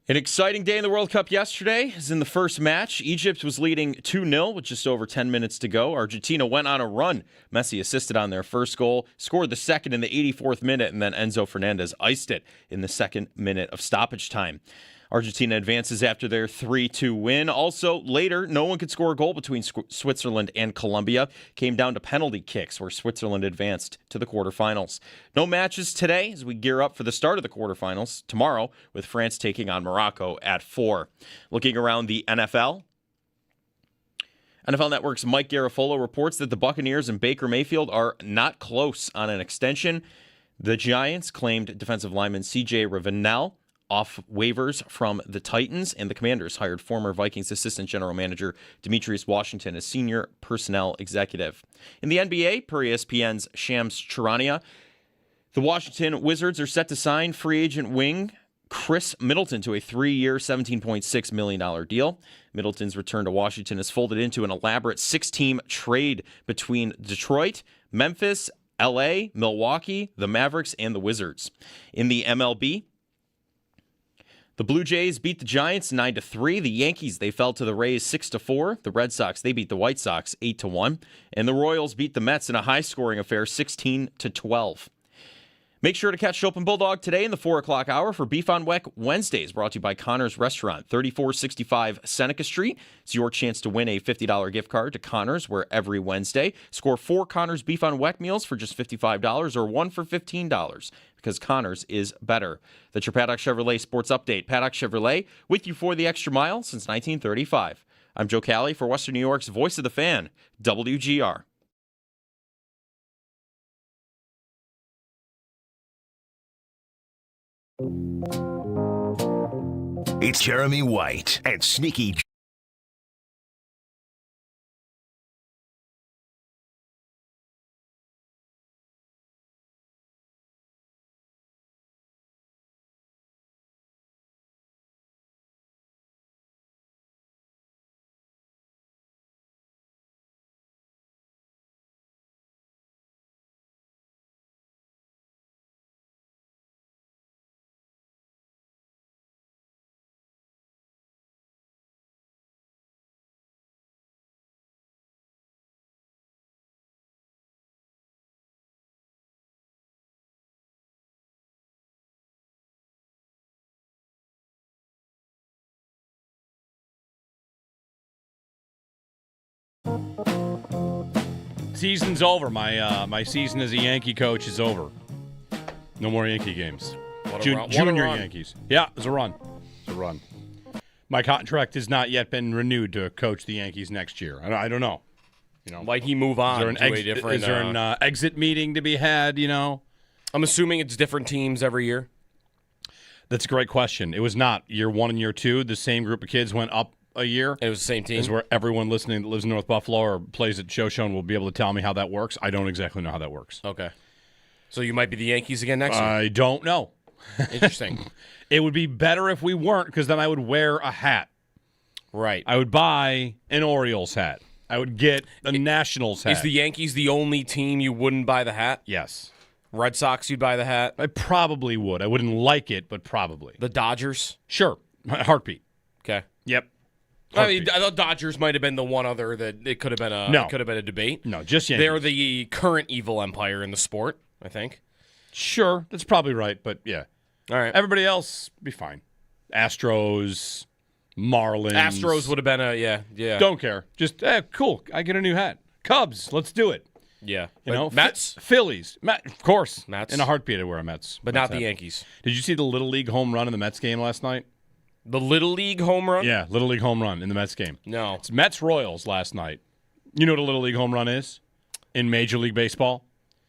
An exciting day in the World Cup yesterday, as in the first match, Egypt was leading 2-0 with just over 10 minutes to go. Argentina went on a run. Messi assisted on their first goal, scored the second in the 84th minute, and then Enzo Fernandez iced it in the second minute of stoppage time. Argentina advances after their 3-2 win. Also, later, no one could score a goal between Switzerland and Colombia. Came down to penalty kicks, where Switzerland advanced to the quarterfinals. No matches today as we gear up for the start of the quarterfinals tomorrow, with France taking on Morocco at 4. Looking around the NFL Network's Mike Garafolo reports that the Buccaneers and Baker Mayfield are not close on an extension. The Giants claimed defensive lineman C.J. Ravenel off waivers from the Titans, and the Commanders hired former Vikings assistant general manager Demetrius Washington as senior personnel executive. In the NBA, per ESPN's Shams Charania, the Washington Wizards are set to sign free agent wing Chris Middleton to a 3-year, $17.6 million deal. Middleton's return to Washington is folded into an elaborate 6-team trade between Detroit, Memphis, LA, Milwaukee, the Mavericks, and the Wizards. In the MLB, the Blue Jays beat the Giants 9-3. The Yankees, they fell to the Rays 6-4. The Red Sox, they beat the White Sox 8-1. And the Royals beat the Mets in a high-scoring affair 16-12. Make sure to catch Chopin Bulldog today in the 4 o'clock hour for Beef on Weck Wednesdays, brought to you by Connor's Restaurant, 3465 Seneca Street. It's your chance to win a $50 gift card to Connor's, where every Wednesday, score 4 Connor's Beef on Weck meals for just $55 or 1 for $15, because Connor's is better. That's your Paddock Chevrolet Sports Update. Paddock Chevrolet, with you for the extra mile since 1935. I'm Joe Cali for Western New York's Voice of the Fan, WGR. It's Jeremy White and Sneaky. Season's over. My season as a Yankee coach is over. No more Yankee games. Junior Yankees. Yeah, it's a run. My contract has not yet been renewed to coach the Yankees next year. I don't know. Might he move on to a different... Is there an exit meeting to be had, I'm assuming it's different teams every year. That's a great question. It was not. Year 1 and year 2, the same group of kids went up a year. It was the same team. Is where everyone listening that lives in North Buffalo or plays at Shoshone will be able to tell me how that works. I don't exactly know how that works. Okay. So you might be the Yankees again next year? I don't know. Interesting. It would be better if we weren't, because then I would wear a hat. Right. I would buy an Orioles hat. I would get a Nationals hat. Is the Yankees the only team you wouldn't buy the hat? Yes. Red Sox, you'd buy the hat? I probably would. I wouldn't like it, but probably. The Dodgers? Sure. Heartbeat. Okay. Yep. I mean, I thought Dodgers might have been the one other that it could have been a debate. No, just Yankees. They're the current evil empire in the sport, I think. Sure, that's probably right, but yeah. All right. Everybody else be fine. Astros, Marlins. Astros would have been yeah. Don't care. Just cool. I get a new hat. Cubs, let's do it. Yeah. Mets, Phillies, of course. Mets. In a heartbeat, I'd wear a Mets. But not the Yankees. Did you see the Little League home run in the Mets game last night? The Little League home run? Yeah, Little League home run in the Mets game. No. It's Mets Royals last night. You know what a Little League home run is in Major League Baseball?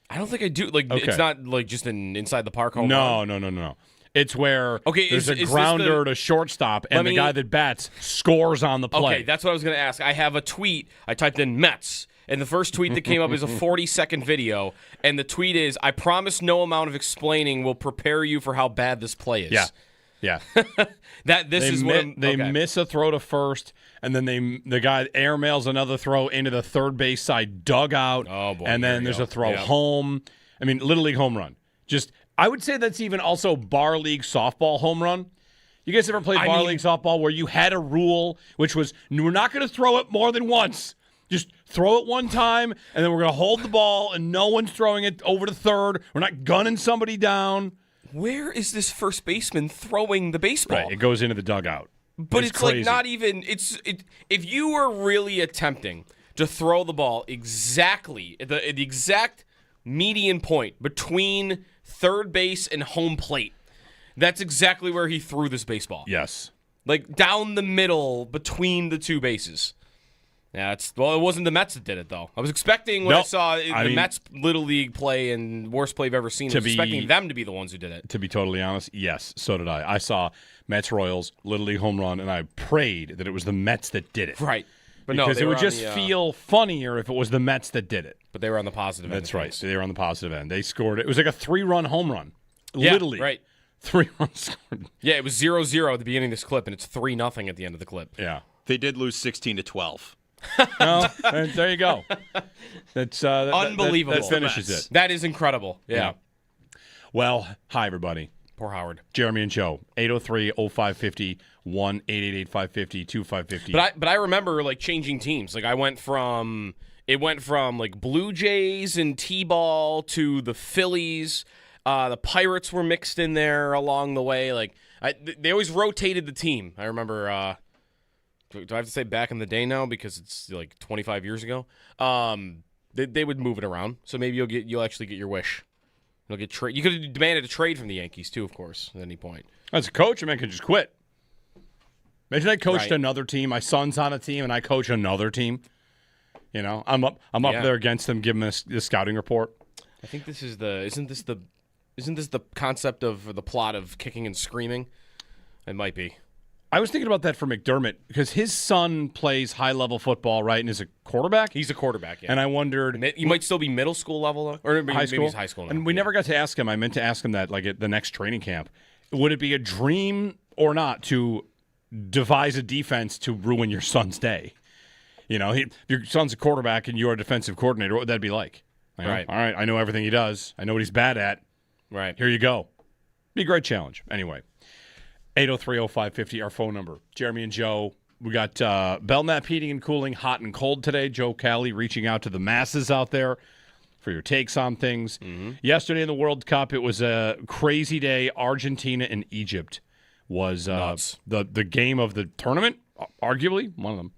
I don't think I do. It's not just an inside the park home run. No. It's where there's a is grounder to shortstop, and the guy that bats scores on the play. Okay, that's what I was going to ask. I have a tweet. I typed in Mets, and the first tweet that came up is a 40-second video, and the tweet is, I promise no amount of explaining will prepare you for how bad this play is. Yeah. They miss a throw to first, and then the guy airmails another throw into the third base side dugout. Oh, boy, and then there's a throw home. I mean, Little League home run. I would say that's even also bar league softball home run. You guys ever played bar league softball where you had a rule which was we're not going to throw it more than once. Just throw it one time, and then we're going to hold the ball, and no one's throwing it over to third. We're not gunning somebody down. Where is this first baseman throwing the baseball? Right, it goes into the dugout. But it's crazy. like not even. If you were really attempting to throw the ball exactly at the exact median point between third base and home plate, that's exactly where he threw this baseball. Yes, like down the middle between the two bases. Yeah, it wasn't the Mets that did it, though. I was expecting when I saw the Mets Little League play and worst play I've ever seen, I was expecting them to be the ones who did it. To be totally honest, yes, so did I. I saw Mets-Royals, Little League home run, and I prayed that it was the Mets that did it. Right. But because it would just feel funnier if it was the Mets that did it. But they were on the positive end. That's right. They were on the positive end. They scored. It was like a 3-run home run. Literally. Right. 3 runs scored. Yeah, it was 0-0 at the beginning of this clip, and it's 3-0 at the end of the clip. Yeah. They did lose 16-12. No, there you go. That's unbelievable. That finishes it. That is incredible. Yeah. Well, hi, everybody. Poor Howard. Jeremy and Joe, 803-0550, 1-888-550-2550. But I remember like changing teams. Like it went from like Blue Jays and T-ball to the Phillies. The Pirates were mixed in there along the way. Like they always rotated the team. I remember. Do I have to say back in the day now because it's like 25 years ago? They would move it around, so maybe you'll actually get your wish. You'll get trade. You could have demanded a trade from the Yankees too, of course, at any point. As a coach, a man could just quit. Imagine I coached another team. My son's on a team, and I coach another team. You know, I'm up there against them, give them the scouting report. I think this is isn't this the concept of the plot of Kicking and Screaming? It might be. I was thinking about that for McDermott because his son plays high-level football, right, and is a quarterback? He's a quarterback, yeah. And I wondered... He might still be middle school level, though? Or maybe high school? He's high school now. And we never got to ask him. I meant to ask him that like at the next training camp. Would it be a dream or not to devise a defense to ruin your son's day? You know, your son's a quarterback and you're a defensive coordinator. What would that be like? Right. All right, I know everything he does. I know what he's bad at. Right. Here you go. Be a great challenge. Anyway. 803-0550, our phone number. Jeremy and Joe, we got Belknap Heating and Cooling, hot and cold today. Joe Cali reaching out to the masses out there for your takes on things. Mm-hmm. Yesterday in the World Cup, it was a crazy day. Argentina and Egypt was the game of the tournament, arguably, one of them.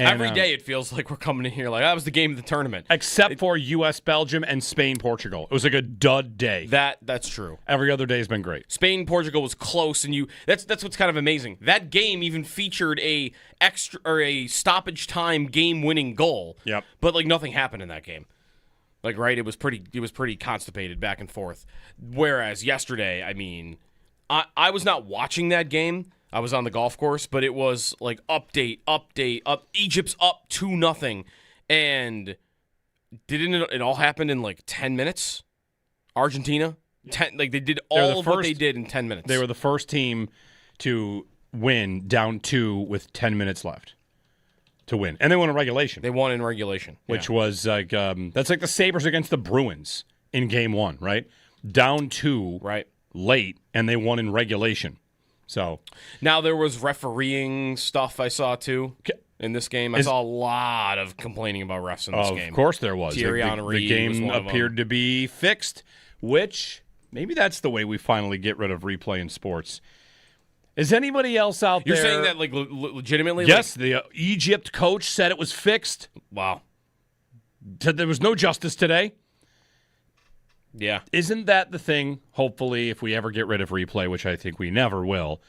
And, every day it feels like we're coming in here like, that was the game of the tournament. Except for U.S., Belgium, and Spain, Portugal. It was like a dud day. That's true. Every other day has been great. Spain, Portugal was close, and that's what's kind of amazing. That game even featured a stoppage time game-winning goal. Yep. But like nothing happened in that game. Like it was pretty constipated back and forth. Whereas yesterday, I mean, I was not watching that game. I was on the golf course, but it was like update. Egypt's up 2-0, and didn't it all happen in like 10 minutes? Argentina, they did all of what they did in 10 minutes. They were the first team to win down 2 with 10 minutes left to win, and they won in regulation. They won in regulation, which was like that's like the Sabres against the Bruins in Game 1, right? Down 2, right, late, and they won in regulation. So now there was refereeing stuff I saw too in this game. I saw a lot of complaining about refs in this game. Of course there was. The game appeared to be fixed, which maybe that's the way we finally get rid of replay in sports. Is anybody else out there? You're saying that like legitimately? Yes, the Egypt coach said it was fixed. Wow. Said there was no justice today. Yeah. Isn't that the thing, hopefully, if we ever get rid of replay, which I think we never will,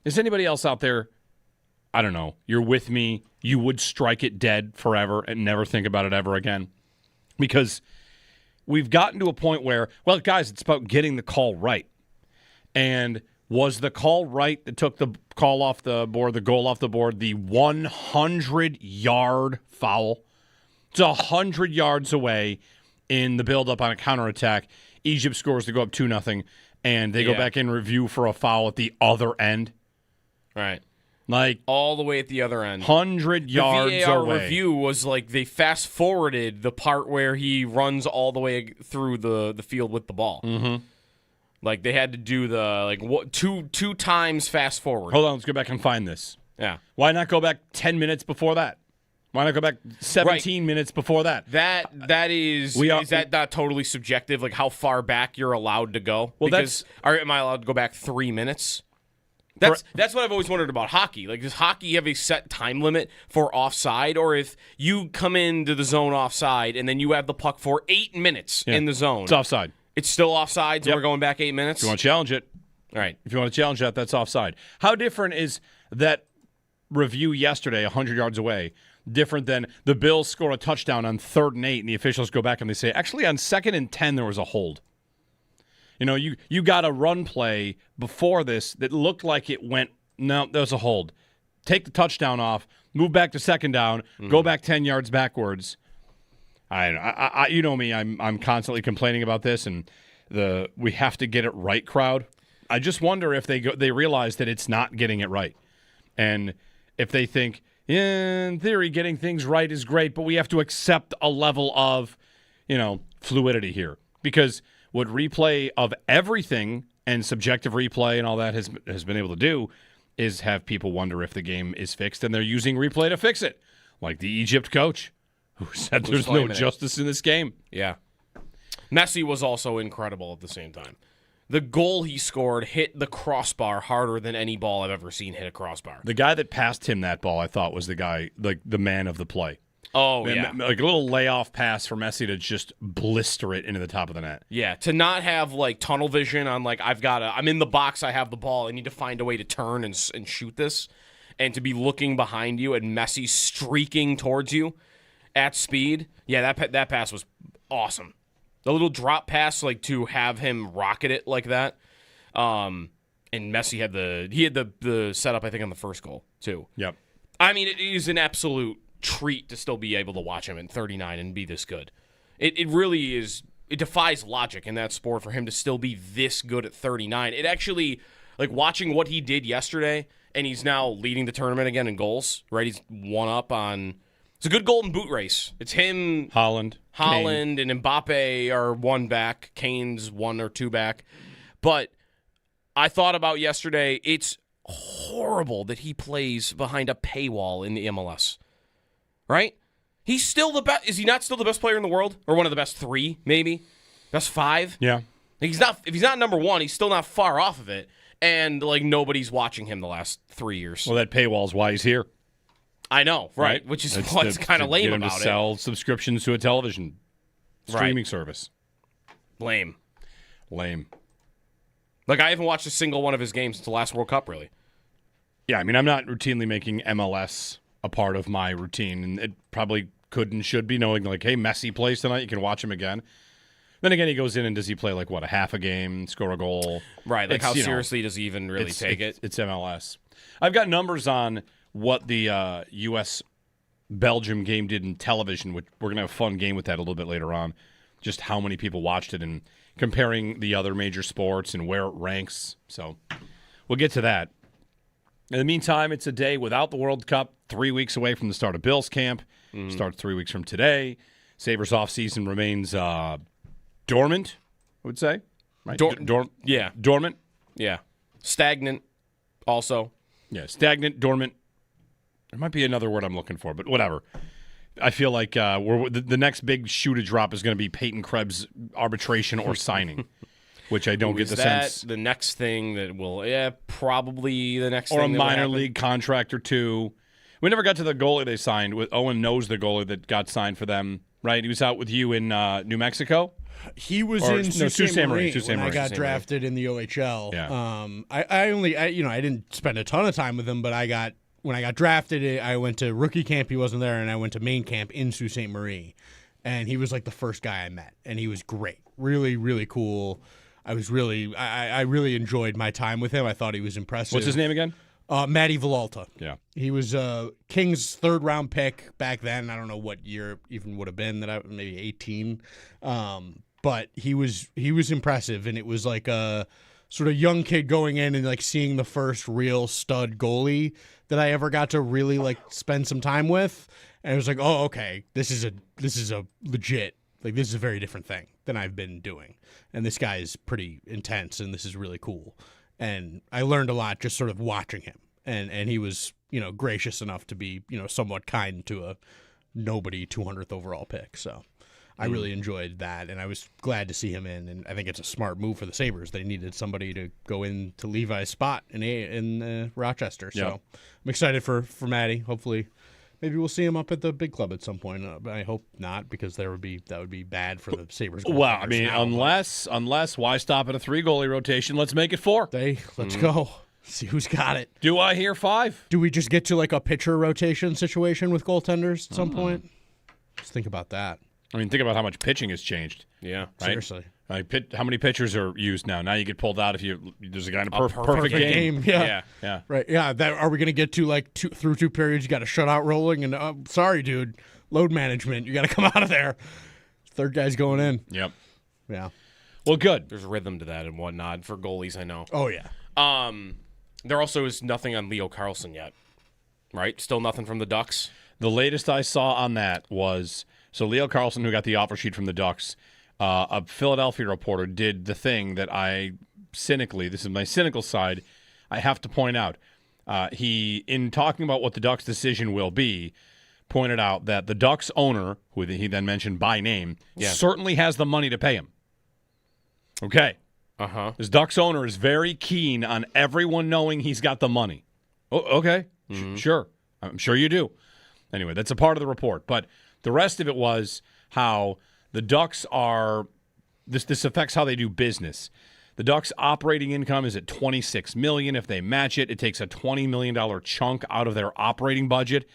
is anybody else out there, I don't know, you're with me, you would strike it dead forever and never think about it ever again? Because we've gotten to a point where, well, guys, it's about getting the call right. And was the call right that took the call off the board, the goal off the board, the 100-yard foul? It's 100 yards away. In the build-up on a counterattack, Egypt scores to go up 2-0, and they go back in review for a foul at the other end. Right. Like all the way at the other end. 100 yards the VAR away. Review was like they fast-forwarded the part where he runs all the way through the field with the ball. Mm-hmm. Like they had to do the two times fast forward. Hold on, let's go back and find this. Yeah. Why not go back 10 minutes before that? Why not go back 17 minutes before that? That is that not totally subjective? Like how far back you're allowed to go? Well, am I allowed to go back 3 minutes? That's what I've always wondered about hockey. Like, does hockey have a set time limit for offside, or if you come into the zone offside and then you have the puck for 8 minutes in the zone, it's offside. It's still offside, so we're going back 8 minutes? If you want to challenge it. All right. If you want to challenge that, that's offside. How different is that review yesterday, 100 yards away, different than the Bills score a touchdown on 3rd and 8, and the officials go back and they say, actually, on 2nd and 10, there was a hold. You know, you got a run play before this that looked like it went, no, there was a hold. Take the touchdown off, move back to 2nd down, go back 10 yards backwards. I you know me, I'm constantly complaining about this and the we have to get it right crowd. I just wonder if they realize that it's not getting it right. And if they think, in theory, getting things right is great, but we have to accept a level of, fluidity here. Because what replay of everything and subjective replay and all that has been able to do is have people wonder if the game is fixed, and they're using replay to fix it. Like the Egypt coach who said there's no justice in this game. Yeah. Messi was also incredible at the same time. The goal he scored hit the crossbar harder than any ball I've ever seen hit a crossbar. The guy that passed him that ball, I thought, was the guy, like the man of the play. Oh, yeah. Like a little layoff pass for Messi to just blister it into the top of the net. Yeah, to not have like tunnel vision on like I'm in the box, I have the ball, I need to find a way to turn and shoot this, and to be looking behind you and Messi streaking towards you at speed. Yeah, that pass was awesome. The little drop pass, like to have him rocket it like that. And Messi had the setup, I think, on the first goal too. Yep. I mean, it is an absolute treat to still be able to watch him at 39 and be this good. It really is. It defies logic in that sport for him to still be this good at 39. It actually, like watching what he did yesterday, and he's now leading the tournament again in goals. Right, he's one up on. It's a good golden boot race. It's him, Haaland, Kane. And Mbappe are one back. Kane's 1 or 2 back. But I thought about yesterday, it's horrible that he plays behind a paywall in the MLS. Right? He's still the best. Is he not still the best player in the world? Or one of the best 3, maybe? Best 5? Yeah. He's not. If he's not number 1, he's still not far off of it. And like nobody's watching him the last 3 years. Well, that paywall's why he's here. I know, right? Which is what's kind of lame about it. Sell subscriptions to a television streaming service. Lame. Like, I haven't watched a single one of his games since the last World Cup, really. Yeah, I mean, I'm not routinely making MLS a part of my routine, and it probably could and should be, knowing, like, hey, Messi plays tonight, you can watch him again. Then again, he goes in and does he play, like, what, a half a game, score a goal? Right, like how seriously does he even really take it? It's MLS. I've got numbers on what the U.S.-Belgium game did in television, which we're going to have a fun game with that a little bit later on, just how many people watched it and comparing the other major sports and where it ranks. So we'll get to that. In the meantime, it's a day without the World Cup, 3 weeks away from the start of Bills camp. Starts 3 weeks from today. Sabres offseason remains dormant, I would say. Right? Yeah. Dormant? Yeah. Stagnant also. Yeah, stagnant, dormant. There might be another word I'm looking for, but whatever. I feel like the next big shoe to drop is going to be Peyton Krebs' arbitration or signing, which I don't get the sense. The next thing that will, probably the next or thing. Or a minor league contract or two. We never got to the goalie they signed. Owen knows the goalie that got signed for them, right? He was out with you in New Mexico. He was in Sault Ste. Marie when I got drafted in the OHL. Yeah. I didn't spend a ton of time with him, but when I got drafted, I went to rookie camp. He wasn't there, and I went to main camp in Sault Ste. Marie, and he was like the first guy I met, and he was great, really, really cool. I really enjoyed my time with him. I thought he was impressive. What's his name again? Matty Villalta. Yeah. He was King's 3rd round pick back then. I don't know what year it even would have been, maybe 18. But he was impressive, and it was like a sort of young kid going in and like seeing the first real stud goalie that I ever got to really like spend some time with. And it was like, oh, okay, this is a legit Like, this is a very different thing than I've been doing. And this guy is pretty intense, and this is really cool. And I learned a lot just sort of watching him. And he was, gracious enough to be, somewhat kind to a nobody 200th overall pick. So I really enjoyed that, and I was glad to see him in. And I think it's a smart move for the Sabres. They needed somebody to go into Levi's spot in Rochester. So I'm excited for Matty. Hopefully, maybe we'll see him up at the big club at some point. I hope not, because that would be bad for the Sabres. Well, I mean, unless why stop at a 3-goalie rotation? Let's make it 4. Let's go. See who's got it. Do I hear 5? Do we just get to like a pitcher rotation situation with goaltenders at some point? Just think about that. I mean, think about how much pitching has changed. Yeah. Right? Seriously. Like, how many pitchers are used now? Now you get pulled out if there's a guy in a perfect game. Yeah. Yeah. Right. Yeah. Are we going to get to like through 2 periods? You got a shutout rolling, and sorry, dude, load management. You got to come out of there. Third guy's going in. Yep. Yeah. Well, good. There's rhythm to that and whatnot for goalies, I know. Oh yeah. There also is nothing on Leo Carlsson yet, right? Still nothing from the Ducks? The latest I saw on that was, so Leo Carlsson, who got the offer sheet from the Ducks, a Philadelphia reporter did the thing that this is my cynical side, I have to point out. He, in talking about what the Ducks' decision will be, pointed out that the Ducks owner, who he then mentioned by name, certainly has the money to pay him. Okay. Uh-huh. This Ducks owner is very keen on everyone knowing he's got the money. Oh, okay. Sure. I'm sure you do. Anyway, that's a part of the report. But the rest of it was how the Ducks are this affects how they do business. The Ducks' operating income is at $26 million. If they match it, it takes a $20 million chunk out of their operating budget.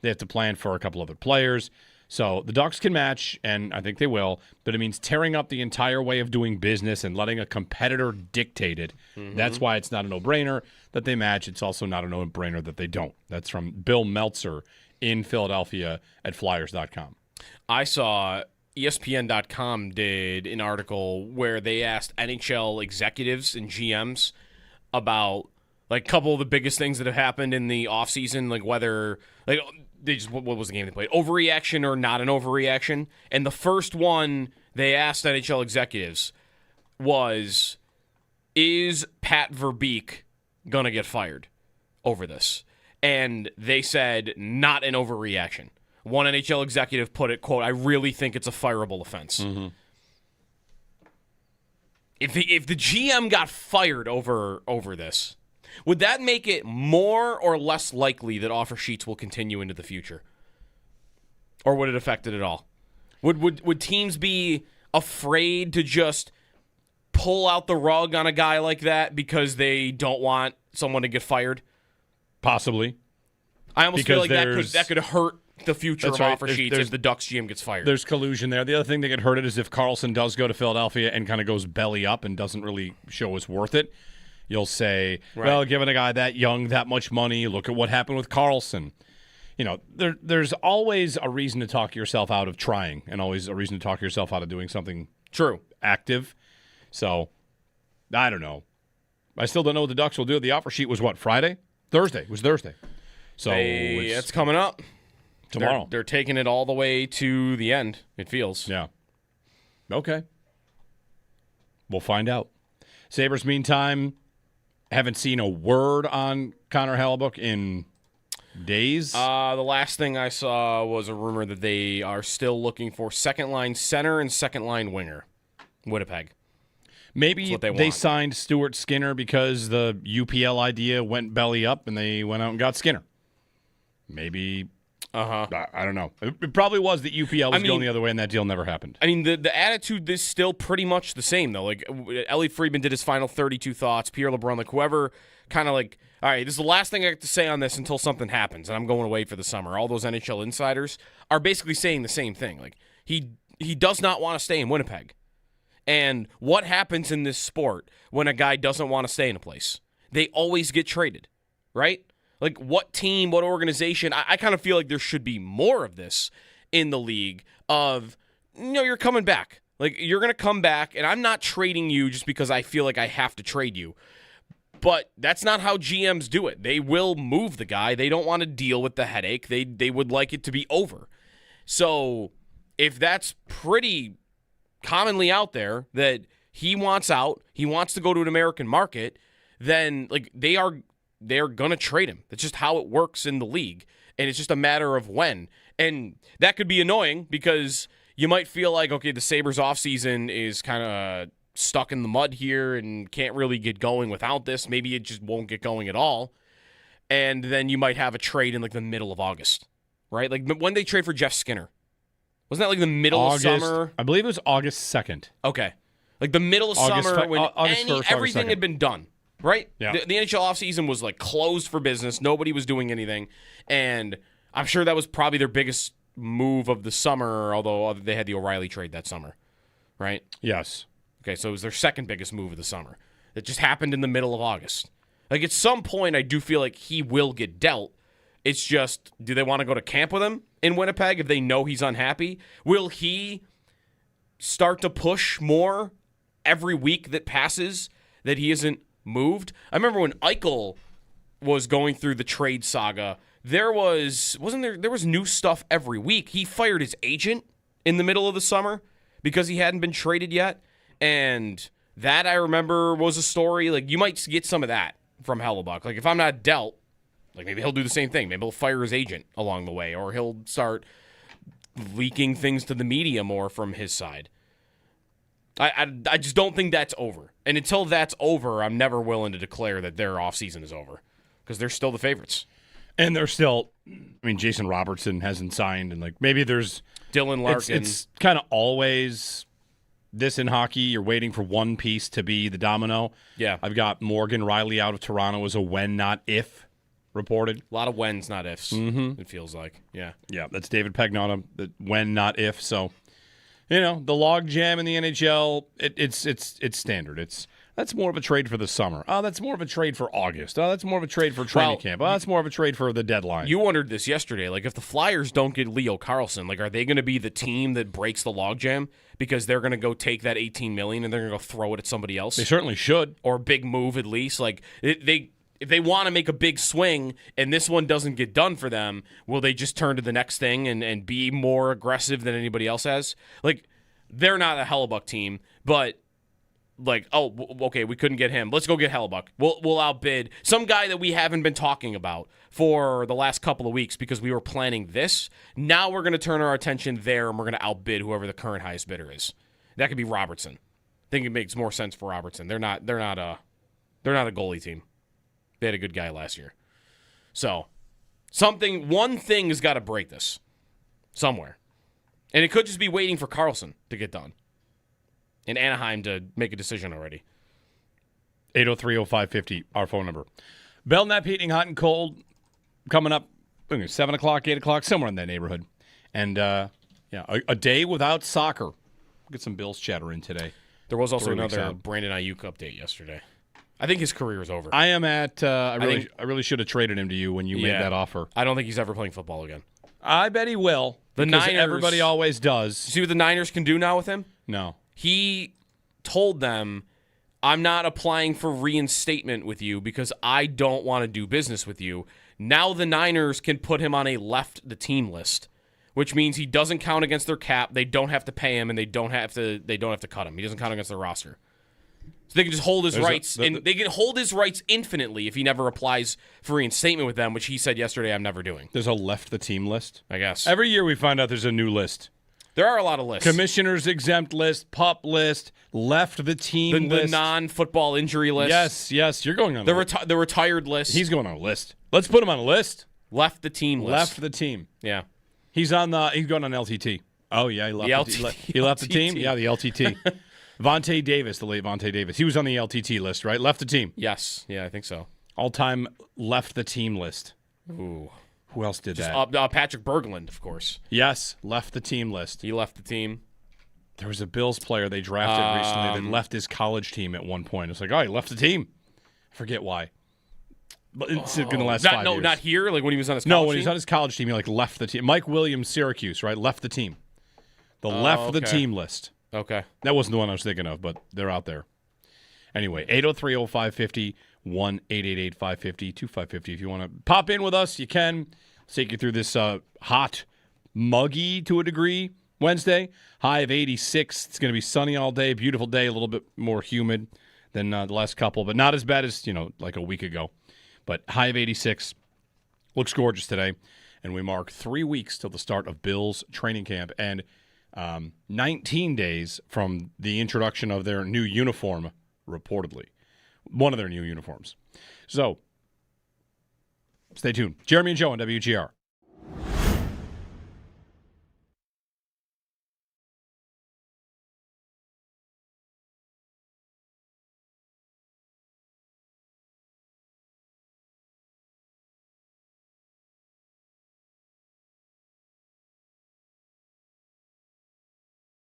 They have to plan for a couple other players. So the Ducks can match, and I think they will, but it means tearing up the entire way of doing business and letting a competitor dictate it. That's why it's not a no-brainer that they match. It's also not a no-brainer that they don't. That's from Bill Meltzer in Philadelphia at Flyers.com. I saw ESPN.com did an article where they asked NHL executives and GMs about like a couple of the biggest things that have happened in the offseason, like whether like they just what was the game they played? Overreaction or not an overreaction? And the first one they asked NHL executives was, is Pat Verbeek gonna get fired over this? And they said, not an overreaction. One NHL executive put it, quote, I really think it's a fireable offense. If the GM got fired over this, would that make it more or less likely that offer sheets will continue into the future? Or would it affect it at all? Would teams be afraid to just pull out the rug on a guy like that because they don't want someone to get fired? Possibly. I almost feel like that could hurt the future of offer sheets if the Ducks GM gets fired. There's collusion there. The other thing that could hurt it is if Carlson does go to Philadelphia and kind of goes belly up and doesn't really show it's worth it. You'll say, well, giving a guy that young that much money, look at what happened with Carlson. You know, there's always a reason to talk yourself out of trying and always a reason to talk yourself out of doing something active. So, I don't know. I still don't know what the Ducks will do. The offer sheet was what, Friday? Thursday. It was Thursday. So it's coming up. Tomorrow. They're taking it all the way to the end, it feels. Yeah. Okay. We'll find out. Sabres, meantime, haven't seen a word on Connor Hellebuyck in days. The last thing I saw was a rumor that they are still looking for second-line center and second-line winger. Winnipeg. Maybe they signed Stuart Skinner because the UPL idea went belly up and they went out and got Skinner. Maybe. I don't know. It probably was that UPL was going the other way and that deal never happened. I mean, the attitude is still pretty much the same, though. Like, Elliot Friedman did his final 32 thoughts. Pierre LeBrun, like, whoever kind of like, all right, this is the last thing I have to say on this until something happens, and I'm going away for the summer. All those NHL insiders are basically saying the same thing. Like, he does not want to stay in Winnipeg. And what happens in this sport when a guy doesn't want to stay in a place? They always get traded, right? Like, what team, what organization? I kind of feel like there should be more of this in the league of, you're coming back. Like, you're going to come back, and I'm not trading you just because I feel like I have to trade you. But that's not how GMs do it. They will move the guy. They don't want to deal with the headache. They would like it to be over. So if that's pretty commonly out there that he wants out, he wants to go to an American market, then like they're gonna trade him. That's just how it works in the league, and it's just a matter of when. And that could be annoying because you might feel like, okay, the Sabres offseason is kind of stuck in the mud here and can't really get going without this. Maybe it just won't get going at all. And then you might have a trade in like the middle of August, right? Like when they trade for Jeff Skinner. Wasn't that like the middle of summer? I believe it was August 2nd. Okay. Like the middle of summer when August 1st, everything had been done, right? Yeah. The NHL offseason was like closed for business. Nobody was doing anything. And I'm sure that was probably their biggest move of the summer, although they had the O'Reilly trade that summer, right? Yes. Okay, so it was their second biggest move of the summer. That just happened in the middle of August. Like at some point, I do feel like he will get dealt. It's just, do they want to go to camp with him in Winnipeg if they know he's unhappy? Will he start to push more every week that passes that he isn't moved? I remember when Eichel was going through the trade saga, there was new stuff every week. He fired his agent in the middle of the summer because he hadn't been traded yet. And that, I remember, was a story. Like, you might get some of that from Hellebuck. Like, if I'm not dealt, like, maybe he'll do the same thing. Maybe he'll fire his agent along the way, or he'll start leaking things to the media more from his side. I just don't think that's over. And until that's over, I'm never willing to declare that their offseason is over because they're still the favorites. And they're still, I mean, Jason Robertson hasn't signed, and like maybe there's Dylan Larkin. It's kind of always this in hockey. You're waiting for one piece to be the domino. Yeah. I've got Morgan Riley out of Toronto as a when, not if reported. A lot of whens, not ifs, it feels like. Yeah. Yeah, that's David Pagnotta, the when, not if. So, the log jam in the NHL, it's standard. That's more of a trade for the summer. Oh, that's more of a trade for August. Oh, that's more of a trade for training camp. Oh, that's more of a trade for the deadline. You wondered this yesterday. Like, if the Flyers don't get Leo Carlsson, like, are they going to be the team that breaks the logjam because they're going to go take that $18 million and they're going to go throw it at somebody else? They certainly should. Or a big move at least. Like, if they want to make a big swing and this one doesn't get done for them, will they just turn to the next thing and be more aggressive than anybody else has? Like, they're not a Hellebuck team, but like, oh, okay, we couldn't get him. Let's go get Hellebuck. We'll outbid some guy that we haven't been talking about for the last couple of weeks because we were planning this. Now we're going to turn our attention there, and we're going to outbid whoever the current highest bidder is. That could be Robertson. I think it makes more sense for Robertson. They're not a goalie team. They had a good guy last year. So, one thing has got to break this somewhere. And it could just be waiting for Carlson to get done. In Anaheim to make a decision already. 803-0550, our phone number. Belknap Heating, hot and cold, coming up 7 o'clock, 8 o'clock, somewhere in that neighborhood. And, a day without soccer. Get some Bills chatter in today. There was also another Brandon Ayuk update yesterday. I think his career is over. I am at, I really should have traded him to you when you made that offer. I don't think he's ever playing football again. I bet he will. The Niners, everybody always does. See what the Niners can do now with him? No. He told them, I'm not applying for reinstatement with you because I don't want to do business with you. Now the Niners can put him on a left the team list, which means he doesn't count against their cap. They don't have to pay him, and they don't have to cut him. He doesn't count against their roster. So they can just hold his rights, and they can hold his rights infinitely if he never applies for reinstatement with them, which he said yesterday, I'm never doing. There's a left the team list? I guess. Every year we find out there's a new list. There are a lot of lists. Commissioner's exempt list, pup list, left the team list. The non-football injury list. Yes. You're going on the retired list. He's going on a list. Let's put him on a list. Left the team list. Left the team. Yeah. He's going on LTT. Oh, yeah. He left the team? Yeah, the LTT. Vontae Davis, the late Vontae Davis. He was on the LTT list, right? Left the team. Yes. Yeah, I think so. All-time left the team list. Ooh. Who else did that? Patrick Berglund, of course. Yes, left the team list. He left the team. There was a Bills player they drafted recently that left his college team at one point. It's like, he left the team. I forget why. But it's in the last 5 years. No, not here? Like when he was on his college team? No, when he was on his college team, he left the team. Mike Williams, Syracuse, right? Left the team. The team list. Okay. That wasn't the one I was thinking of, but they're out there. Anyway, 803-0550, 1-888-550-2550. If you want to pop in with us, you can. Let's take you through this hot, muggy to a degree Wednesday, high of 86. It's going to be sunny all day, beautiful day, a little bit more humid than the last couple, but not as bad as, like a week ago. But high of 86. Looks gorgeous today. And we mark 3 weeks till the start of Bills training camp and 19 days from the introduction of their new uniform, reportedly. One of their new uniforms. So, stay tuned. Jeremy and Joe on WGR.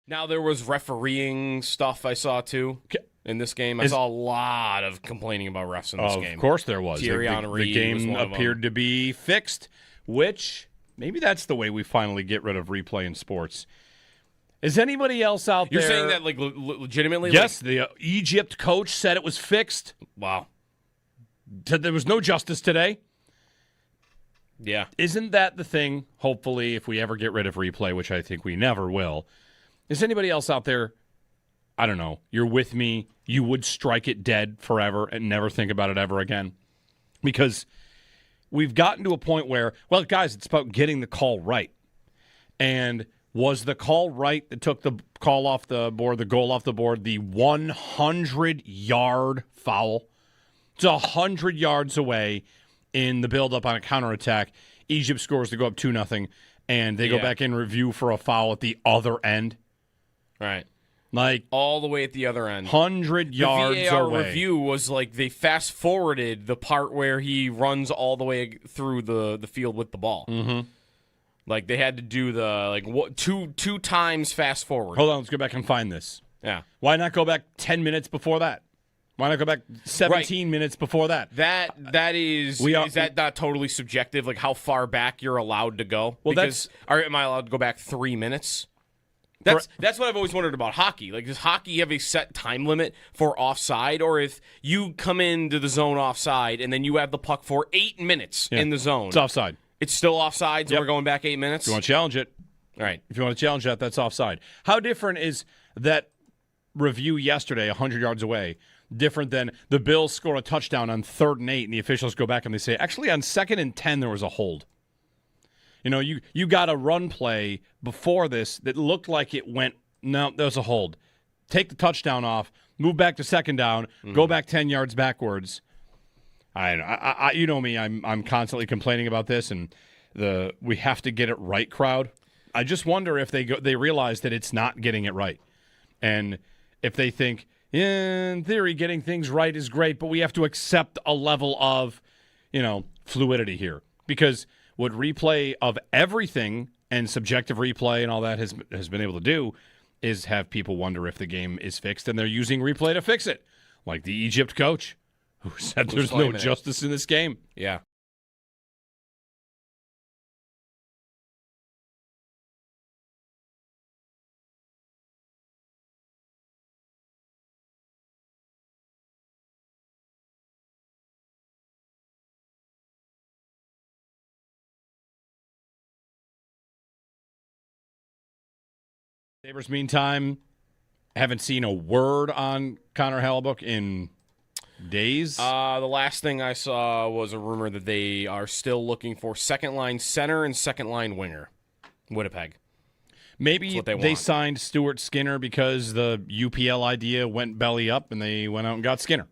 Now, there was refereeing stuff I saw, too, in this game. I saw a lot of complaining about refs in this game. Of course there was. Thierry Henry the game was one of them. appeared to be fixed, which maybe that's the way we finally get rid of replay in sports. Is anybody else out You're there? saying that, legitimately? Yes, the Egypt coach said it was fixed. Wow. There was no justice today. Yeah. Isn't that the thing, hopefully, if we ever get rid of replay, which I think we never will, is anybody else out there, I don't know, you're with me, you would strike it dead forever and never think about it ever again? Because we've gotten to a point where, well, guys, it's about getting the call right. And was the call right that took the call off the board, the goal off the board, the 100-yard foul? It's 100 yards away in the build-up on a counterattack. Egypt scores to go up 2-0, and they go back in review for a foul at the other end. Right. Like all the way at the other end. 100 yards the VAR away. review was like they fast-forwarded the part where he runs all the way through the field with the ball. Mm-hmm. Like they had to do the two times fast forward. Hold on, let's go back and find this. Yeah. Why not go back 10 minutes before that? Why not go back 17 minutes before that? Is that not totally subjective? Like how far back you're allowed to go? Well, am I allowed to go back 3 minutes? That's what I've always wondered about hockey. Like, does hockey have a set time limit for offside, or if you come into the zone offside and then you have the puck for 8 minutes in the zone, it's offside. It's still offside, so we're going back 8 minutes. If you want to challenge it, all right. If you want to challenge that, that's offside. How different is that review yesterday, 100 yards away? Different than the Bills score a touchdown on 3rd and 8, and the officials go back and they say, actually, on 2nd and 10, there was a hold. You got a run play before this that looked like it went, no, there was a hold. Take the touchdown off, move back to 2nd down, go back 10 yards backwards. I you know me, I'm constantly complaining about this and we have to get it right crowd. I just wonder if they realize that it's not getting it right. And if they think, in theory, getting things right is great, but we have to accept a level of, fluidity here. Because what replay of everything and subjective replay and all that has been able to do is have people wonder if the game is fixed, and they're using replay to fix it. Like the Egypt coach who said there's no justice in this game. Yeah. Sabres, meantime, haven't seen a word on Connor Hellebuck in days. The last thing I saw was a rumor that they are still looking for second-line center and second-line winger. Winnipeg. Maybe they signed Stuart Skinner because the UPL idea went belly up and they went out and got Skinner.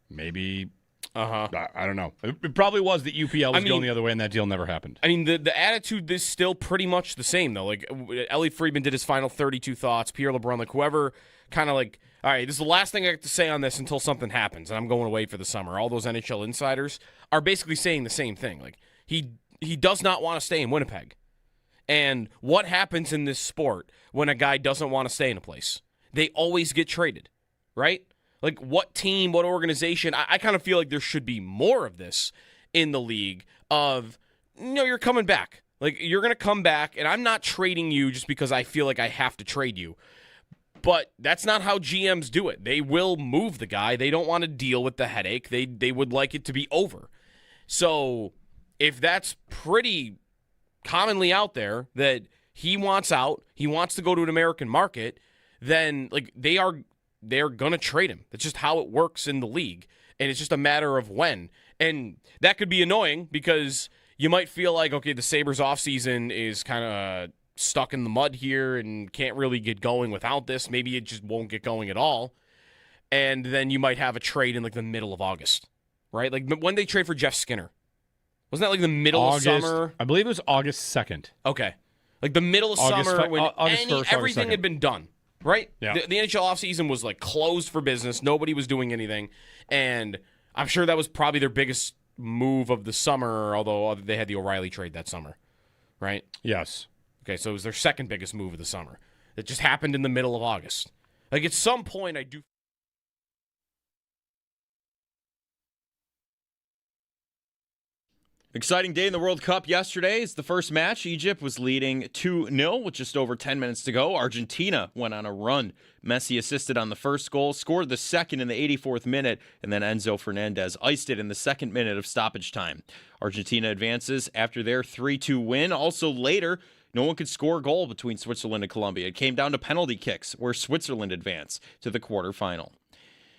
Maybe. I don't know. It probably was that UPL was going the other way and that deal never happened. I mean, the attitude is still pretty much the same, though. Like, Ellie Friedman did his final 32 thoughts. Pierre LeBrun, like, whoever kind of like, all right, this is the last thing I have to say on this until something happens, and I'm going away for the summer. All those NHL insiders are basically saying the same thing. Like, he does not want to stay in Winnipeg. And what happens in this sport when a guy doesn't want to stay in a place? They always get traded, right? Like, what team, what organization? I kind of feel like there should be more of this in the league of, you're coming back. Like, you're going to come back, and I'm not trading you just because I feel like I have to trade you. But that's not how GMs do it. They will move the guy. They don't want to deal with the headache. They would like it to be over. So if that's pretty commonly out there, that he wants out, he wants to go to an American market, then like they're gonna trade him. That's just how it works in the league, and it's just a matter of when. And that could be annoying because you might feel like, okay, the Sabres offseason is kind of stuck in the mud here and can't really get going without this. Maybe it just won't get going at all. And then you might have a trade in like the middle of August, right? Like when they trade for Jeff Skinner. Wasn't that like the middle of summer? I believe it was August 2nd. Okay. Like the middle of summer when August 1st, everything August had been done, right? Yeah. The NHL offseason was like closed for business. Nobody was doing anything. And I'm sure that was probably their biggest move of the summer, although they had the O'Reilly trade that summer, right? Yes. Okay, so it was their second biggest move of the summer. It just happened in the middle of August. Like at some point, I do. Exciting day in the World Cup yesterday. It's the first match. Egypt was leading 2-0 with just over 10 minutes to go. Argentina went on a run. Messi assisted on the first goal, scored the second in the 84th minute, and then Enzo Fernandez iced it in the second minute of stoppage time. Argentina advances after their 3-2 win. Also later, no one could score a goal between Switzerland and Colombia. It came down to penalty kicks, where Switzerland advanced to the quarterfinal.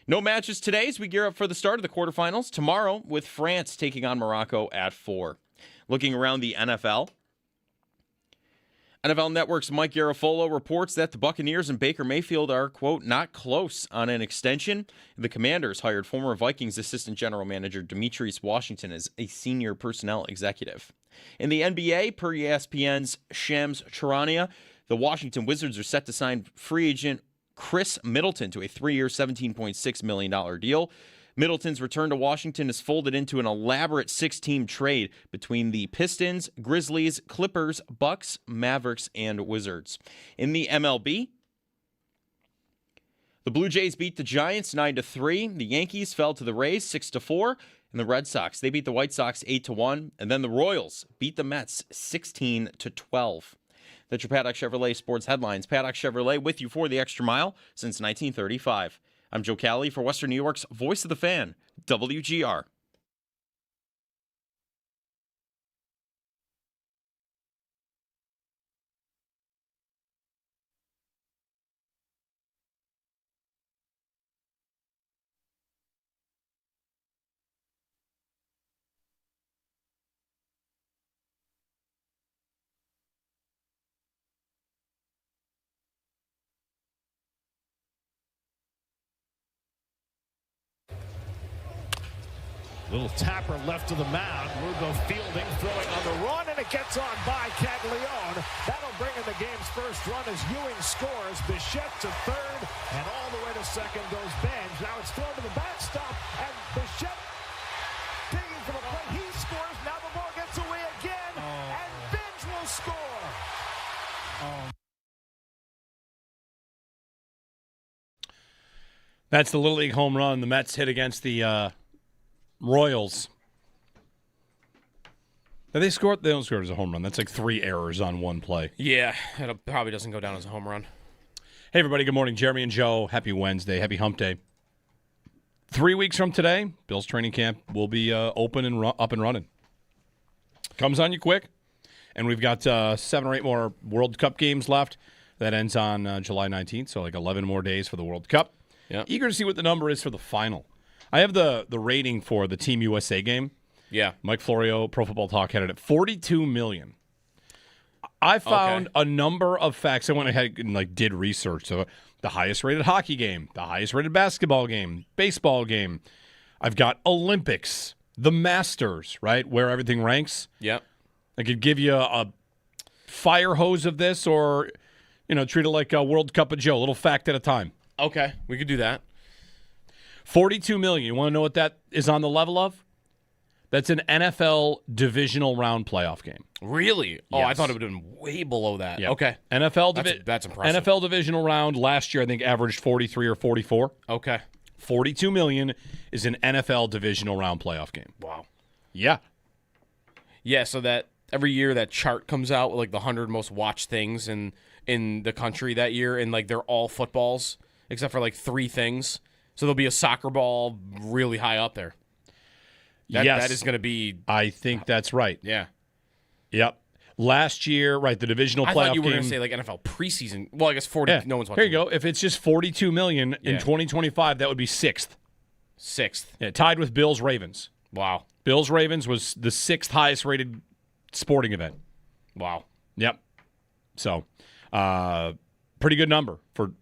No matches today as we gear up for the start of the quarterfinals tomorrow with France taking on Morocco at 4. Looking around the NFL. NFL Network's Mike Garafolo reports that the Buccaneers and Baker Mayfield are, quote, not close on an extension. The Commanders hired former Vikings assistant general manager Demetrius Washington as a senior personnel executive. In the NBA, per ESPN's Shams Charania, the Washington Wizards are set to sign free agent Chris Middleton to a 3-year, $17.6 million deal. Middleton's return to Washington is folded into an elaborate 6-team trade between the Pistons, Grizzlies, Clippers, Bucks, Mavericks, and Wizards. In the MLB, the Blue Jays beat the Giants 9-3. The Yankees fell to the Rays 6-4. And the Red Sox, they beat the White Sox 8-1. And then the Royals beat the Mets 16-12. That's your Paddock Chevrolet Sports Headlines. Paddock Chevrolet with you for the extra mile since 1935. I'm Joe Cali for Western New York's Voice of the Fan, WGR. Little tapper left to the mound. Lugo fielding, throwing on the run, and it gets on by Caglione. That'll bring in the game's first run as Ewing scores. Bichette to third, and all the way to second goes Benj. Now it's thrown to the backstop, and Bichette digging for the plate. He scores. Now the ball gets away again, and Benj will score. That's the Little League home run the Mets hit against the Royals. They scored. They don't score as a home run. That's like 3 errors on one play. Yeah, it probably doesn't go down as a home run. Hey, everybody. Good morning. Jeremy and Joe. Happy Wednesday. Happy hump day. 3 weeks from today, Bills training camp will be open and up and running. Comes on you quick. And we've got 7 or 8 more World Cup games left. That ends on July 19th, so like 11 more days for the World Cup. Yep. Eager to see what the number is for the final. I have the rating for the Team USA game. Yeah. Mike Florio, Pro Football Talk, had it at 42 million. I found a number of facts. I went ahead and did research. So the highest rated hockey game, the highest rated basketball game, baseball game. I've got Olympics, the Masters, right, where everything ranks. Yep. I could give you a fire hose of this or, treat it like a World Cup of Joe, a little fact at a time. Okay, we could do that. 42 million. You want to know what that is on the level of? That's an NFL divisional round playoff game. Really? Oh, Yes. I thought it would have been way below that. Yeah. Okay. That's impressive. NFL divisional round last year, I think, averaged 43 or 44. Okay. 42 million is an NFL divisional round playoff game. Wow. Yeah. Yeah, so that every year that chart comes out with the 100 most watched things in the country that year, and they're all footballs except for 3 things. So there'll be a soccer ball really high up there. Yes. That is going to be... I think that's right. Yeah. Yep. Last year, right, the divisional I playoff thought you were game. going to say like NFL preseason. Well, I guess 40. Yeah. No one's watching. Here you go. If it's just $42 million in Yeah. 2025, that would be sixth. Sixth. Yeah, tied with Bills Ravens. Wow. Bills Ravens was the sixth highest rated sporting event. Wow. Yep. So, pretty good number for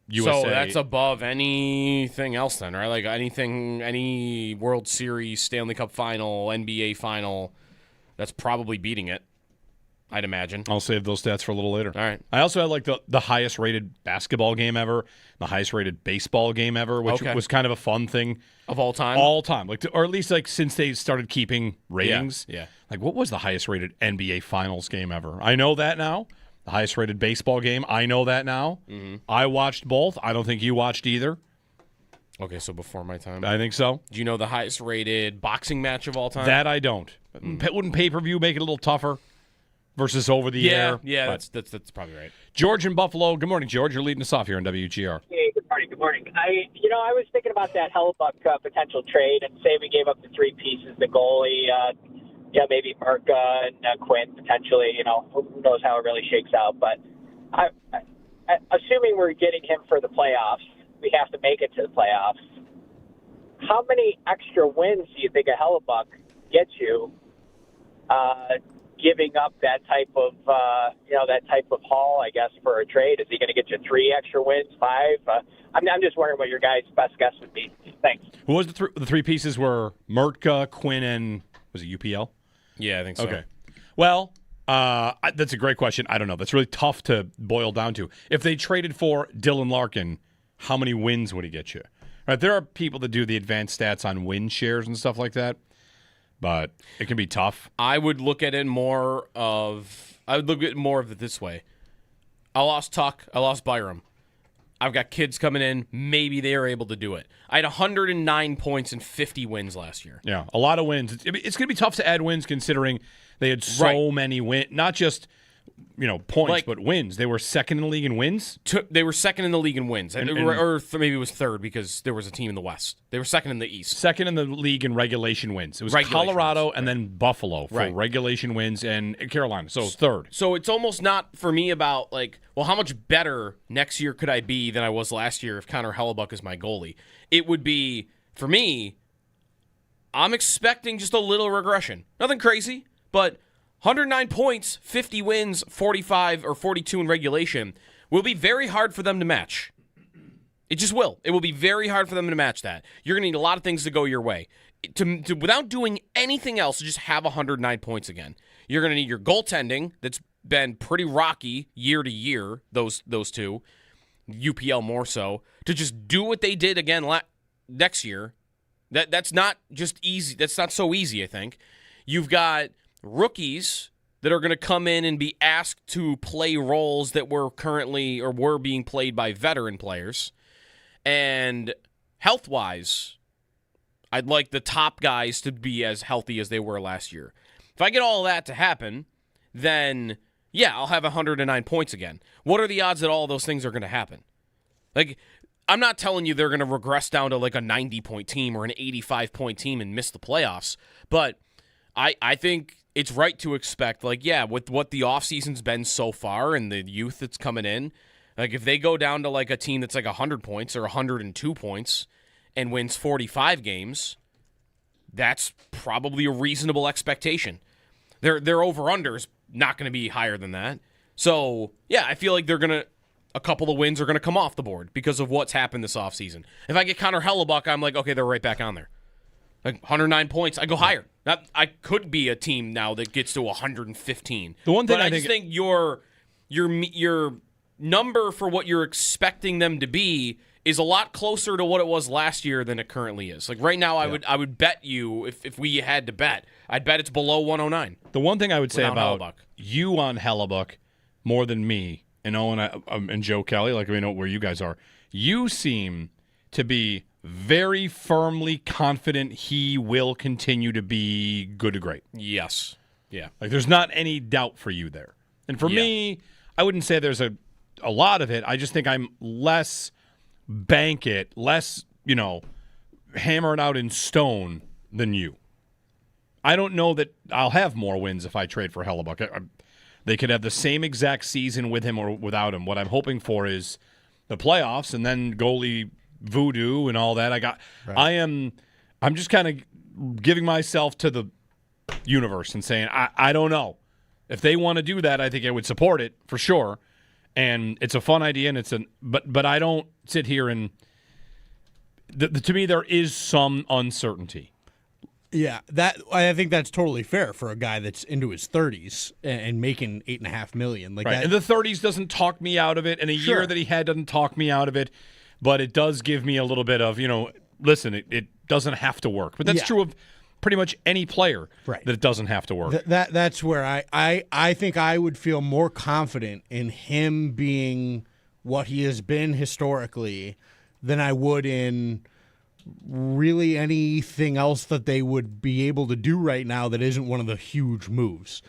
USA. So that's above anything else then, right? Like any World Series, Stanley Cup final, NBA final, that's probably beating it, I'd imagine. I'll save those stats for a little later. All right. I also had like the highest rated basketball game ever, the highest rated baseball game ever, which Okay. was kind of a fun thing. Of all time? All time. Like, or at least like since they started keeping ratings. Yeah. Like, what was the highest rated NBA Finals game ever? I know that now. The highest rated baseball game. I know that now. Mm-hmm. I watched both. I don't think you watched either. Okay, so before my time. I think so. Do you know the highest rated boxing match of all time? That I don't. Wouldn't pay-per-view make it a little tougher versus over the air? Yeah, But that's probably right. George in Buffalo. Good morning, George. You're leading us off here on WGR. Hey, good morning. Good morning. I was thinking about that Hellebuck potential trade, and say we gave up the three pieces, the goalie, maybe Merca and Quinn potentially. Who knows how it really shakes out? But assuming we're getting him for the playoffs, we have to make it to the playoffs. How many extra wins do you think a Hellebuck gets you? Giving up that type of haul, I guess, for a trade? Is he going to get you 3 extra wins, 5? I'm just wondering what your guys' best guess would be. Thanks. Who was the three pieces were Mertka, Quinn, and was it UPL? Yeah, I think so. Okay. Well, that's a great question. I don't know. That's really tough to boil down to. If they traded for Dylan Larkin, how many wins would he get you? Right, there are people that do the advanced stats on win shares and stuff like that, but it can be tough. I would look at it more of it this way. I lost Tuck. I lost Byram. I've got kids coming in. Maybe they are able to do it. I had 109 points and 50 wins last year. Yeah, a lot of wins. It's going to be tough to add wins considering they had so many wins. Not just points, but wins. They were second in the league in wins. They were second in the league in wins, maybe it was third because there was a team in the West. They were second in the East. Second in the league in regulation wins. It was Regulation Colorado wins, and then Buffalo for regulation wins and Carolina. So third. So it's almost not for me about how much better next year could I be than I was last year if Connor Hellebuck is my goalie? It would be, for me, I'm expecting just a little regression. Nothing crazy, but 109 points, 50 wins, 45 or 42 in regulation will be very hard for them to match. It just will. It will be very hard for them to match that. You're going to need a lot of things to go your way. To without doing anything else, to just have 109 points again. You're going to need your goaltending that's been pretty rocky year to year, those two, UPL more so, to just do what they did again next year. That's not just easy. That's not so easy, I think. You've got rookies that are going to come in and be asked to play roles that were being played by veteran players. And health-wise, I'd like the top guys to be as healthy as they were last year. If I get all that to happen, then, yeah, I'll have 109 points again. What are the odds that all those things are going to happen? I'm not telling you they're going to regress down to a 90-point team or an 85-point team and miss the playoffs, but I think it's right to expect, with what the offseason's been so far and the youth that's coming in, if they go down to a team that's 100 points or 102 points and wins 45 games, that's probably a reasonable expectation. Their over-under is not going to be higher than that. So, yeah, I feel like a couple of wins are going to come off the board because of what's happened this offseason. If I get Connor Hellebuck, I'm okay, they're right back on there. 109 points, I go higher. I could be a team now that gets to 115. The one thing I just think your number for what you're expecting them to be is a lot closer to what it was last year than it currently is. Right now, I would bet you if we had to bet, I'd bet it's below 109. The one thing I would say about Hellebuck. you on Hellebuck more than me and Owen and Joe Kelly, we know where you guys are. You seem to be very firmly confident he will continue to be good to great. Yes. Yeah. There's not any doubt for you there. And for me, I wouldn't say there's a lot of it. I just think I'm less bank it, less, hammer it out in stone than you. I don't know that I'll have more wins if I trade for Hellebuck. They could have the same exact season with him or without him. What I'm hoping for is the playoffs and then goalie voodoo and all that. I'm just kind of giving myself to the universe and saying, I don't know. If they want to do that, I think I would support it for sure. And it's a fun idea, and but I don't sit here and to me there is some uncertainty. Yeah, I think that's totally fair for a guy that's into his 30s and making $8.5 million. Like right. that, And the 30s doesn't talk me out of it, and a year that he had doesn't talk me out of it, but it does give me a little bit of, listen, it doesn't have to work. But that's true of pretty much any player, right, that it doesn't have to work. That's where I think I would feel more confident in him being what he has been historically than I would in really anything else that they would be able to do right now that isn't one of the huge moves.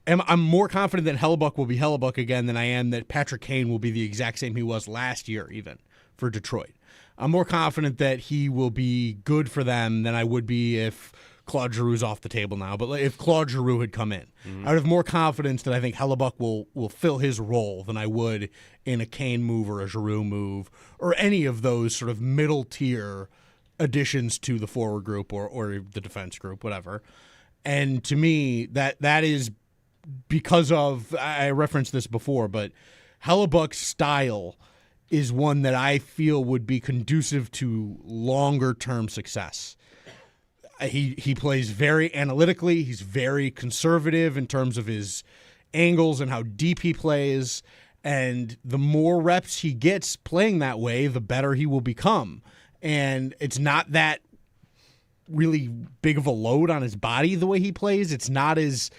I'm more confident that Hellebuck will be Hellebuck again than I am that Patrick Kane will be the exact same he was last year, even for Detroit. I'm more confident that he will be good for them than I would be if Claude Giroux's off the table now. But if Claude Giroux had come in, I would have more confidence that I think Hellebuck will fill his role than I would in a Kane move or a Giroux move or any of those sort of middle tier additions to the forward group or the defense group, whatever. And to me, that is because of, I referenced this before, but Hellebuck's style is one that I feel would be conducive to longer-term success. He plays very analytically. He's very conservative in terms of his angles and how deep he plays. And the more reps he gets playing that way, the better he will become. And it's not that really big of a load on his body the way he plays. It's not as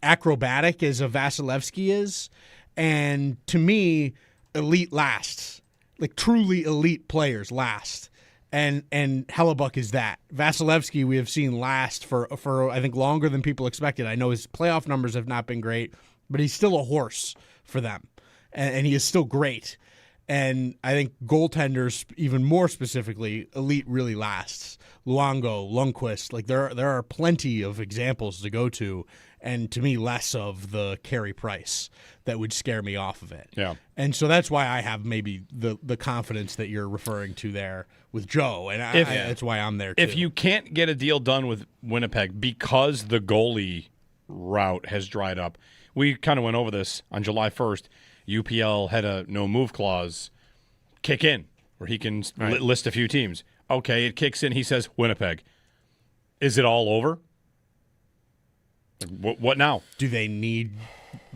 acrobatic as a Vasilevsky is. And to me, elite lasts. Like truly elite players last. And Hellebuck is that. Vasilevsky we have seen last for I think longer than people expected. I know his playoff numbers have not been great, but he's still a horse for them. And he is still great. And I think goaltenders, even more specifically, elite really lasts. Luongo, Lundqvist, like there are plenty of examples to go to, and to me, less of the Carey Price that would scare me off of it. Yeah. And so that's why I have maybe the confidence that you're referring to there with Joe, and that's why I'm there too. If you can't get a deal done with Winnipeg because the goalie route has dried up, we kind of went over this on July 1st. UPL had a no-move clause kick in where he can list a few teams. Okay, it kicks in. He says Winnipeg. Is it all over? What now? Do they need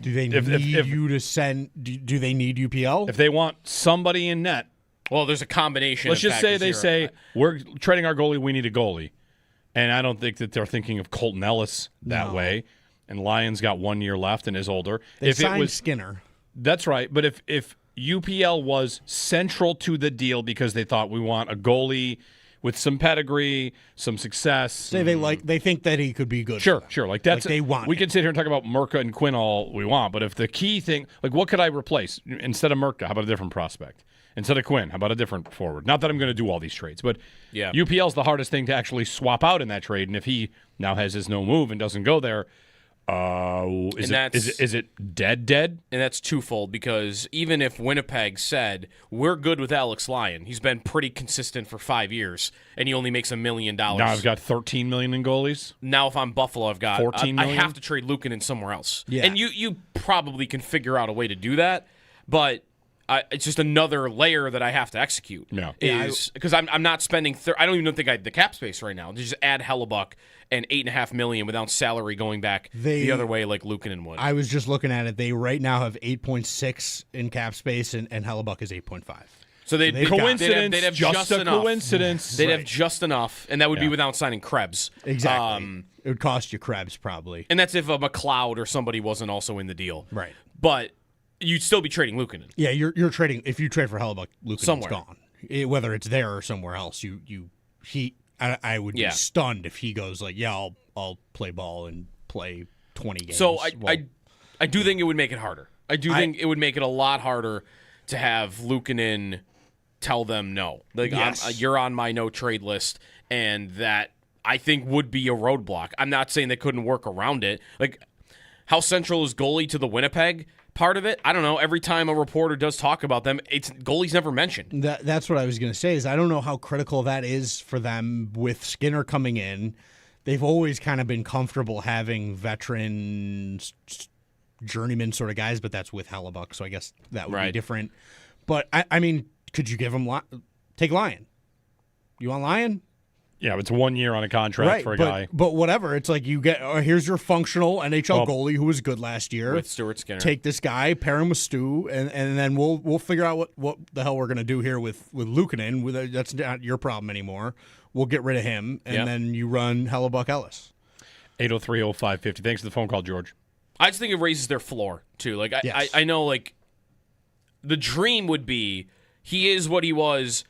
you to send? Do they need UPL? If they want somebody in net, well, there's a combination. Let's just say they say we're trading our goalie. We need a goalie, and I don't think that they're thinking of Colton Ellis that way. And Lyons got 1 year left and is older. They signed Skinner. That's right. But if UPL was central to the deal because they thought we want a goalie with some pedigree, some success. Say they think that he could be good. Sure. Like that's they want. We can sit here and talk about Murka and Quinn all we want, but if the key thing, like what could I replace instead of Murka? How about a different prospect? Instead of Quinn, how about a different forward? Not that I'm going to do all these trades, but UPL's the hardest thing to actually swap out in that trade. And if he now has his no move and doesn't go there, is it dead? And that's twofold, because even if Winnipeg said we're good with Alex Lyon, he's been pretty consistent for 5 years, and he only makes $1 million. Now I've got $13 million in goalies. Now if I'm Buffalo, I've got $14 million. I have to trade Luukkonen somewhere else. Yeah. And you probably can figure out a way to do that, but it's just another layer that I have to execute. Yeah. Because I'm not spending. I don't even think I have the cap space right now to just add Hellebuck and $8.5 million without salary going back the other way like Luukkonen would. I was just looking at it. They right now have 8.6 in cap space, and Hellebuck is 8.5. So they'd have just enough. Coincidence. They'd have just enough, and that would be without signing Krebs. Exactly. It would cost you Krebs probably. And that's if a McLeod or somebody wasn't also in the deal. Right. But you'd still be trading Luukkonen. Yeah, you're trading. If you trade for Hellebuck, Luukkonen's gone. Whether it's there or somewhere else, I would be stunned if he goes like, yeah, I'll play ball and play 20 games. So I do think it would make it harder. I think it would make it a lot harder to have Luukkonen tell them no. Like you're on my no trade list, and that I think would be a roadblock. I'm not saying they couldn't work around it. Like how central is goalie to the Winnipeg part of it? I don't know. Every time a reporter does talk about them, it's goalie's never mentioned. That's what I was going to say. Is I don't know how critical that is for them with Skinner coming in. They've always kind of been comfortable having veteran, journeyman sort of guys, but that's with Hellebuck, so I guess that would be different. But I mean, could you give him take Lyon? You want Lyon? Yeah, it's 1 year on a contract for a guy. But whatever, it's like you get. Here's your functional NHL goalie who was good last year with Stuart Skinner. Take this guy, pair him with Stu, and then we'll figure out what the hell we're gonna do here with Luukkonen. That's not your problem anymore. We'll get rid of him, and then you run Hellebuck Ellis. 803-0550. Thanks for the phone call, George. I just think it raises their floor too. Like I know, like the dream would be he is what he was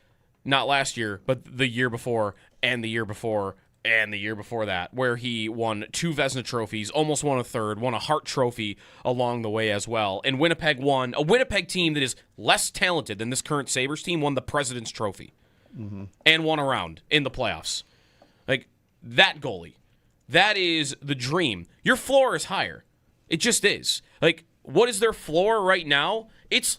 not last year, but the year before, and the year before, and the year before that, where he won 2 Vezina trophies, almost won a third, won a Hart Trophy along the way as well. And Winnipeg won. A Winnipeg team that is less talented than this current Sabres team won the President's Trophy and won a round in the playoffs. Like, that goalie. That is the dream. Your floor is higher. It just is. Like, what is their floor right now? It's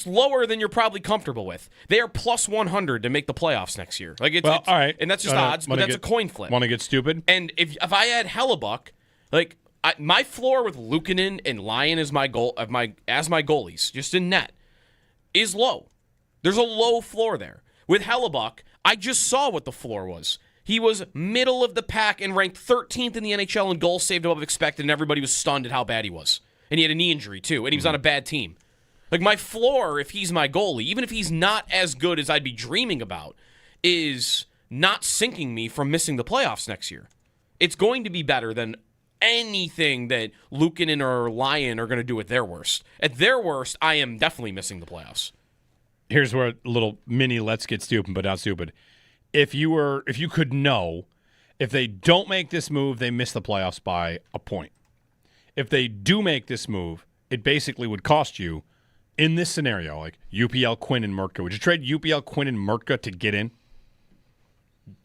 lower than you're probably comfortable with. They are plus 100 to make the playoffs next year. Like it's all right, and that's just odds, but that's a coin flip. Want to get stupid? And if I had Hellebuck, like my floor with Luukkonen and Lyon as my goalies, just in net, is low. There's a low floor there. With Hellebuck, I just saw what the floor was. He was middle of the pack and ranked 13th in the NHL in goals saved above expected, and everybody was stunned at how bad he was. And he had a knee injury too, and he was on a bad team. Like, my floor, if he's my goalie, even if he's not as good as I'd be dreaming about, is not sinking me from missing the playoffs next year. It's going to be better than anything that Luukkonen or Lyon are going to do at their worst. At their worst, I am definitely missing the playoffs. Here's where a little mini let's get stupid, but not stupid. If you could know, if they don't make this move, they miss the playoffs by a point. If they do make this move, it basically would cost you, in this scenario, like UPL, Quinn, and Murtka. Would you trade UPL, Quinn, and Murtka to get in?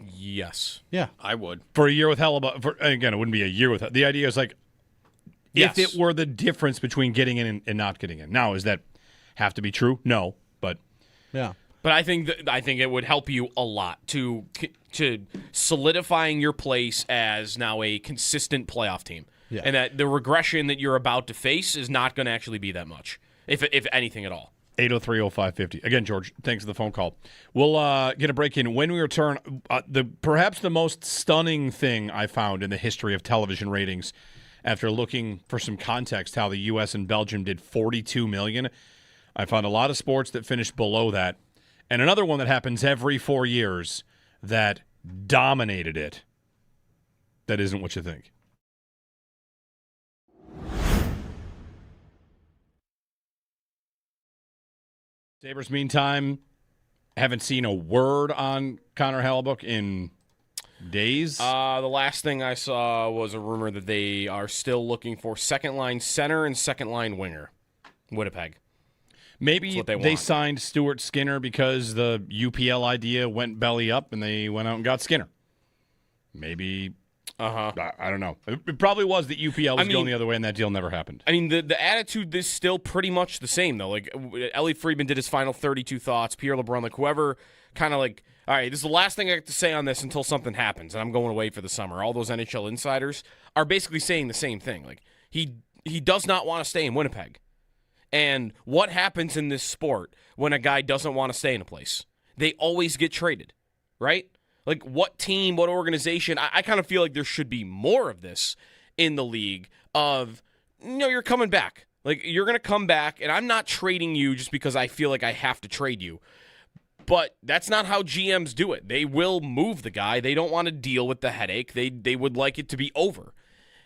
Yes. Yeah. I would. For a year with Hellebuck. Again, it wouldn't be a year with. The idea is like, if it were the difference between getting in and not getting in. Now, does that have to be true? No, but yeah. But I think it would help you a lot to solidifying your place as now a consistent playoff team, and that the regression that you're about to face is not going to actually be that much, if anything at all. 803-0550. Again, George, thanks for the phone call. We'll get a break in. When we return, perhaps the most stunning thing I found in the history of television ratings, after looking for some context, how the U.S. and Belgium did $42 million. I found a lot of sports that finished below that. And another one that happens every 4 years that dominated it. That isn't what you think. Sabres, meantime, haven't seen a word on Connor Hellebuck in days. The last thing I saw was a rumor that they are still looking for second-line center and second-line winger. Winnipeg. Maybe they signed Stuart Skinner because the UPL idea went belly up and they went out and got Skinner. Maybe. I don't know. It probably was that UPL was going the other way and that deal never happened. I mean, the attitude is still pretty much the same, though. Like, Elliot Friedman did his final 32 thoughts. Pierre LeBrun, like, whoever kind of like, all right, this is the last thing I have to say on this until something happens, and I'm going away for the summer. All those NHL insiders are basically saying the same thing. Like, he does not want to stay in Winnipeg. And what happens in this sport when a guy doesn't want to stay in a place? They always get traded, right? Like, what team, what organization? I kind of feel like there should be more of this in the league of, you're coming back. Like, you're going to come back, and I'm not trading you just because I feel like I have to trade you. But that's not how GMs do it. They will move the guy. They don't want to deal with the headache. They would like it to be over.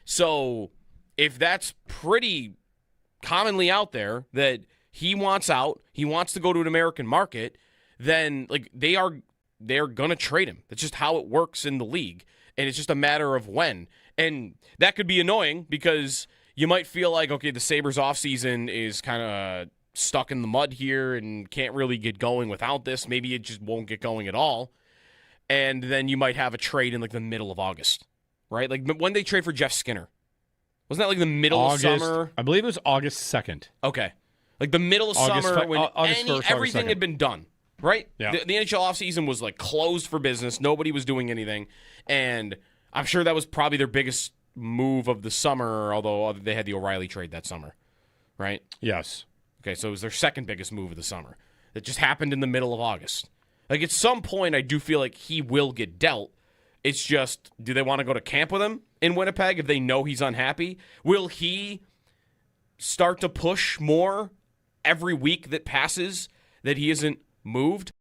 So if that's pretty commonly out there that he wants out, he wants to go to an American market, then like they're going to trade him. That's just how it works in the league, and it's just a matter of when. And that could be annoying because you might feel like, okay, the Sabres offseason is kind of stuck in the mud here and can't really get going without this. Maybe it just won't get going at all. And then you might have a trade in like the middle of August, right? Like when they trade for Jeff Skinner. Wasn't that like the middle of summer? I believe it was August 2nd. Okay. Like the middle of August summer fe- when August 1st, everything August had been done, right? Yeah. The NHL offseason was like closed for business. Nobody was doing anything. And I'm sure that was probably their biggest move of the summer, although they had the O'Reilly trade that summer, right? Yes. Okay, so it was their second biggest move of the summer. It just happened in the middle of August. Like at some point, I do feel like he will get dealt. It's just, do they want to go to camp with him in Winnipeg if they know he's unhappy? Will he start to push more every week that passes that he isn't moved?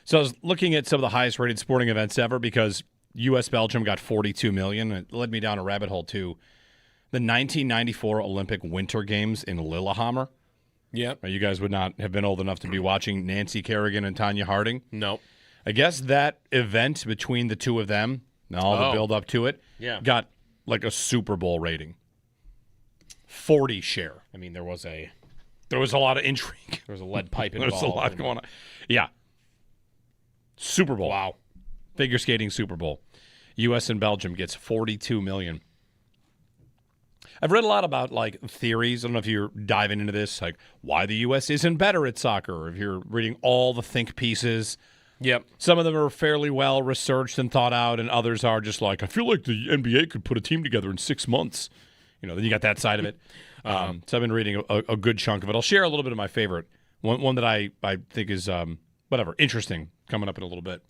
So I was looking at some of the highest rated sporting events ever because U.S. Belgium got 42 million. It led me down a rabbit hole too. The 1994 Olympic Winter Games in Lillehammer. Yep. You guys would not have been old enough to be watching Nancy Kerrigan and Tanya Harding. No. I guess that event between the two of them, and all the build up to it, got like a Super Bowl rating. 40 share. I mean, there was a lot of intrigue. there was a lead pipe There involved. was a lot going on. Yeah. Super Bowl. Wow. Figure skating Super Bowl. U.S. and Belgium gets 42 million. I've read a lot about like theories. I don't know if you're diving into this, like why the U.S. isn't better at soccer, or if you're reading all the think pieces. Yep. Some of them are fairly well researched and thought out, and others are just like, I feel like the NBA could put a team together in 6 months. Then you got that side of it. So I've been reading a good chunk of it. I'll share a little bit of my favorite. One that I think is interesting, coming up in a little bit.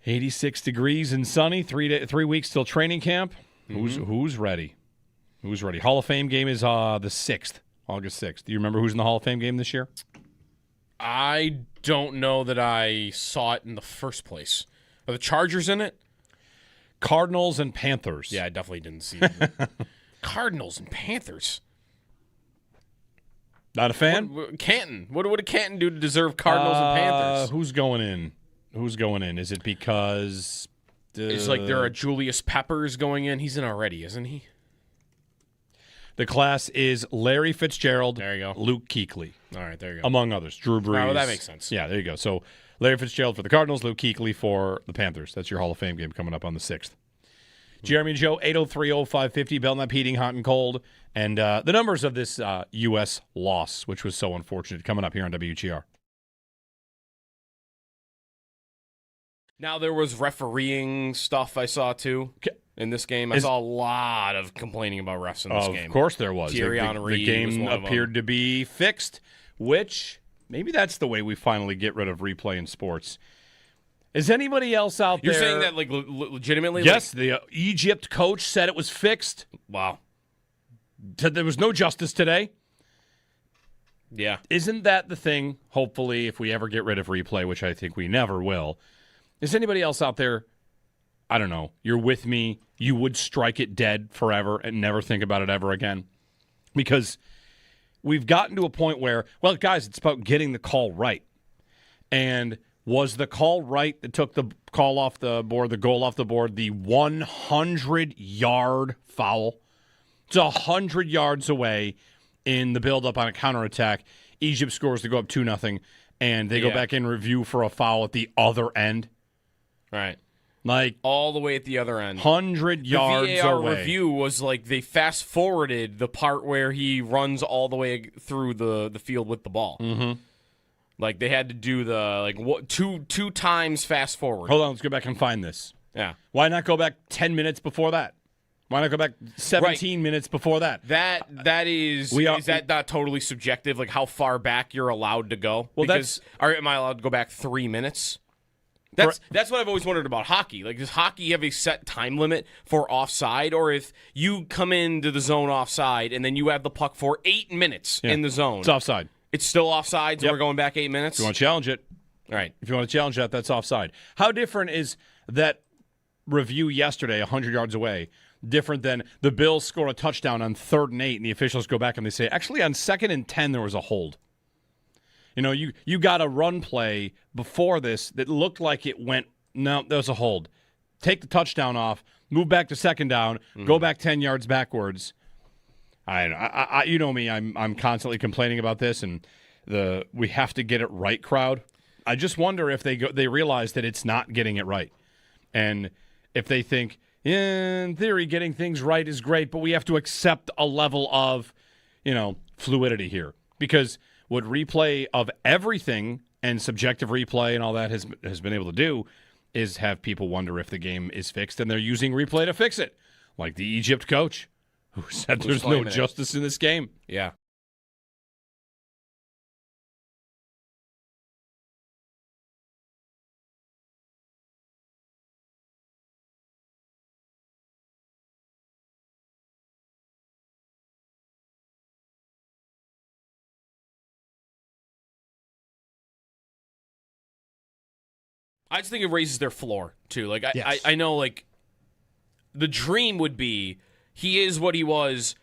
86 degrees and sunny, 3 weeks till training camp. Who's ready? Who's ready? Hall of Fame game is the 6th, August 6th. Do you remember who's in the Hall of Fame game this year? I don't know that I saw it in the first place. Are the Chargers in it? Cardinals and Panthers. Yeah, I definitely didn't see it. Cardinals and Panthers. Not a fan? Canton. What did Canton do to deserve Cardinals and Panthers? Who's going in? Is it because... It's like there are Julius Peppers going in. He's in already, isn't he? The class is Larry Fitzgerald. There you go. Luke Kuechly. All right, there you go. Among others. Drew Brees. Oh, that makes sense. Yeah, there you go. So Larry Fitzgerald for the Cardinals, Luke Kuechly for the Panthers. That's your Hall of Fame game coming up on the 6th. Jeremy and Joe, 803-0550, Belknap Heating, hot and cold. And the numbers of this U.S. loss, which was so unfortunate, coming up here on WGR. Now, there was refereeing stuff I saw, too, in this game. I saw a lot of complaining about refs in this game. Of course there was. Thierry Henry the game was one of appeared them. to be fixed, which maybe that's the way we finally get rid of replay in sports. Is anybody else out You're there? saying that, like, legitimately? Yes, the Egypt coach said it was fixed. Wow. Said there was no justice today. Yeah. Isn't that the thing, hopefully, if we ever get rid of replay, which I think we never will, is anybody else out there, I don't know, you're with me, you would strike it dead forever and never think about it ever again? Because we've gotten to a point where, well, guys, it's about getting the call right. And was the call right that took the call off the board, the goal off the board, the 100-yard foul? It's 100 yards away in the build-up on a counterattack. Egypt scores to go up 2-0, and they go back in review for a foul at the other end. Right. Like, all the way at the other end. 100 yards the VAR away. review was like they fast-forwarded the part where he runs all the way through the field with the ball. Mm-hmm. Like, they had to do the two times fast-forward. Hold on, let's go back and find this. Yeah. Why not go back 10 minutes before that? Why not go back 17 minutes before that? That is that not totally subjective? Like how far back you're allowed to go? Well, am I allowed to go back 3 minutes? That's what I've always wondered about hockey. Like, does hockey have a set time limit for offside, or if you come into the zone offside and then you have the puck for 8 minutes in the zone, it's offside. It's still offside, so we're going back 8 minutes. If you want to challenge it, all right. If you want to challenge that, that's offside. How different is that review yesterday, 100 yards away? Different than the Bills score a touchdown on 3rd and 8, and the officials go back and they say, actually, on 2nd and 10, there was a hold. You know, you got a run play before this that looked like it went, no, there was a hold. Take the touchdown off, move back to 2nd down, go back 10 yards backwards. I you know me, I'm constantly complaining about this, and we have to get it right crowd. I just wonder if they realize that it's not getting it right, and if they think, in theory, getting things right is great, but we have to accept a level of, fluidity here. Because what replay of everything and subjective replay and all that has been able to do is have people wonder if the game is fixed, and they're using replay to fix it. Like the Egypt coach who said there's no justice in this game. Yeah. I just think it raises their floor, too. Like, I know, like, the dream would be he is what he was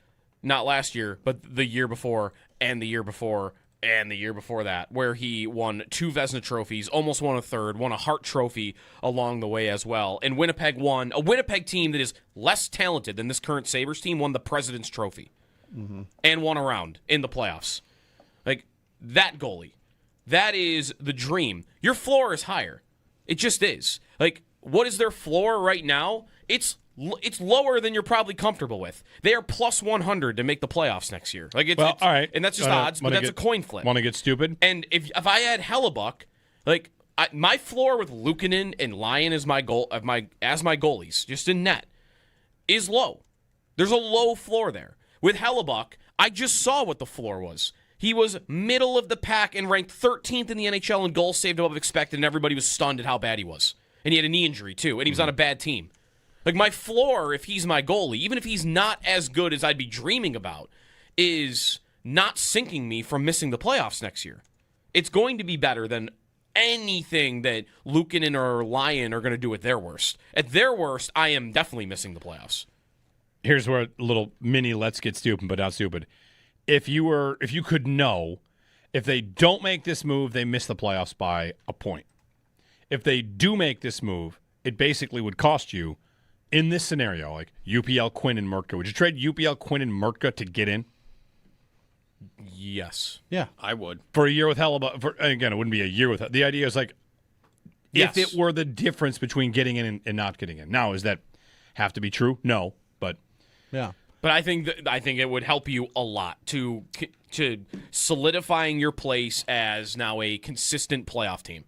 not last year, but the year before, and the year before, and the year before that, where he won 2 Vezina trophies, almost won a 3rd, won a Hart Trophy along the way as well. And Winnipeg won. A Winnipeg team that is less talented than this current Sabres team won the President's Trophy and won a round in the playoffs. Like, that goalie. That is the dream. Your floor is higher. It just is. Like, what is their floor right now? It's lower than you're probably comfortable with. They are plus 100 to make the playoffs next year. Like, it's all right, and that's just odds, but that's a coin flip. Want to get stupid? And if I had Hellebuck, like my floor with Luukkonen and Lyon as my goalies, just in net, is low. There's a low floor there. With Hellebuck, I just saw what the floor was. He was middle of the pack and ranked 13th in the NHL in goals saved above expected, and everybody was stunned at how bad he was. And he had a knee injury, too, and he was on a bad team. Like, my floor, if he's my goalie, even if he's not as good as I'd be dreaming about, is not sinking me from missing the playoffs next year. It's going to be better than anything that Luukkonen or Lyon are going to do at their worst. At their worst, I am definitely missing the playoffs. Here's where a little mini let's get stupid, but not stupid. If you could know, if they don't make this move, they miss the playoffs by a point. If they do make this move, it basically would cost you, in this scenario, like UPL, Quinn, and Murtka. Would you trade UPL, Quinn, and Murtka to get in? Yes. Yeah. I would. For a year with Hellebuyck, again, it wouldn't be a year with. The idea is like, Yes. if it were the difference between getting in and not getting in. Now, does that have to be true? No, but Yeah. But I think it would help you a lot to solidifying your place as now a consistent playoff team.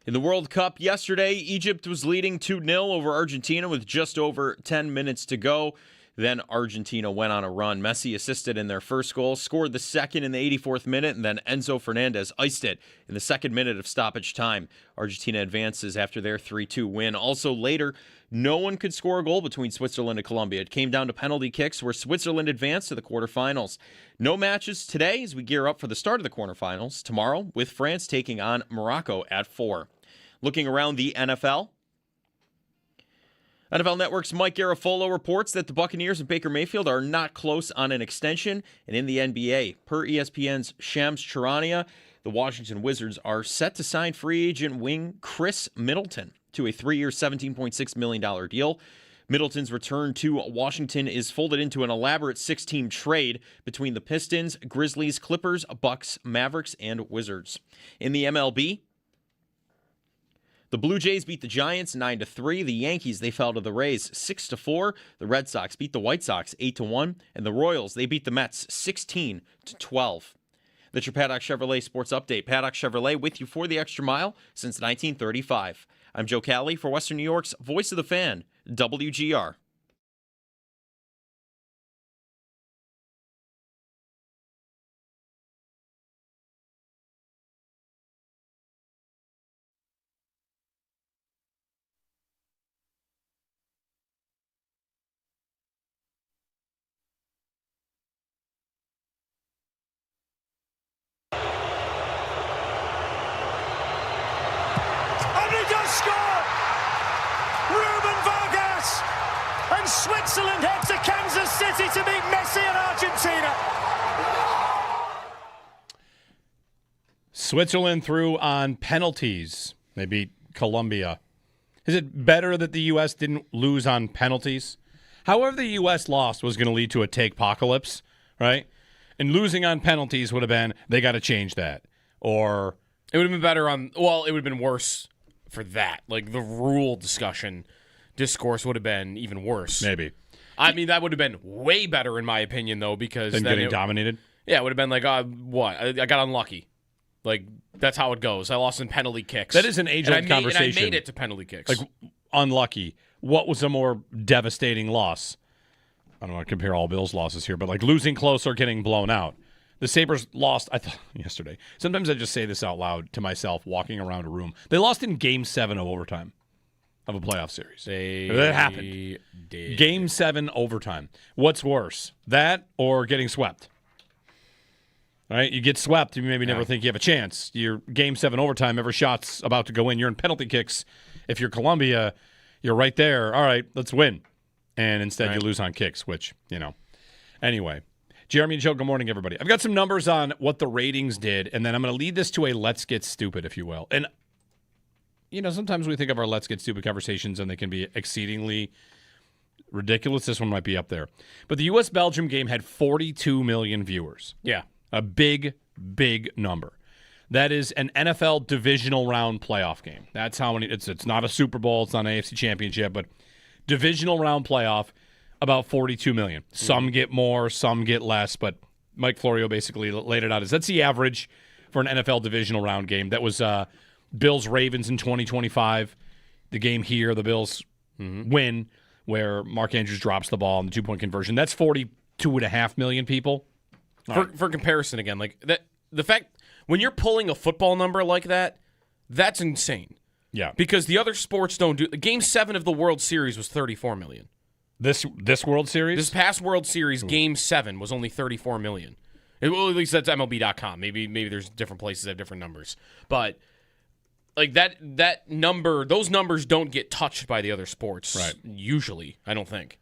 In the World Cup yesterday, Egypt was leading 2-0 over Argentina with just over 10 minutes to go. Then Argentina went on a run. Messi assisted in their first goal, scored the second in the 84th minute, and then Enzo Fernandez iced it in the second minute of stoppage time. Argentina advances after their 3-2 win. Also later, no one could score a goal between Switzerland and Colombia. It came down to penalty kicks where Switzerland advanced to the quarterfinals. No matches today as we gear up for the start of the quarterfinals tomorrow with France taking on Morocco at 4. Looking around the NFL. NFL Network's Mike Garafolo reports that the Buccaneers and Baker Mayfield are not close on an extension. And in the NBA, per ESPN's Shams Charania, the Washington Wizards are set to sign free agent wing Chris Middleton to a 3-year, $17.6 million deal. Middleton's return to Washington is folded into an elaborate 6-team trade between the Pistons, Grizzlies, Clippers, Bucks, Mavericks, and Wizards. In the MLB, the Blue Jays beat the Giants 9-3. The Yankees, they fell to the Rays 6-4. The Red Sox beat the White Sox 8-1. And the Royals, they beat the Mets 16-12. That's your Paddock Chevrolet Sports Update. Paddock Chevrolet with you for the extra mile since 1935. I'm Joe Cali for Western New York's Voice of the Fan, WGR. Switzerland head to Kansas City to meet Messi and Argentina. Switzerland threw on penalties. They beat Colombia. Is it better that the U.S. didn't lose on penalties? However the U.S. lost was going to lead to a take-pocalypse, right? And losing on penalties would have been, they got to change that. Or it would have been better on, well, it would have been worse for that. Like, the rule discourse would have been even worse. Maybe. I mean, that would have been way better in my opinion, though, because then getting dominated. Yeah, it would have been like, what? I got unlucky. Like, that's how it goes. I lost in penalty kicks. That is an age-old conversation. And I made it to penalty kicks. Like, unlucky. What was a more devastating loss? I don't want to compare all Bills' losses here, but like losing close or getting blown out. The Sabres lost, I thought, yesterday. Sometimes I just say this out loud to myself walking around a room. They lost in Game 7 of overtime. of a playoff series. That happened. Did. Game 7 overtime. What's worse, that or getting swept? All right, you get swept, you maybe never think you have a chance. Your Game 7 overtime, every shot's about to go in. You're in penalty kicks. If you're Columbia, you're right there. All right, let's win. And instead you lose on kicks, which, Anyway, Jeremy and Joe, good morning, everybody. I've got some numbers on what the ratings did, and then I'm going to lead this to a let's get stupid, if you will. And, sometimes we think of our let's get stupid conversations, and they can be exceedingly ridiculous. This one might be up there. But the U.S.-Belgium game had 42 million viewers. Yeah. A big, big number. That is an NFL divisional round playoff game. That's how many. It's not a Super Bowl. It's not an AFC Championship, but divisional round playoff, about 42 million. Some get more, some get less, but Mike Florio basically laid it out as that's the average for an NFL divisional round game. That was Bills-Ravens in 2025. The game here, the Bills win, where Mark Andrews drops the ball in the 2-point conversion. That's 42.5 million people. For comparison, again, like that, the fact when you're pulling a football number like that, that's insane. Yeah, because the other sports don't do. Game 7 of the World Series was 34 million. This World Series, this past World Series, Game 7 was only 34 million. Well, at least that's MLB.com. Maybe there's different places that have different numbers, but like that number, those numbers don't get touched by the other sports. Right. Usually, I don't think.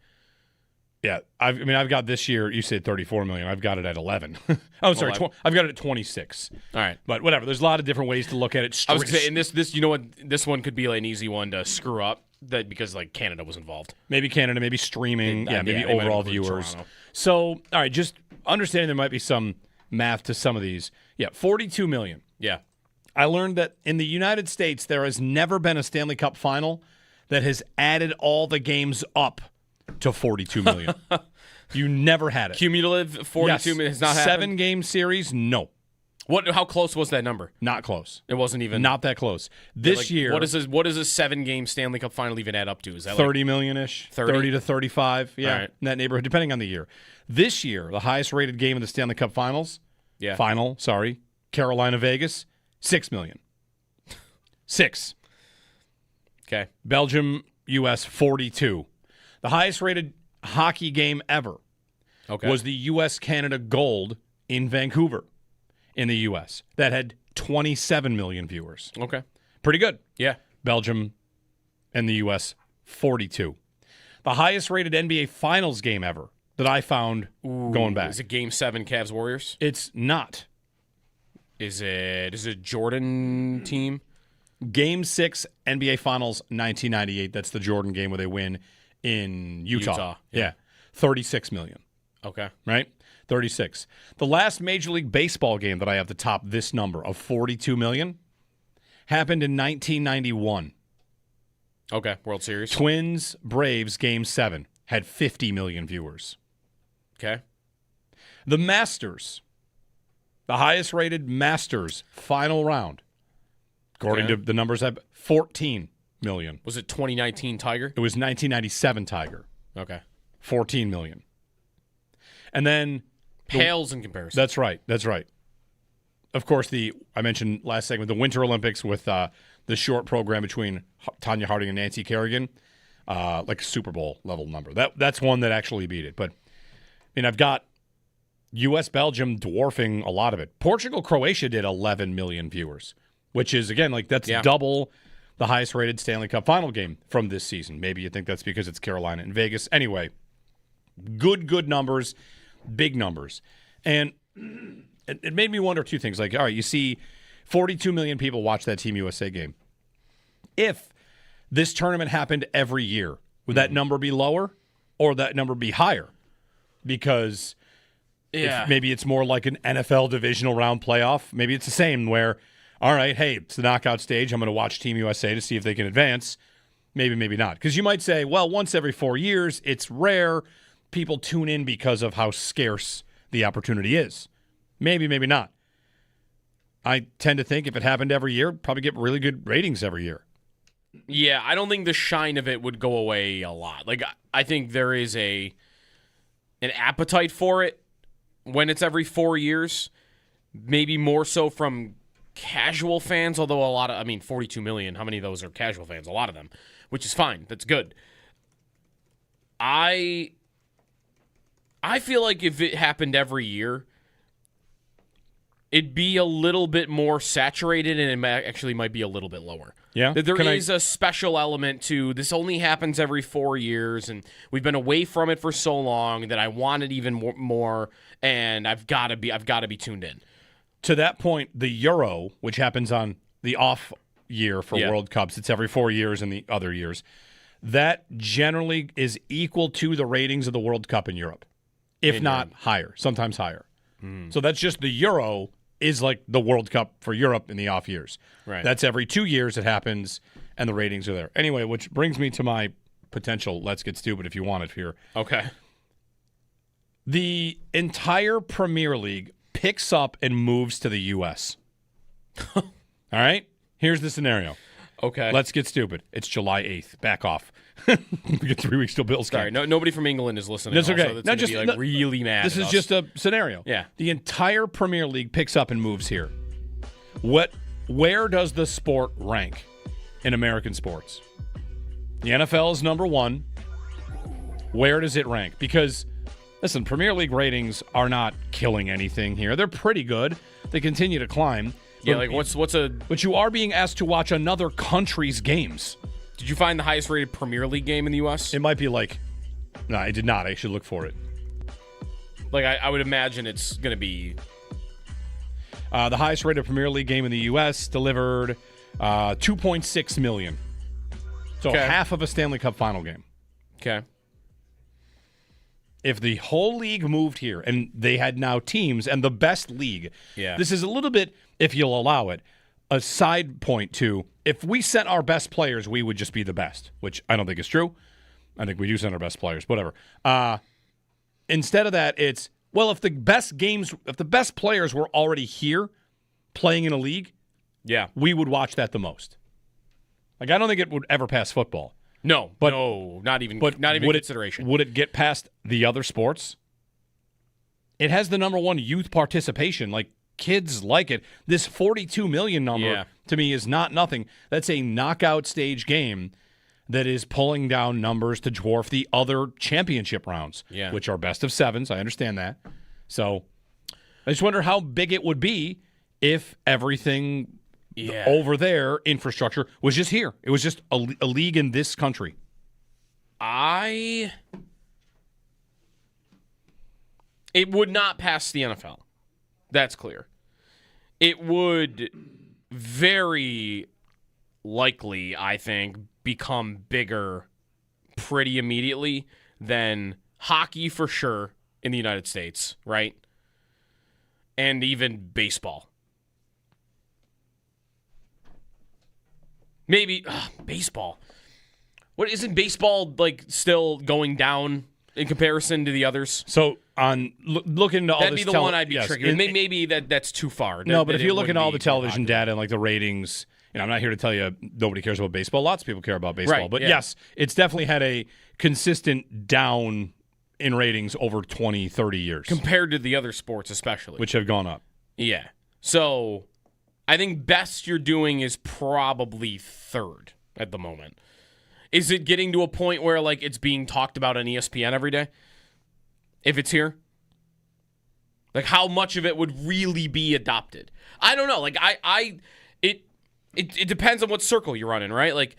Yeah, I've got this year. You said 34 million. I've got it at 11. Oh, sorry, I've got it at 26. All right, but whatever. There's a lot of different ways to look at it. I was going to say, and this, you know what? This one could be like an easy one to screw up. That because like Canada was involved. Maybe Canada, maybe streaming. Maybe overall viewers. Toronto. So, all right, just understanding there might be some math to some of these. Yeah, 42 million. Yeah. I learned that in the United States there has never been a Stanley Cup final that has added all the games up to 42 million. You never had it. Cumulative 42 million has not happened? 7-game series, no. How close was that number? Not close. It wasn't even not that close. This year, what does a 7-game Stanley Cup final even add up to? Is that 30 million-ish? 30 to 35, right. In that neighborhood, depending on the year. This year, the highest rated game in the Stanley Cup Finals, Carolina Vegas, 6 million. 6. Okay. Belgium US 42. The highest rated hockey game ever was the US Canada Gold in Vancouver. In the U.S. that had 27 million viewers. Okay. Pretty good. Yeah. Belgium and the U.S., 42. The highest rated NBA Finals game ever that I found going back. Is it Game 7 Cavs Warriors? It's not. Is it Jordan team? Game 6 NBA Finals 1998. That's the Jordan game where they win in Utah. Yeah. 36 million. Okay. Right? 36. The last Major League Baseball game that I have to top this number of 42 million happened in 1991. Okay, World Series. Twins Braves Game 7 had 50 million viewers. Okay. The Masters, the highest rated Masters final round, according to the numbers, have 14 million. Was it 2019 Tiger? It was 1997 Tiger. Okay. 14 million. And then pales in comparison. That's right. Of course, I mentioned last segment, the Winter Olympics with the short program between Tanya Harding and Nancy Kerrigan, like a Super Bowl level number. That's one that actually beat it. But I've got U.S. Belgium dwarfing a lot of it. Portugal Croatia did 11 million viewers, which is again that's double the highest rated Stanley Cup final game from this season. Maybe you think that's because it's Carolina and Vegas. Anyway, good numbers. Big numbers. And it made me wonder two things. Like, all right, you see 42 million people watch that Team USA game. If this tournament happened every year, would that number be lower or that number be higher? Because maybe it's more like an NFL divisional round playoff. Maybe it's the same where, all right, hey, it's the knockout stage. I'm going to watch Team USA to see if they can advance. Maybe not. Because you might say, well, once every 4 years, it's rare. People tune in because of how scarce the opportunity is. Maybe not. I tend to think if it happened every year, probably get really good ratings every year. Yeah, I don't think the shine of it would go away a lot. Like, I think there is an appetite for it when it's every 4 years, maybe more so from casual fans, although 42 million, how many of those are casual fans? A lot of them, which is fine. That's good. I feel like if it happened every year, it'd be a little bit more saturated, and it actually might be a little bit lower. Yeah? There is a special element to this. Only happens every 4 years, and we've been away from it for so long that I want it even more, and I've got to be tuned in. To that point, the Euro, which happens on the off year for World Cups, it's every 4 years in the other years, that generally is equal to the ratings of the World Cup in Europe, if not higher, sometimes higher. So that's just the Euro is like the World Cup for Europe in the off years. Right. That's every 2 years it happens, and the ratings are there. Anyway, which brings me to my potential let's get stupid if you want it here. Okay. The entire Premier League picks up and moves to the U.S. All right? Here's the scenario. Okay. Let's get stupid. It's July 8th. Back off. We get 3 weeks till Bills Sorry, game. nobody from England is listening. That's okay. Also, that's gonna be really mad. This at is us. just a scenario. Yeah. The entire Premier League picks up and moves here. Where does the sport rank in American sports? The NFL is number one. Where does it rank? Because, listen, Premier League ratings are not killing anything here. They're pretty good. They continue to climb. Yeah, like But you are being asked to watch another country's games. Did you find the highest rated Premier League game in the U.S.? It might be like, no, I did not. I should look for it. Like, I would imagine it's going to be... The highest rated Premier League game in the U.S. delivered 2.6 million. So half of a Stanley Cup final game. Okay. If the whole league moved here, and they had now teams, and the best league, this is a little bit, if you'll allow it, a side point to, if we sent our best players, we would just be the best, which I don't think is true. I think we do send our best players, whatever. Instead of that, it's, well, if the best players were already here playing in a league, we would watch that the most. Like, I don't think it would ever pass football. No, not even consideration. Would it get past the other sports? It has the number one youth participation. Like, kids like it. This 42 million number, to me, is not nothing. That's a knockout stage game that is pulling down numbers to dwarf the other championship rounds, which are best of sevens. I understand that. So I just wonder how big it would be if everything over there, infrastructure, was just here. It was just a league in this country. It would not pass the NFL. That's clear. It would very likely, I think, become bigger pretty immediately than hockey for sure in the United States, right? And even baseball. Maybe baseball. What, isn't baseball like still going down in comparison to the others? So on looking into all that'd this, be the one I'd be triggered. Maybe that's too far. No, but if you look at all the television data and like the ratings, I'm not here to tell you nobody cares about baseball. Lots of people care about baseball, right, but yes, it's definitely had a consistent down in ratings over 20, 30 years compared to the other sports, especially, which have gone up. Yeah. So I think best you're doing is probably third at the moment. Is it getting to a point where like it's being talked about on ESPN every day? If it's here? Like how much of it would really be adopted? I don't know. Like it depends on what circle you're running, right? Like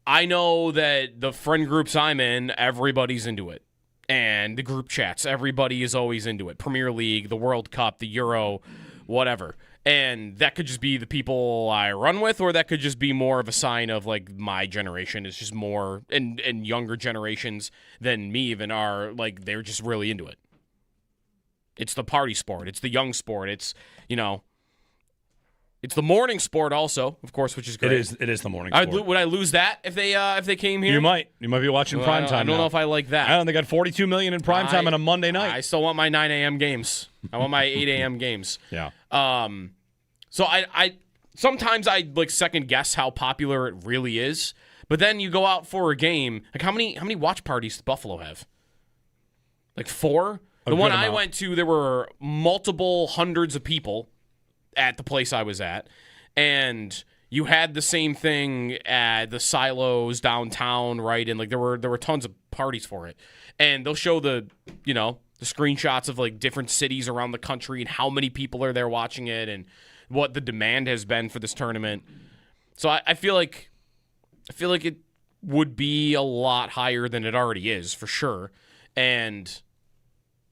I know that the friend groups I'm in, everybody's into it. And the group chats, everybody is always into it. Premier League, the World Cup, the Euro, whatever. And that could just be the people I run with, or that could just be more of a sign of like my generation is just more, and younger generations than me even are, like they're just really into it. It's the party sport. It's the young sport. It's, it's the morning sport also, of course, which is great. It is the morning sport. Would I lose that if they came here? You might be watching primetime. I don't know if I like that. I don't think I got 42 million in primetime on a Monday night. I still want my 9 a.m. games. I want my 8 a.m. games. Yeah. So I sometimes I like second guess how popular it really is, but then you go out for a game. Like how many watch parties does Buffalo have? Like 4? The one I went to, there were multiple hundreds of people at the place I was at, And you had the same thing at the silos downtown, right? And like there were tons of parties for it. And they'll show the screenshots of like different cities around the country and how many people are there watching it and what the demand has been for this tournament. So I feel like it would be a lot higher than it already is, for sure. And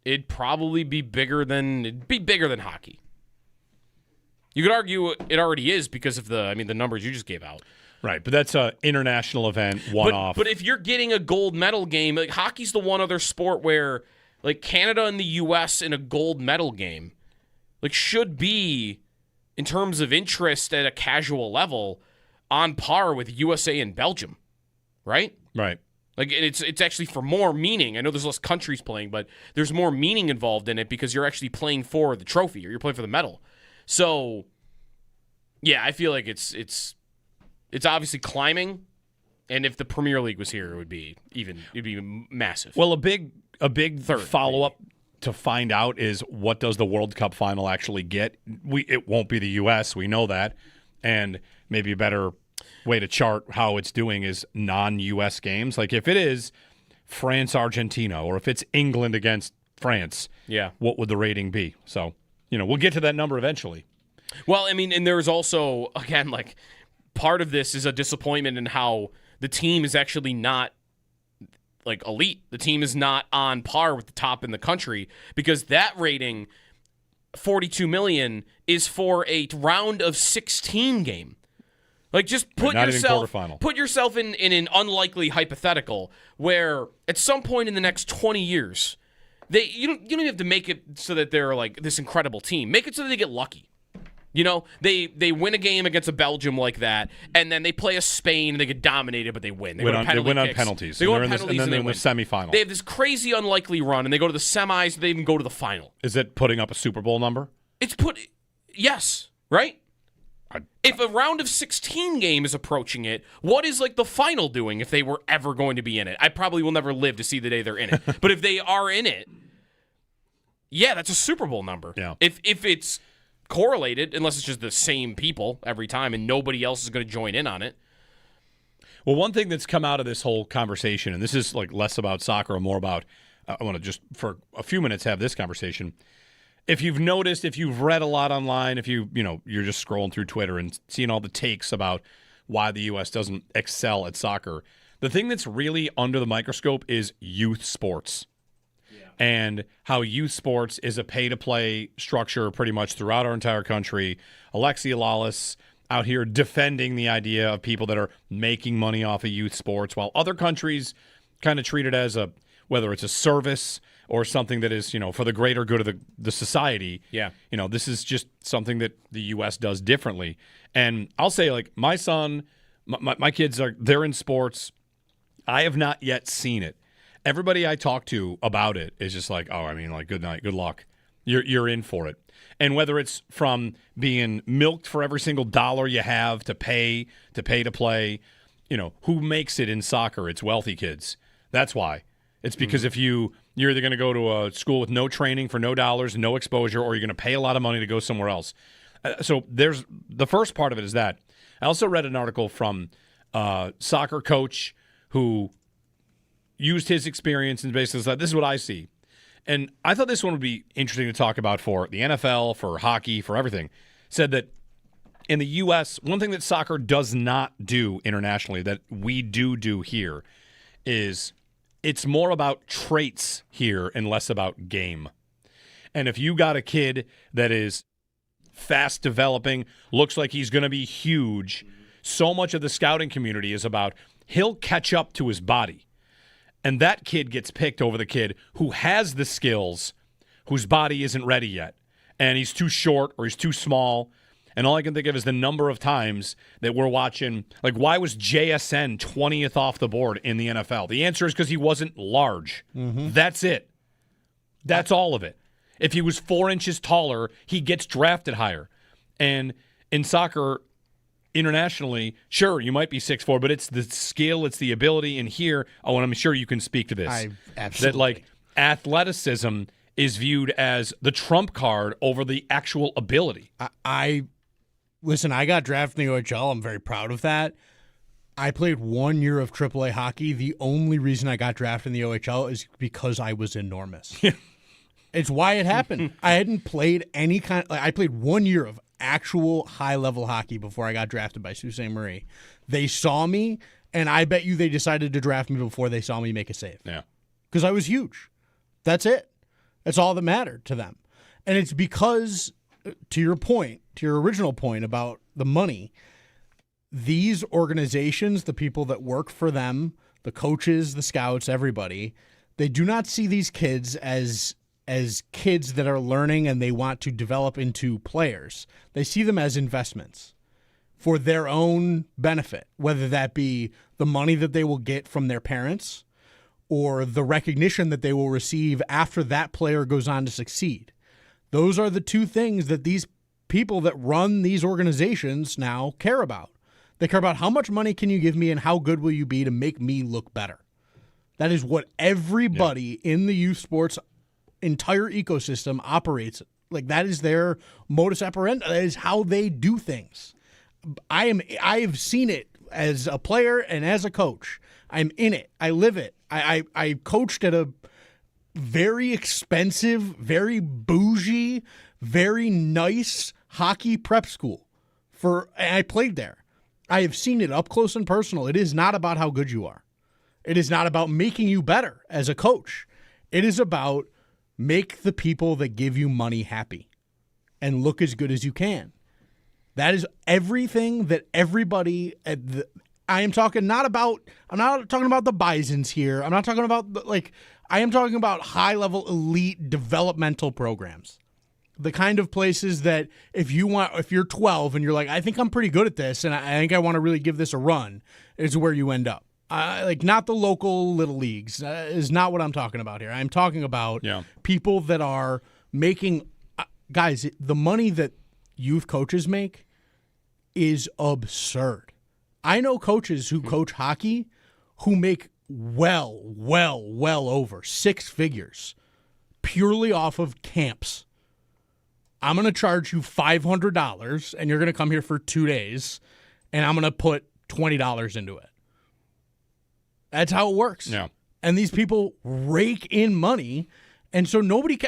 it'd probably be bigger than hockey. You could argue it already is because of the numbers you just gave out. Right, but that's an international event, one-off. But if you're getting a gold medal game, like hockey's the one other sport where like Canada and the U.S. in a gold medal game like should be, in terms of interest at a casual level, on par with USA and Belgium, right? Right. Like it's actually for more meaning. I know there's less countries playing, but there's more meaning involved in it because you're actually playing for the trophy or you're playing for the medal. So, yeah, I feel like it's obviously climbing, and if the Premier League was here, it'd be massive. Well, a big Third, follow-up to find out is what does the World Cup final actually get? It won't be the U.S., we know that, and maybe a better way to chart how it's doing is non-U.S. games. Like if it is France-Argentina or if it's England against France, what would the rating be? So, we'll get to that number eventually. Well, and there's also, again, like part of this is a disappointment in how the team is actually not like elite. The team is not on par with the top in the country because that rating, 42 million, is for a round of 16 game. Like just put yourself in an unlikely hypothetical where at some point in the next 20 years, you don't even have to make it so that they're like this incredible team. Make it so that they get lucky. They win a game against a Belgium like that, and then they play a Spain and they get dominated, but they win. They win on penalties. They go on penalties and they win. The semifinal. They have this crazy unlikely run, and they go to the semis. They even go to the final. Is it putting up a Super Bowl number? Yes, right? If a round of 16 game is approaching it, what is like the final doing if they were ever going to be in it? I probably will never live to see the day they're in it. But if they are in it, yeah, that's a Super Bowl number. Yeah. If it's correlated, unless it's just the same people every time and nobody else is going to join in on it. Well, one thing that's come out of this whole conversation, and this is like less about soccer and more about, I want to just for a few minutes have this conversation. If you've noticed, if you've read a lot online, if you're just scrolling through Twitter and seeing all the takes about why the U.S. doesn't excel at soccer, the thing that's really under the microscope is youth sports. And how youth sports is a pay-to-play structure pretty much throughout our entire country. Alexi Lawless out here defending the idea of people that are making money off of youth sports, while other countries kind of treat it as whether it's a service or something that is, for the greater good of the society. Yeah. This is just something that the U.S. does differently. And I'll say, like, my son, my kids they're in sports. I have not yet seen it. Everybody I talk to about it is just like, good night, good luck. You're in for it. And whether it's from being milked for every single dollar you have to pay to play, who makes it in soccer? It's wealthy kids. That's why. It's because if you're either going to go to a school with no training for no dollars, no exposure, or you're going to pay a lot of money to go somewhere else. So there's the first part of it is that. I also read an article from a soccer coach who used his experience and basically said, this is what I see. And I thought this one would be interesting to talk about for the NFL, for hockey, for everything. Said that in the U.S., one thing that soccer does not do internationally that we do here is it's more about traits here and less about game. And if you got a kid that is fast developing, looks like he's going to be huge, so much of the scouting community is about he'll catch up to his body. And that kid gets picked over the kid who has the skills, whose body isn't ready yet. And he's too short or he's too small. And all I can think of is the number of times that we're watching, like, why was JSN 20th off the board in the NFL? The answer is because he wasn't large. Mm-hmm. That's it. That's all of it. If he was 4 inches taller, he gets drafted higher. And in soccer, internationally, sure, you might be 6'4", but it's the skill, it's the ability. And here, and I'm sure you can speak to this, absolutely. that like athleticism is viewed as the trump card over the actual ability. I Listen, I got drafted in the OHL. I'm very proud of that. I played 1 year of AAA hockey. The only reason I got drafted in the OHL is because I was enormous. It's why it happened. I hadn't played any kind. I played 1 year of actual high-level hockey before I got drafted by Sault Ste. Marie. They saw me, and I bet you they decided to draft me before they saw me make a save. Yeah. Because I was huge. That's it. That's all that mattered to them. And it's because, to your point, to your original point about the money, these organizations, the people that work for them, the coaches, the scouts, everybody, they do not see these kids as kids that are learning and they want to develop into players. They see them as investments for their own benefit, whether that be the money that they will get from their parents or the recognition that they will receive after that player goes on to succeed. Those are the two things that these people that run these organizations now care about. They care about how much money can you give me and how good will you be to make me look better. That is what everybody in the youth sports entire ecosystem operates. Like, that is their modus operandi. That is how they do things. I have seen it as a player and as a coach. I'm in it. I live it. I coached at a very expensive, very bougie, very nice hockey prep school. And I played there. I have seen it up close and personal. It is not about how good you are. It is not about making you better as a coach. It is about make the people that give you money happy and look as good as you can. That is everything that everybody at the I'm not talking about the Bisons here. I'm not talking about I am talking about high-level elite developmental programs. The kind of places that if you're 12 and you're like, I think I'm pretty good at this and I think I want to really give this a run, is where you end up. Not the local little leagues is not what I'm talking about here. I'm talking about people that are making guys, the money that youth coaches make is absurd. I know coaches who coach hockey who make well over 6 figures purely off of camps. I'm going to charge you $500 and you're going to come here for 2 days and I'm going to put $20 into it. That's how it works. Yeah. And these people rake in money, and so nobody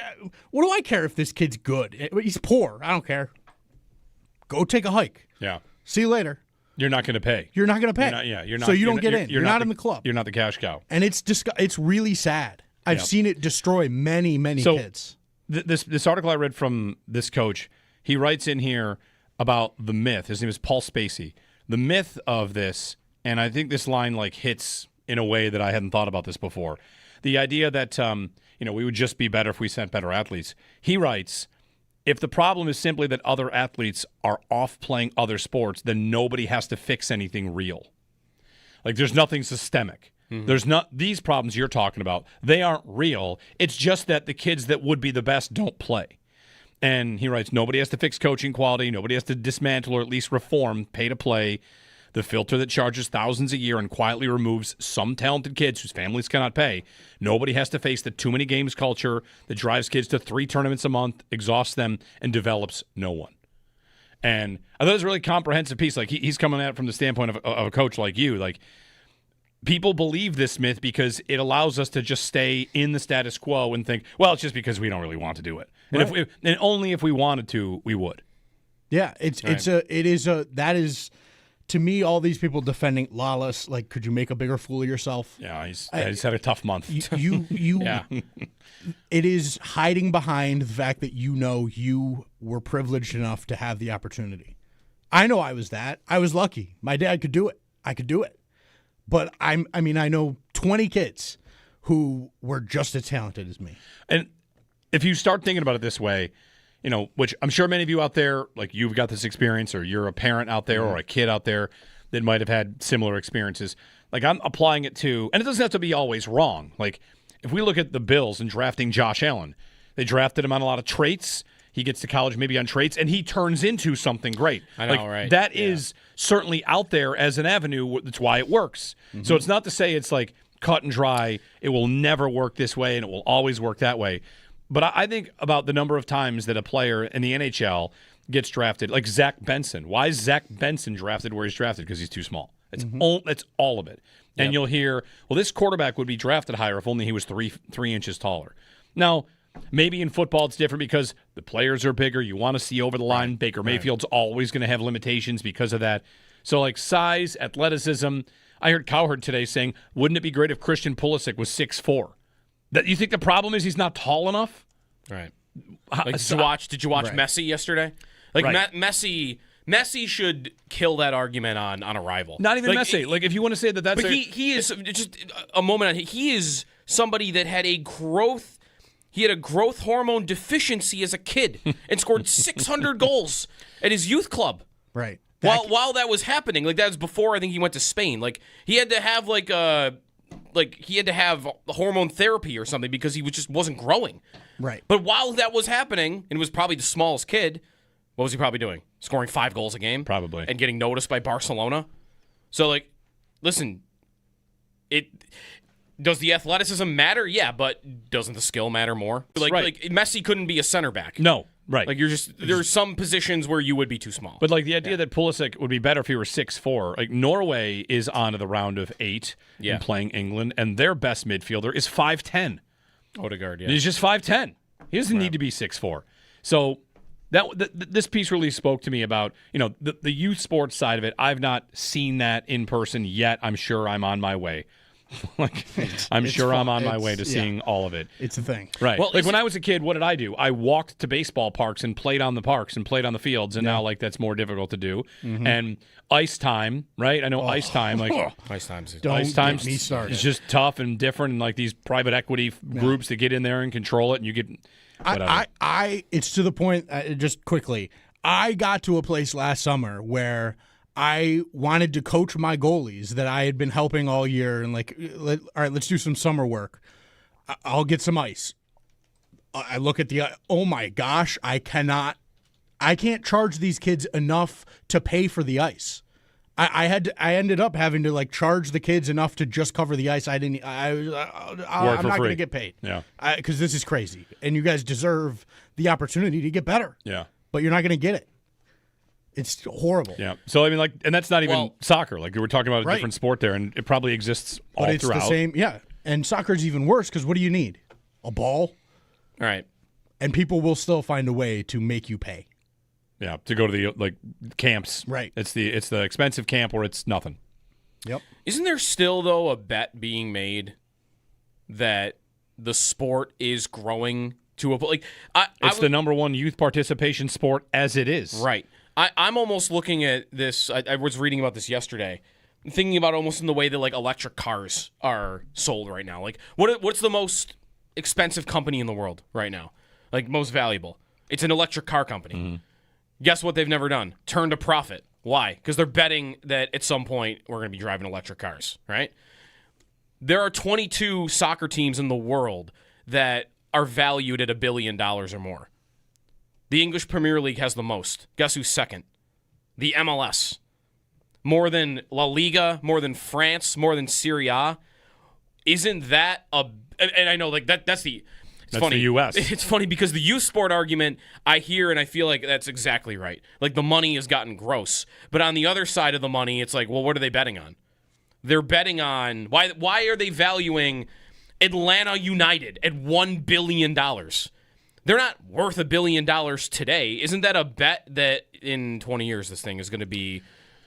what do I care if this kid's good? He's poor. I don't care. Go take a hike. Yeah. See you later. You're not going to pay. You're not going to pay. You're not. So you don't get in. You're not in the club. You're not the cash cow. And it's really sad. I've seen it destroy many kids. This article I read from this coach, he writes in here about the myth. His name is Paul Spacey. The myth of this, and I think this line hits in a way that I hadn't thought about this before. The idea that we would just be better if we sent better athletes. He writes, if the problem is simply that other athletes are off playing other sports, then nobody has to fix anything real. There's nothing systemic. Mm-hmm. There's not these problems you're talking about. They aren't real. It's just that the kids that would be the best don't play. And he writes, nobody has to fix coaching quality. Nobody has to dismantle or at least reform pay to play, the filter that charges thousands a year and quietly removes some talented kids whose families cannot pay. Nobody has to face the too many games culture that drives kids to 3 tournaments a month, exhausts them, and develops no one. And I thought it was a really comprehensive piece. He's coming at it from the standpoint of a coach like you. People believe this myth because it allows us to just stay in the status quo and think, well, it's just because we don't really want to do it. And and only if we wanted to, we would. Yeah, that is to me, all these people defending Lawless, could you make a bigger fool of yourself? Yeah, he's had a tough month. Yeah. It is hiding behind the fact that you were privileged enough to have the opportunity. I know I was that. I was lucky. My dad could do it. I could do it. But I know 20 kids who were just as talented as me. And if you start thinking about it this way, which I'm sure many of you out there, you've got this experience, or you're a parent out there or a kid out there that might have had similar experiences. I'm applying it to, and it doesn't have to be always wrong. If we look at the Bills and drafting Josh Allen, they drafted him on a lot of traits. He gets to college maybe on traits, and he turns into something great. I know, right? That is certainly out there as an avenue. That's why it works. Mm-hmm. So it's not to say it's cut and dry. It will never work this way, and it will always work that way. But I think about the number of times that a player in the NHL gets drafted, like Zach Benson. Why is Zach Benson drafted where he's drafted? Because he's too small. That's all of it. And you'll hear, well, this quarterback would be drafted higher if only he was three inches taller. Now, maybe in football it's different because the players are bigger. You want to see over the line. Right. Baker Mayfield's always going to have limitations because of that. So, like size, athleticism. I heard Cowherd today saying, wouldn't it be great if Christian Pulisic was 6'4"? That you think the problem is he's not tall enough? Right. Like, did you watch Messi yesterday? Like Messi should kill that argument on Arrival. Not even Messi. Like if you want to say that that's he is just a moment on he is somebody that had a growth hormone deficiency as a kid and scored 600 goals at his youth club. Right. While that was happening, like that was before I think he went to Spain. Like he had to have hormone therapy or something because he just wasn't growing. Right. But while that was happening, and was probably the smallest kid, what was he probably doing? Scoring 5 goals a game? Probably. And getting noticed by Barcelona? So, like, listen, does the athleticism matter? Yeah, but doesn't the skill matter more? Like Messi couldn't be a center back. No, right. Like, there's some positions where you would be too small. But, like, the idea that Pulisic would be better if he were 6'4", like, Norway is on to the round of 8 in playing England, and their best midfielder is 5'10". Odegaard, yeah. He's just 5'10". He doesn't need to be 6'4". So this piece really spoke to me about, the youth sports side of it. I've not seen that in person yet. I'm sure I'm on my way. I'm on my way to seeing all of it. It's a thing. Right. Well, when I was a kid, what did I do? I walked to baseball parks and played on the parks and played on the fields, and now that's more difficult to do. Mm-hmm. And ice time, right? I know ice time. Ice time's get me started. It's just tough and different, and like these private equity groups that get in there and control it, and you get. It's to the point. Just quickly, I got to a place last summer where I wanted to coach my goalies that I had been helping all year, and all right, let's do some summer work. I'll get some ice. I look at oh my gosh, I can't charge these kids enough to pay for the ice. I ended up having to charge the kids enough to just cover the ice. I'm not going to get paid. Yeah, because this is crazy, and you guys deserve the opportunity to get better. Yeah, but you're not going to get it. It's horrible. Yeah. So I mean, and that's not even soccer. Like we were talking about a different sport there, and it probably exists all throughout. But it's the same. Yeah, and soccer's even worse because what do you need? A ball. All right. And people will still find a way to make you pay. Yeah, to go to the camps. Right. It's the expensive camp where it's nothing. Yep. Isn't there still though a bet being made that the sport is growing to a it's the number one youth participation sport as it is. Right. I'm almost looking at this. I was reading about this yesterday. I'm thinking about almost in the way that electric cars are sold right now. Like what's the most expensive company in the world right now? Like most valuable. It's an electric car company. Mm-hmm. Guess what they've never done? Turned a profit. Why? Because they're betting that at some point we're going to be driving electric cars, right? There are 22 soccer teams in the world that are valued at $1 billion or more. The English Premier League has the most. Guess who's second? The MLS. More than La Liga, more than France, more than Serie A. Isn't that and I know that's funny. The U.S. It's funny because the youth sport argument I hear and I feel like that's exactly right. Like the money has gotten gross. But on the other side of the money, it's like, well, what are they betting on? They're betting on why are they valuing Atlanta United at $1 billion? They're not worth $1 billion today. Isn't that a bet that in 20 years this thing is going to be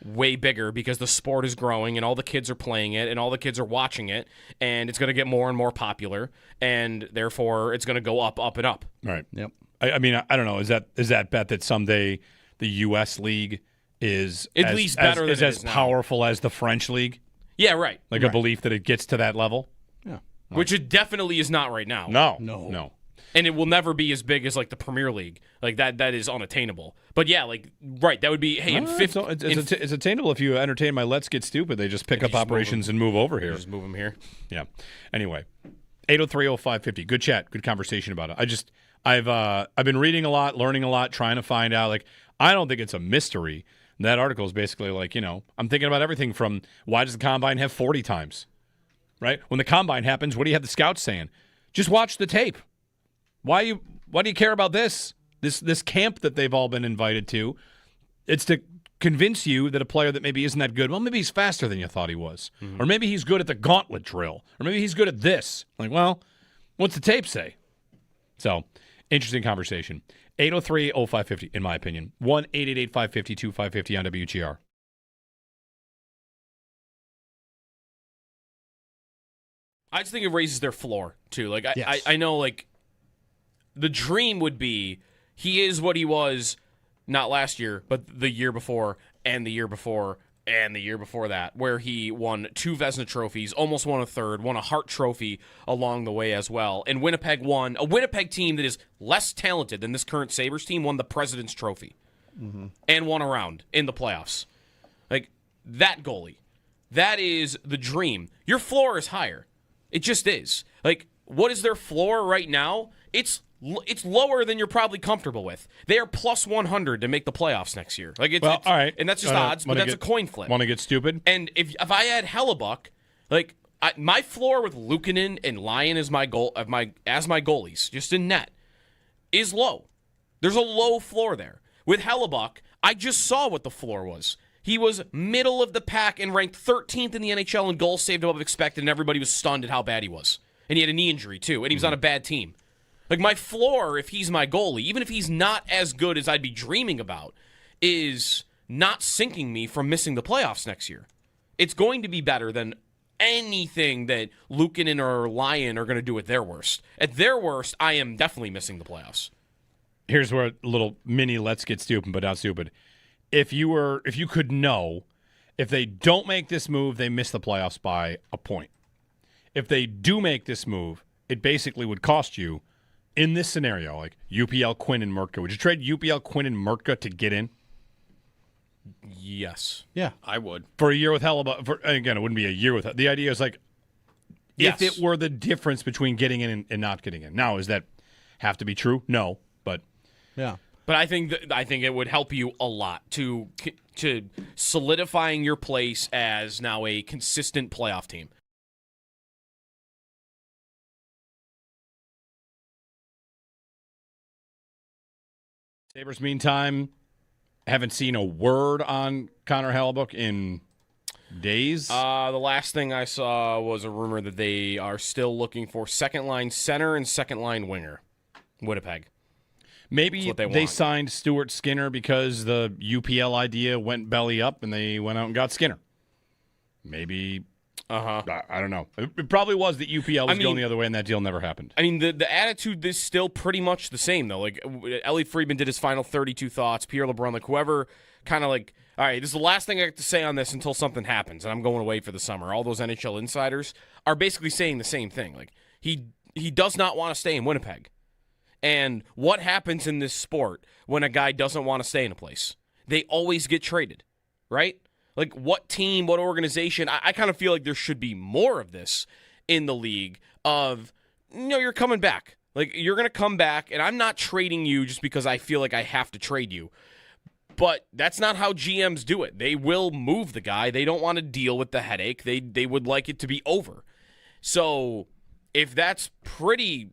way bigger because the sport is growing and all the kids are playing it and all the kids are watching it and it's going to get more and more popular and therefore it's going to go up, and up. Right. Yep. I mean, I don't know. Is that bet that someday the U.S. league is at least better than as powerful as the French league? Yeah, right. Like a belief that it gets to that level? Yeah. Which it definitely is not right now. No. And it will never be as big as the Premier League. Like that is unattainable. But yeah, that would be it's attainable if you entertain my Let's Get Stupid. They just pick up operations and move over here. Just move them here. Yeah. Anyway, 803-0550. Good chat. Good conversation about it. I've been reading a lot, learning a lot, trying to find out. I don't think it's a mystery. That article is basically I'm thinking about everything from why does the combine have 40 times, right? When the combine happens, what do you have the scouts saying? Just watch the tape. Why do you care about this? This camp that they've all been invited to, it's to convince you that a player that maybe isn't that good, well, maybe he's faster than you thought he was. Or maybe he's good at the gauntlet drill. Or maybe he's good at this. Like, well, what's the tape say? So, interesting conversation. 803-0550, in my opinion. 1-888-550-2550 on WGR. I just think it raises their floor, too. Like, Yes. I know, like, the dream would be he is what he was not last year, but the year before, and the year before, and the year before that, where he won 2 Vezina trophies, almost won a third, won a Hart Trophy along the way as well. And Winnipeg won. A Winnipeg team that is less talented than this current Sabres team won the President's Trophy and won a round in the playoffs. Like, that goalie. That is the dream. Your floor is higher. It just is. Like, what is their floor right now? It's lower than you're probably comfortable with. They are plus 100 to make the playoffs next year. Like, All right. and that's just odds, but that's a coin flip. Want to get stupid? And if I had Hellebuck, like my floor with Luukkonen and Lyon as my goalies, just in net, is low. There's a low floor there. With Hellebuck, I just saw what the floor was. He was middle of the pack and ranked 13th in the NHL in goals saved above expected, and everybody was stunned at how bad he was. And he had a knee injury, too, and he was on a bad team. Like, my floor, if he's my goalie, even if he's not as good as I'd be dreaming about, is not sinking me from missing the playoffs next year. It's going to be better than anything that Luukkonen or Lyon are going to do at their worst. At their worst, I am definitely missing the playoffs. Here's where a little mini let's get stupid, but not stupid. If you could know, if they don't make this move, they miss the playoffs by a point. If they do make this move, it basically would cost you, in this scenario, like UPL, Quinn, and Murtka. Would you trade UPL, Quinn, and Murtka to get in? Yes. Yeah. I would. For a year with Hellebuck. Again, it wouldn't be a year with. The idea is like, Yes. if it were the difference between getting in and not getting in. Now, does that have to be true? No, but Yeah. But I think it would help you a lot to solidifying your place as now a consistent playoff team. Sabres, meantime, haven't seen a word on Connor Hellebuck in days. The last thing I saw was a rumor that they are still looking for second-line center and second-line winger. Winnipeg. Maybe what they they want. signed Stuart Skinner because the UPL idea went belly up and they went out and got Skinner. Maybe. I don't know. It probably was that UPL was going the other way and that deal never happened. I mean, the attitude is still pretty much the same, though. Like, Elliot Friedman did his final 32 thoughts. Pierre LeBrun, like, whoever kind of like, all right, this is the last thing I have to say on this until something happens, and I'm going away for the summer. All those NHL insiders are basically saying the same thing. Like, he does not want to stay in Winnipeg. And what happens in this sport when a guy doesn't want to stay in a place? They always get traded, right? Like, what team, what organization? I kind of feel like there should be more of this in the league of, you're coming back. Like, you're going to come back, and I'm not trading you just because I feel like I have to trade you. But that's not how GMs do it. They will move the guy. They don't want to deal with the headache. They would like it to be over. So if that's pretty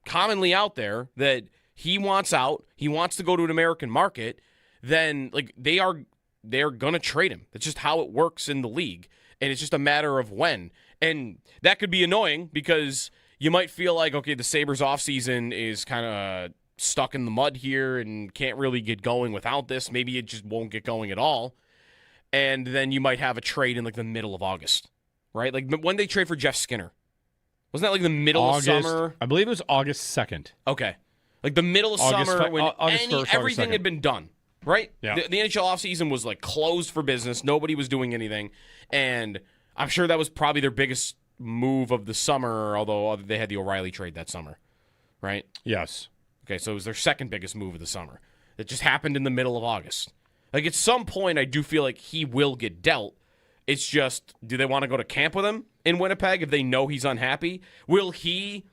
commonly out there that he wants out, he wants to go to an American market, then like they're gonna trade him. That's just how it works in the league, and it's just a matter of when. And that could be annoying because you might feel like, okay, the Sabres offseason is kind of stuck in the mud here and can't really get going without this. Maybe it just won't get going at all. And then you might have a trade in like the middle of August, right? Like when they trade for Jeff Skinner. Wasn't that like the middle of summer? I believe it was August 2nd. Okay. Like the middle of summer when August 1st, everything August had been done, right? Yeah. The NHL offseason was like closed for business. Nobody was doing anything. And I'm sure that was probably their biggest move of the summer, although they had the O'Reilly trade that summer, right? Yes. Okay, so it was their second biggest move of the summer. It just happened in the middle of August. Like at some point, I do feel like he will get dealt. It's just, do they want to go to camp with him in Winnipeg if they know he's unhappy? Will he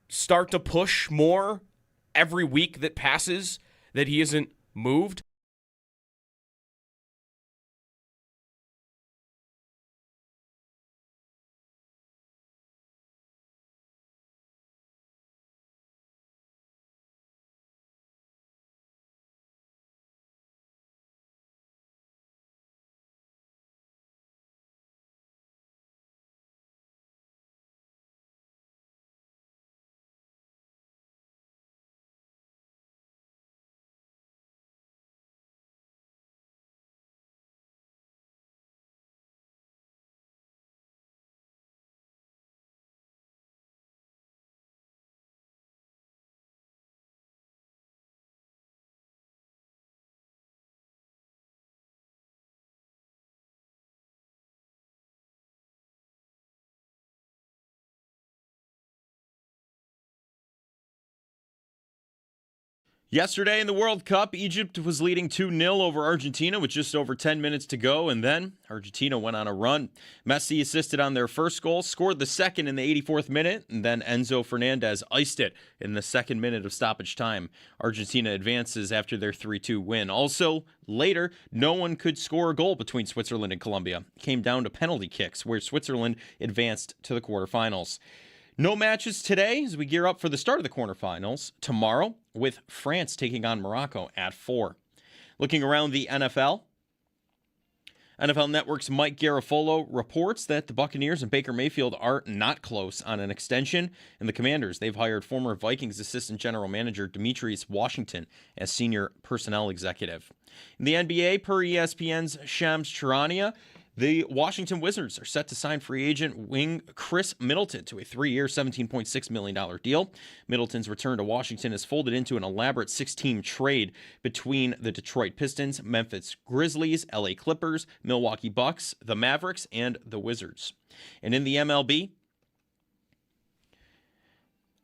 start to push more every week that passes that he isn't moved? Yesterday in the World Cup, Egypt was leading 2-0 over Argentina with just over 10 minutes to go, and then Argentina went on a run. Messi assisted on their first goal, scored the second in the 84th minute, and then Enzo Fernandez iced it in the second minute of stoppage time. Argentina advances after their 3-2 win. Also, later, no one could score a goal between Switzerland and Colombia. It came down to penalty kicks, where Switzerland advanced to the quarterfinals. No matches today as we gear up for the start of the quarterfinals tomorrow, with France taking on Morocco at 4. Looking around the NFL Network's Mike Garafolo reports that the Buccaneers and Baker Mayfield are not close on an extension, and the Commanders, they've hired former Vikings assistant general manager Demetrius Washington as senior personnel executive. In the NBA, per ESPN's Shams Charania, the Washington Wizards are set to sign free agent wing Chris Middleton to a 3-year, $17.6 million deal. Middleton's return to Washington is folded into an elaborate 6-team trade between the Detroit Pistons, Memphis Grizzlies, LA Clippers, Milwaukee Bucks, the Mavericks, and the Wizards. And in the MLB,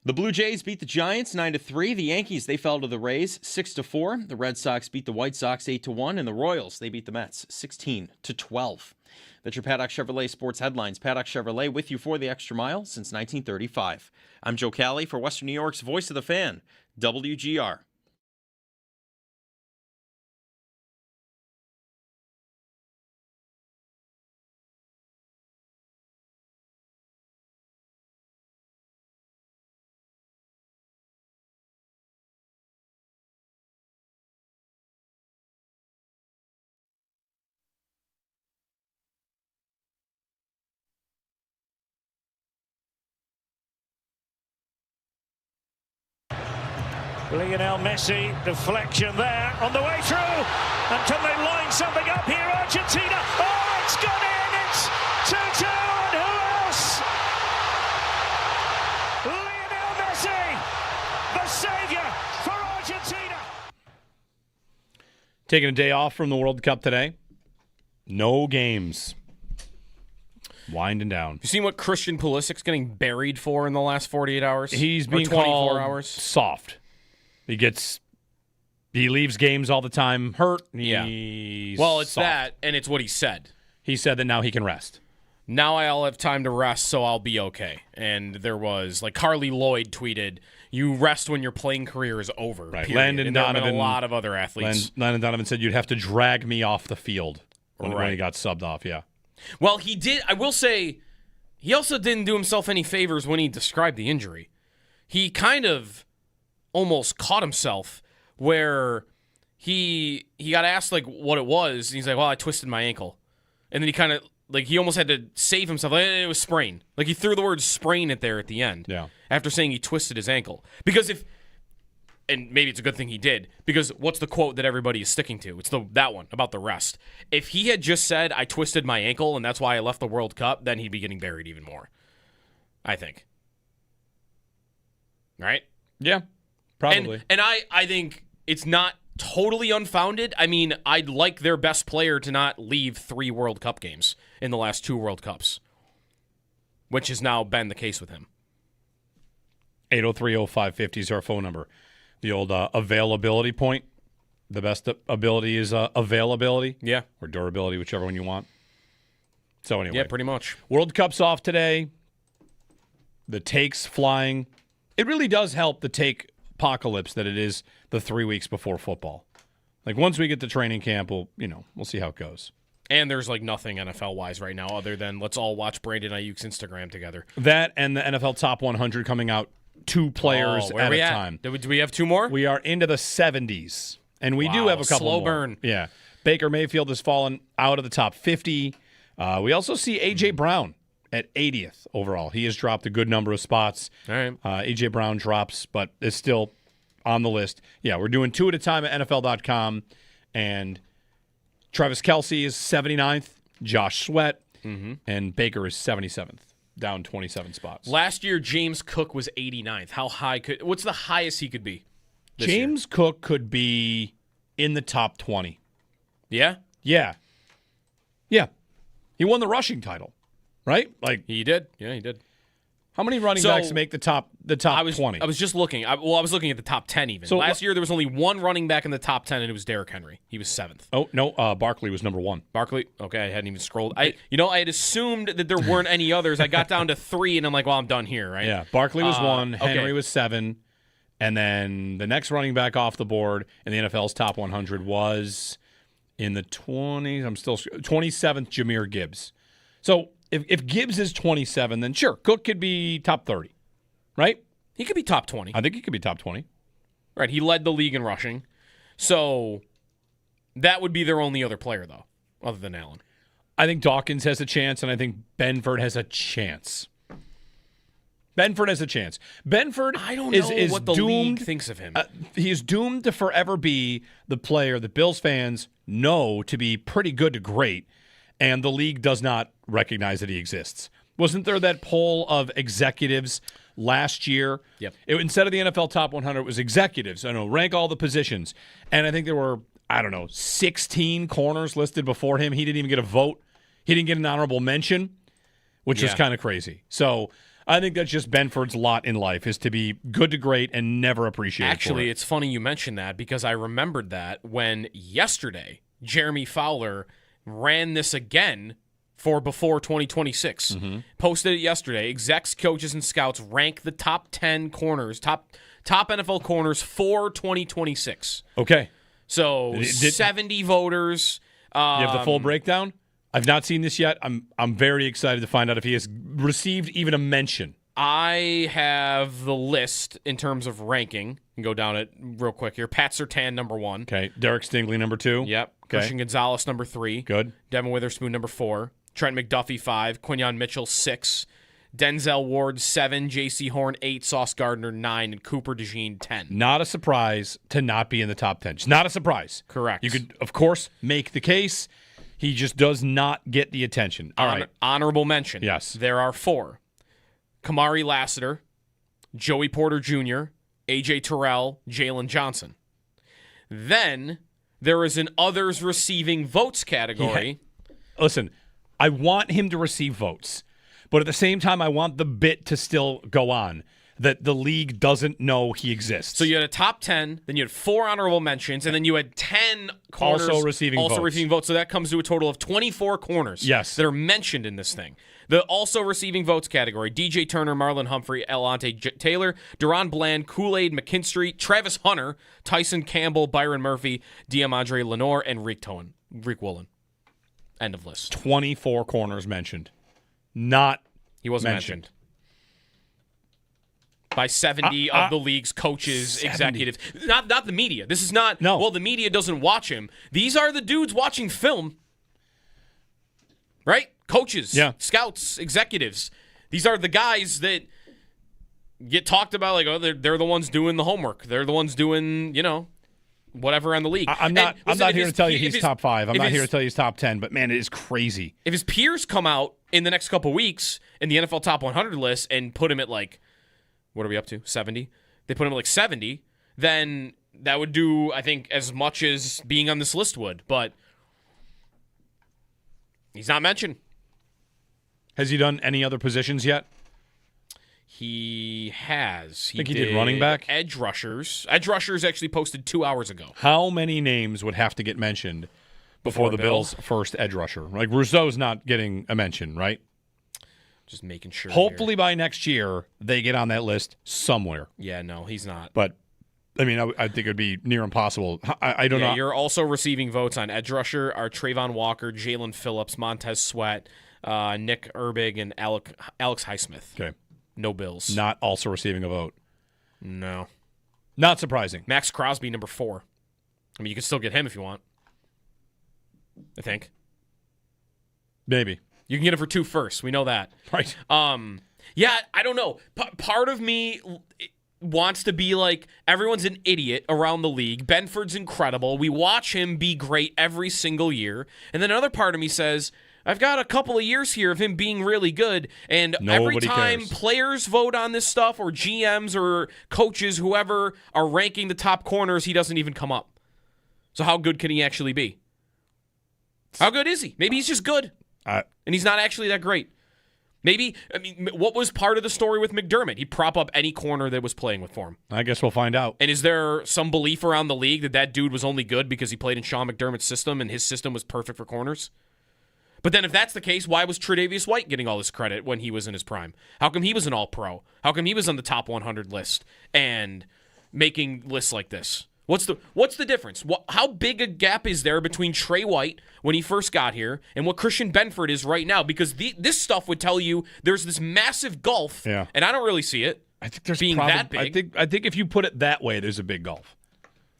the Blue Jays beat the Giants 9-3. The Yankees, they fell to the Rays 6-4. The Red Sox beat the White Sox 8-1. And the Royals, they beat the Mets 16-12. That's your Paddock Chevrolet Sports Headlines. Paddock Chevrolet with you for the extra mile since 1935. I'm Joe Cali for Western New York's Voice of the Fan, WGR. Lionel Messi, deflection there on the way through. And can they line something up here, Argentina? Oh, it's gone in! It's 2-2, and who else? Lionel Messi, the saviour for Argentina. Taking a day off from the World Cup today. No games. Winding down. You seen what Christian Pulisic's getting buried for in the last 48 hours? He's being 24 called hours? soft. He leaves games all the time hurt. Well, it's soft. that, and it's what he said. He said that now he can rest. Now I'll have time to rest, so I'll be okay. And there was, like, Carly Lloyd tweeted, you rest when your playing career is over. Right. Period. Landon and there have Donovan, been a lot of other athletes. Landon Donovan said you'd have to drag me off the field when he got subbed off, yeah. Well, he did. I will say, he also didn't do himself any favors when he described the injury. He kind of almost caught himself where he got asked like what it was, and he's like, well, I twisted my ankle. And then he kind of like he almost had to save himself. Like, it was sprain. Like he threw the word sprain it there at the end. Yeah. After saying he twisted his ankle. Because and maybe it's a good thing he did, because what's the quote that everybody is sticking to? It's that one about the rest. If he had just said I twisted my ankle and that's why I left the World Cup, then he'd be getting buried even more. I think. Right? Yeah. Probably. And I think it's not totally unfounded. I mean, I'd like their best player to not leave 3 World Cup games in the last 2 World Cups, which has now been the case with him. 803-0550 is our phone number. The old availability point. The best ability is availability. Yeah. Or durability, whichever one you want. So anyway. Yeah, pretty much. World Cup's off today. The takes flying. It really does help the take apocalypse that it is the 3 weeks before football. Like once we get to training camp, we'll see how it goes. And there's like nothing NFL-wise right now other than let's all watch Brandon Ayuk's Instagram together. That and the NFL Top 100 coming out 2 players at a time. Do we have 2 more? We are into the 70s, and we do have a couple slow more. burn. Yeah. Baker Mayfield has fallen out of the top 50. We also see A.J. Brown at 80th overall. He has dropped a good number of spots. All right. A.J. Brown drops, but is still on the list. Yeah, we're doing 2 at a time at NFL.com, and Travis Kelce is 79th, Josh Sweat, and Baker is 77th, down 27 spots. Last year, James Cook was 89th. What's the highest he could be? James Cook could be in the top 20. Yeah? Yeah. Yeah. He won the rushing title, right? Like He did. Yeah, he did. How many running backs make the top 20? I was just looking. I was looking at the top 10 even. So last year there was only one running back in the top 10, and it was Derrick Henry. He was 7th. Oh no, Barkley was number 1. Barkley. Okay, I hadn't even scrolled. I had assumed that there weren't any others. I got down to 3, and I'm like, well, I'm done here, right? Yeah, Barkley was 1, okay. Henry was 7, and then the next running back off the board in the NFL's top 100 was in the 20s. 27th, Jahmyr Gibbs. So if Gibbs is 27, then sure, Cook could be top 30, right? He could be top 20. I think he could be top 20. Right, he led the league in rushing. So that would be their only other player, though, other than Allen. I think Dawkins has a chance, and I think Benford has a chance. Benford, I don't know is what the doomed, league thinks of him. He is doomed to forever be the player that Bills fans know to be pretty good to great, and the league does not recognize that he exists. Wasn't there that poll of executives last year? Yep. Instead of the NFL top 100, it was executives. I know, rank all the positions. And I think there were, 16 corners listed before him. He didn't even get a vote. He didn't get an honorable mention, which was kind of crazy. So I think that's just Benford's lot in life, is to be good to great and never appreciated. Actually, it's funny you mentioned that, because I remembered that when yesterday Jeremy Fowler ran this again for before 2026. Posted it yesterday. Execs, coaches, and scouts rank the top 10 corners, top NFL corners for 2026. Okay. So 70 voters. You have the full breakdown? I've not seen this yet. I'm very excited to find out if he has received even a mention. I have the list in terms of ranking. You can go down it real quick here. Pat Surtain, number 1. Okay. Derek Stingley, number 2. Yep. Okay. Christian Gonzalez, number 3. Good. Devin Witherspoon, number 4. Trent McDuffie, 5. Quinyon Mitchell, 6. Denzel Ward, 7. J.C. Horn, 8. Sauce Gardner, 9. And Cooper DeJean, 10. Not a surprise to not be in the top 10. Just not a surprise. Correct. You could, of course, make the case. He just does not get the attention. All right. Honorable mention. Yes. There are 4. Kamari Lassiter, Joey Porter Jr., A.J. Terrell, Jalen Johnson. Then there is an others receiving votes category. Yeah. Listen, I want him to receive votes, but at the same time, I want the bit to still go on, that the league doesn't know he exists. So you had a top 10, then you had 4 honorable mentions, and then you had 10 corners also receiving votes. So that comes to a total of 24 corners that are mentioned in this thing. The also receiving votes category: DJ Turner, Marlon Humphrey, Elante Taylor, Deron Bland, Kool-Aid McKinstry, Travis Hunter, Tyson Campbell, Byron Murphy, Diamandre Lenore, and Reek Woolen. End of list. 24 corners mentioned. He wasn't mentioned. By 70 of the league's coaches, 70. executives. Not the media. This is not, no. Well, the media doesn't watch him. These are the dudes watching film. Right? Coaches, scouts, executives. These are the guys that get talked about like, oh, they're the ones doing the homework. They're the ones doing, whatever on the league. I'm not here to tell you he's top 5. I'm not here to tell you he's top 10, but man, it is crazy. If his peers come out in the next couple weeks in the NFL top 100 list and put him at like, what are we up to? 70? They put him at like 70, then that would do, I think, as much as being on this list would, but he's not mentioned. Has he done any other positions yet? He has. He did running back? Edge rushers. Edge rushers actually posted 2 hours ago. How many names would have to get mentioned before the Bills' first edge rusher? Like, Rousseau's not getting a mention, right? Just making sure. Hopefully by next year, they get on that list somewhere. Yeah, no, he's not. But, I mean, I think it would be near impossible. I don't know. You're also receiving votes on edge rusher are Trayvon Walker, Jalen Phillips, Montez Sweat, Nick Herbig, and Alex Highsmith. Okay. No Bills. Not also receiving a vote. No. Not surprising. Max Crosby, number 4. I mean, you can still get him if you want. I think. Maybe. You can get him for 2 firsts. We know that. Right. Yeah, I don't know. Part of me wants to be like, everyone's an idiot around the league. Benford's incredible. We watch him be great every single year. And then another part of me says, I've got a couple of years here of him being really good, and every time players vote on this stuff, or GMs or coaches, whoever are ranking the top corners, he doesn't even come up. So how good can he actually be? How good is he? Maybe he's just good, and he's not actually that great. Maybe, what was part of the story with McDermott? He'd prop up any corner that was playing for him. I guess we'll find out. And is there some belief around the league that dude was only good because he played in Sean McDermott's system and his system was perfect for corners? But then if that's the case, why was Tre'Davious White getting all this credit when he was in his prime? How come he was an all-pro? How come he was on the top 100 list and making lists like this? What's the difference? How big a gap is there between Trey White when he first got here and what Christian Benford is right now? Because this stuff would tell you there's this massive gulf, and I don't really see it. I think there's being that big. I think if you put it that way, there's a big gulf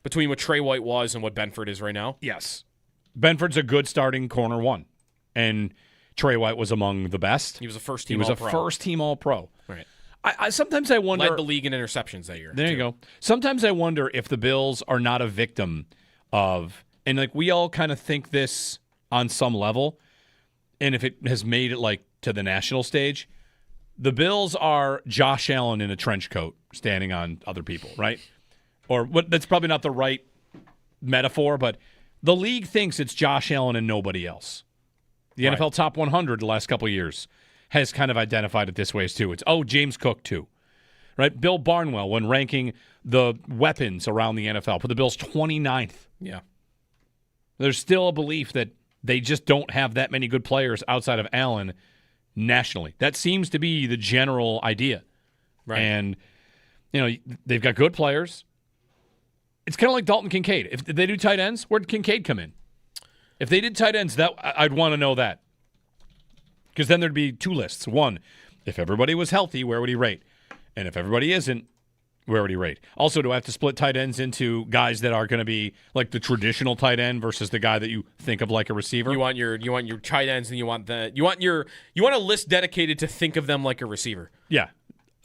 between what Trey White was and what Benford is right now. Yes, Benford's a good starting corner one, and Trey White was among the best. He was a first team. All-Pro. Right. I sometimes I wonder. Led the league in interceptions that year. There you go. Sometimes I wonder if the Bills are not a victim of, and like we all kind of think this on some level, and if it has made it like to the national stage, the Bills are Josh Allen in a trench coat standing on other people, right? Or what? That's probably not the right metaphor, but the league thinks it's Josh Allen and nobody else. The NFL Top 100 the last couple of years has kind of identified it this way too. It's, James Cook too, right? Bill Barnwell, when ranking the weapons around the NFL, put the Bills 29th. Yeah. There's still a belief that they just don't have that many good players outside of Allen nationally. That seems to be the general idea. Right. And, they've got good players. It's kind of like Dalton Kincaid. If they do tight ends, where'd Kincaid come in? If they did tight ends, I'd want to know that. Because then there'd be two lists. One, if everybody was healthy, where would he rate? And if everybody isn't, where would he rate? Also, do I have to split tight ends into guys that are going to be like the traditional tight end versus the guy that you think of like a receiver? You want your tight ends, and you want a list dedicated to think of them like a receiver. Yeah,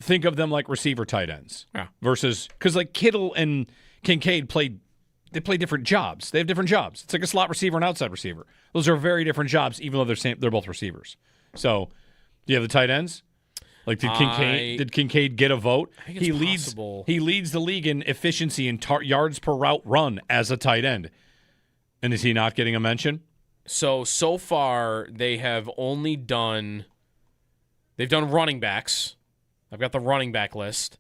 think of them like receiver tight ends. Yeah. Versus because like Kittle and Kincaid play different jobs. They have different jobs. It's like a slot receiver and outside receiver. Those are very different jobs, even though they're both receivers. So, do you have the tight ends? Like, did Kincaid get a vote? I think it's possible. He leads the league in efficiency and yards per route run as a tight end. And is he not getting a mention? So far, they have only done running backs. I've got the running back list.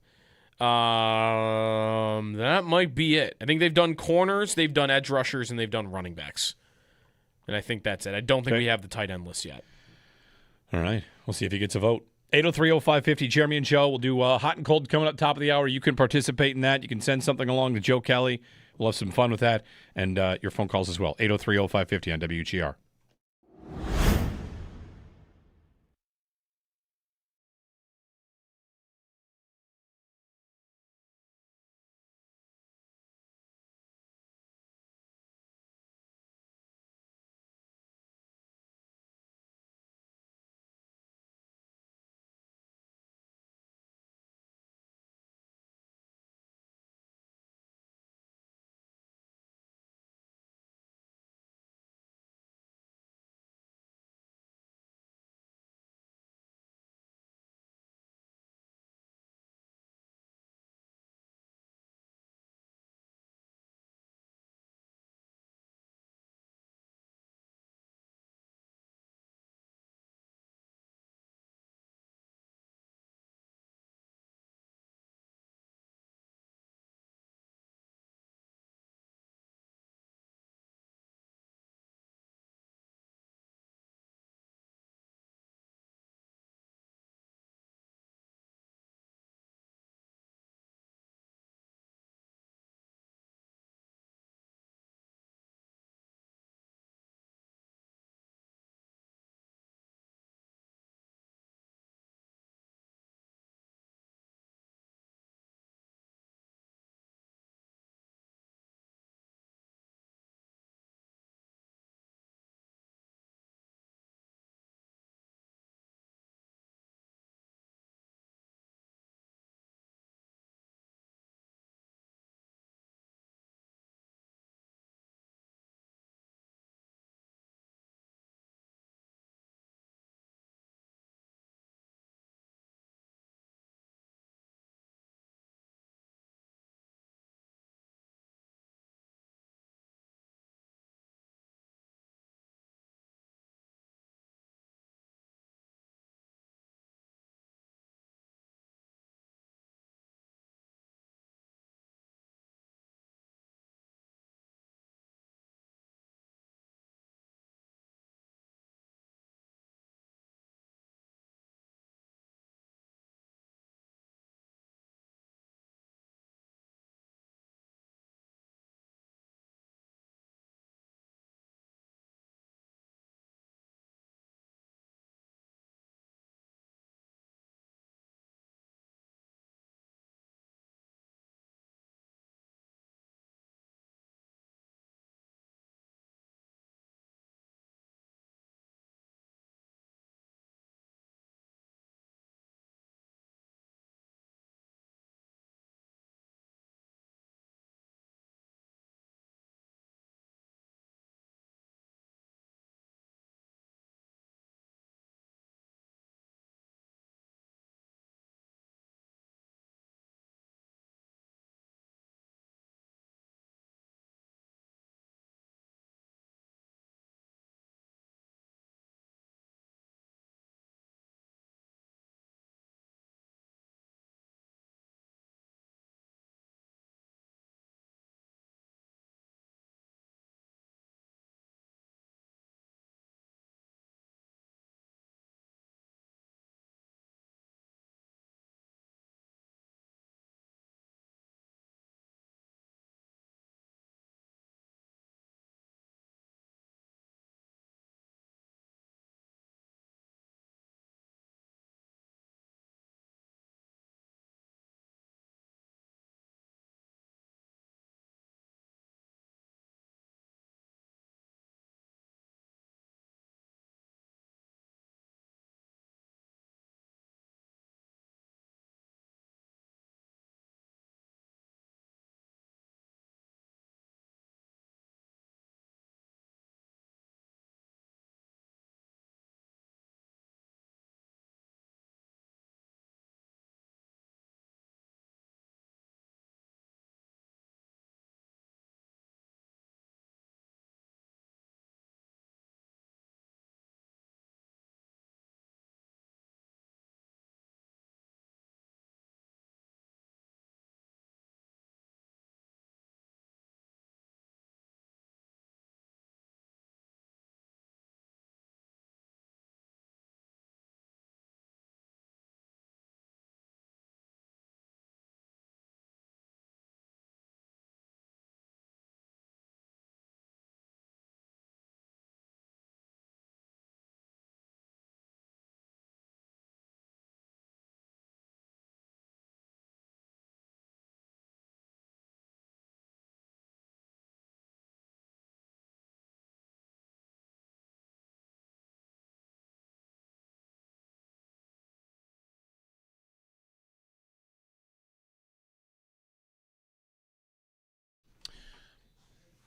That might be it. I think they've done corners, they've done edge rushers, and they've done running backs. And I think that's it. I don't think we have the tight end list yet. All right. We'll see if he gets a vote. 803-0550, Jeremy and Joe. We'll do hot and cold coming up top of the hour. You can participate in that. You can send something along to Joe Kelly. We'll have some fun with that. And your phone calls as well. 803-0550 on WGR.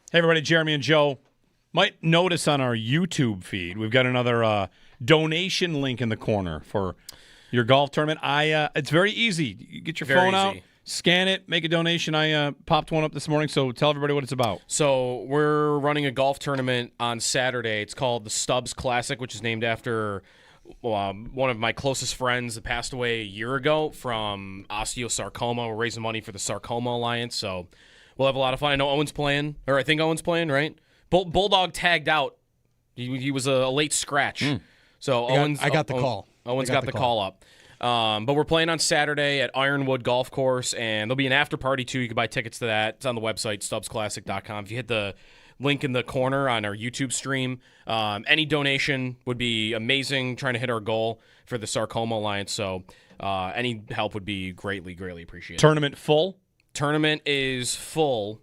Hey, everybody, Jeremy and Joe. Might notice on our YouTube feed, we've got another donation link in the corner for your golf tournament. It's very easy. You get your phone out, scan it, make a donation. I popped one up this morning, so tell everybody what it's about. So we're running a golf tournament on Saturday. It's called the Stubbs Classic, which is named after one of my closest friends that passed away a year ago from osteosarcoma. We're raising money for the Sarcoma Alliance, so we'll have a lot of fun. I know Owen's playing, or I think Owen's playing, right? Bulldog tagged out. He was a late scratch. So I got the call. Owen's got the call up. But we're playing on Saturday at Ironwood Golf Course, and there'll be an after party too. You can buy tickets to that. It's on the website, stubbsclassic.com. If you hit the link in the corner on our YouTube stream, any donation would be amazing, trying to hit our goal for the Sarcoma Alliance. So any help would be greatly, greatly appreciated. Tournament full? Tournament is full.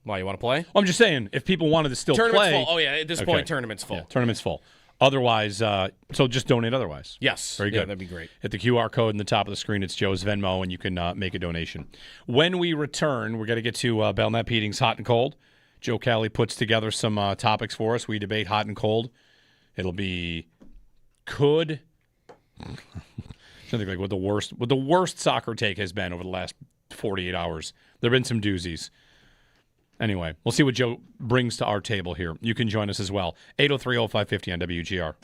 Why, you want to play? Well, I'm just saying, if people wanted to still Tournament's play. full. Oh, yeah, at this point, tournament's full. Yeah, tournament's full. Otherwise, so just donate otherwise. Yes. Very good. Yeah, that'd be great. Hit the QR code in the top of the screen. It's Joe's Venmo, and you can make a donation. When we return, we're going to get to Belknap Heating's Hot and Cold. Joe Cali puts together some topics for us. We debate hot and cold. It'll be I think like what the worst soccer take has been over the last 48 hours. There have been some doozies. Anyway, we'll see what Joe brings to our table here. You can join us as well. 803-0550 on WGR.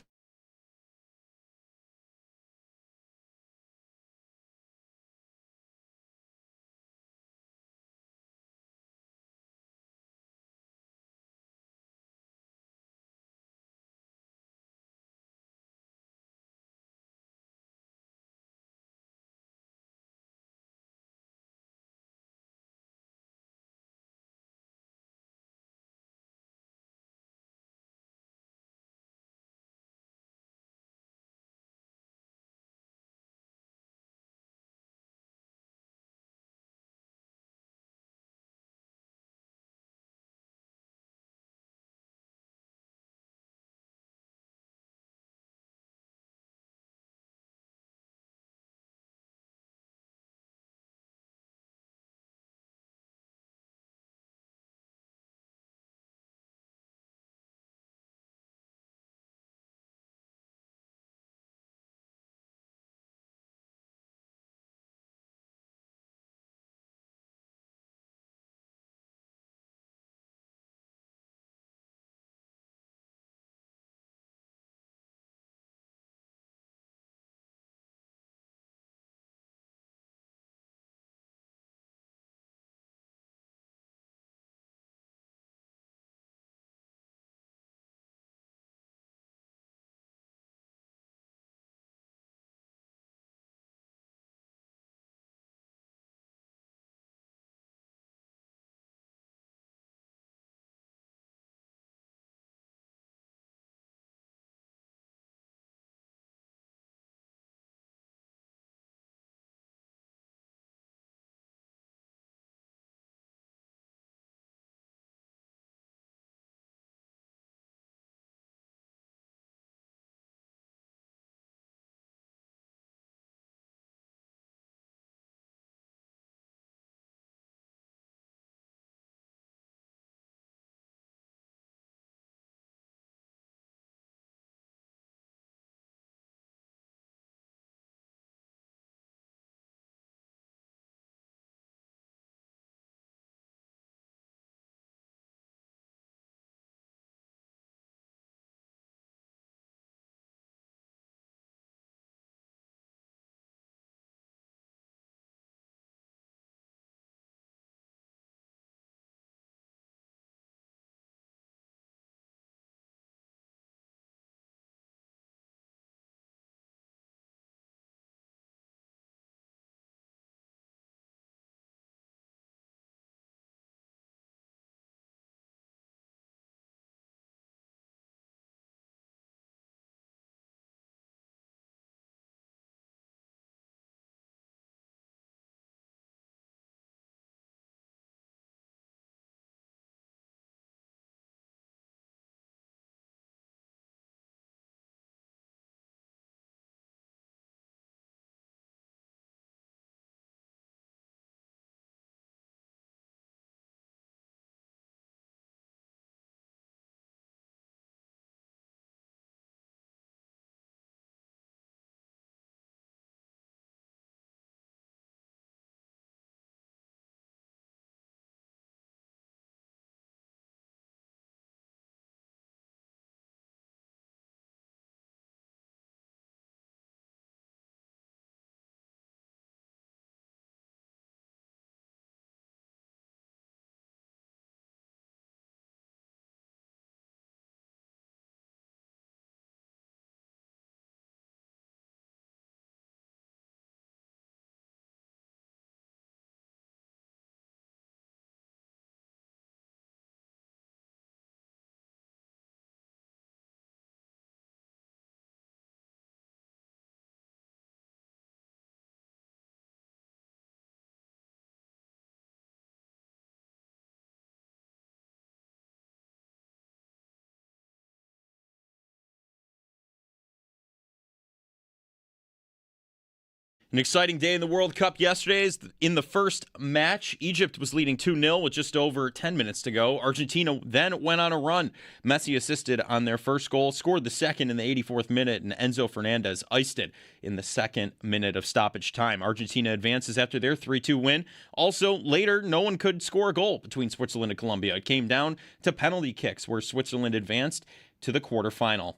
An exciting day in the World Cup yesterday. In the first match, Egypt was leading 2-0 with just over 10 minutes to go. Argentina then went on a run. Messi assisted on their first goal, scored the second in the 84th minute, and Enzo Fernandez iced it in the second minute of stoppage time. Argentina advances after their 3-2 win. Also, later, no one could score a goal between Switzerland and Colombia. It came down to penalty kicks, where Switzerland advanced to the quarterfinal.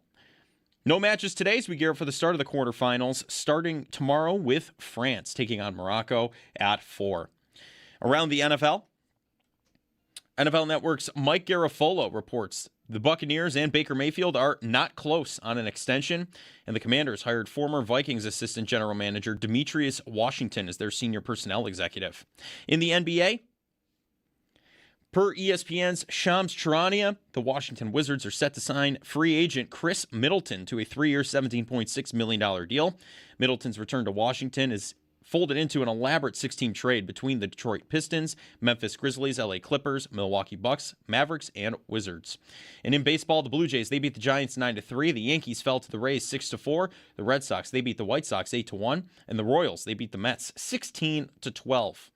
No matches today as we gear up for the start of the quarterfinals, starting tomorrow with France taking on Morocco at 4. Around the NFL Network's Mike Garafolo reports the Buccaneers and Baker Mayfield are not close on an extension, and the Commanders hired former Vikings assistant general manager Demetrius Washington as their senior personnel executive. In the NBA, per ESPN's Shams Charania, the Washington Wizards are set to sign free agent Chris Middleton to a 3-year, $17.6 million deal. Middleton's return to Washington is folded into an elaborate 6-team trade between the Detroit Pistons, Memphis Grizzlies, LA Clippers, Milwaukee Bucks, Mavericks, and Wizards. And in baseball, the Blue Jays, they beat the Giants 9-3. The Yankees fell to the Rays 6-4. The Red Sox, they beat the White Sox 8-1. And the Royals, they beat the Mets 16-12.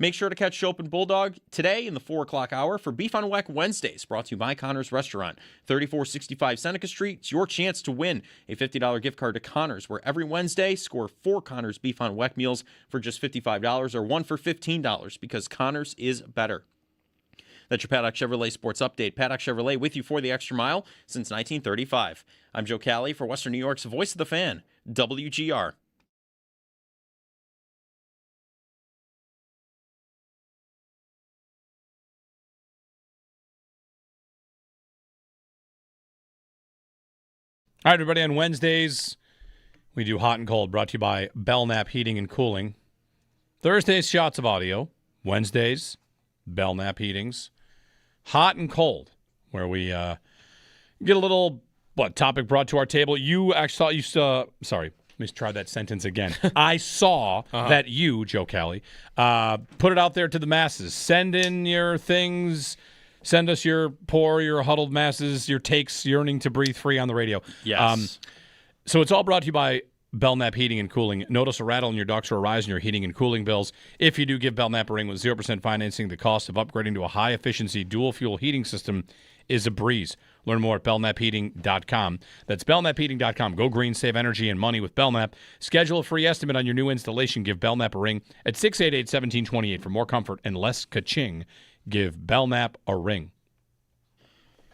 Make sure to catch Shope and Bulldog today in the 4 o'clock hour for Beef on Weck Wednesdays, brought to you by Connors Restaurant, 3465 Seneca Street. It's your chance to win a $50 gift card to Connors, where every Wednesday, score 4 Connors Beef on Weck meals for just $55 or 1 for $15, because Connors is better. That's your Paddock Chevrolet Sports Update. Paddock Chevrolet with you for the extra mile since 1935. I'm Joe Cali for Western New York's Voice of the Fan, WGR. All right, everybody, on Wednesdays, we do Hot and Cold, brought to you by Belknap Heating and Cooling. Thursdays, Shots of Audio. Wednesdays, Belknap Heatings. Hot and Cold, where we get a little, topic brought to our table. You actually let me try that sentence again. I saw that you, Joe Cali, put it out there to the masses. Send in your things. Send us your poor, your huddled masses, your takes yearning to breathe free on the radio. Yes. So it's all brought to you by Belknap Heating and Cooling. Notice a rattle in your ducts or a rise in your heating and cooling bills. If you do give Belknap a ring with 0% financing, the cost of upgrading to a high-efficiency dual-fuel heating system is a breeze. Learn more at belknapheating.com. That's belknapheating.com. Go green, save energy and money with Belknap. Schedule a free estimate on your new installation. Give Belknap a ring at 688-1728 for more comfort and less ka-ching. Give Belknap a ring.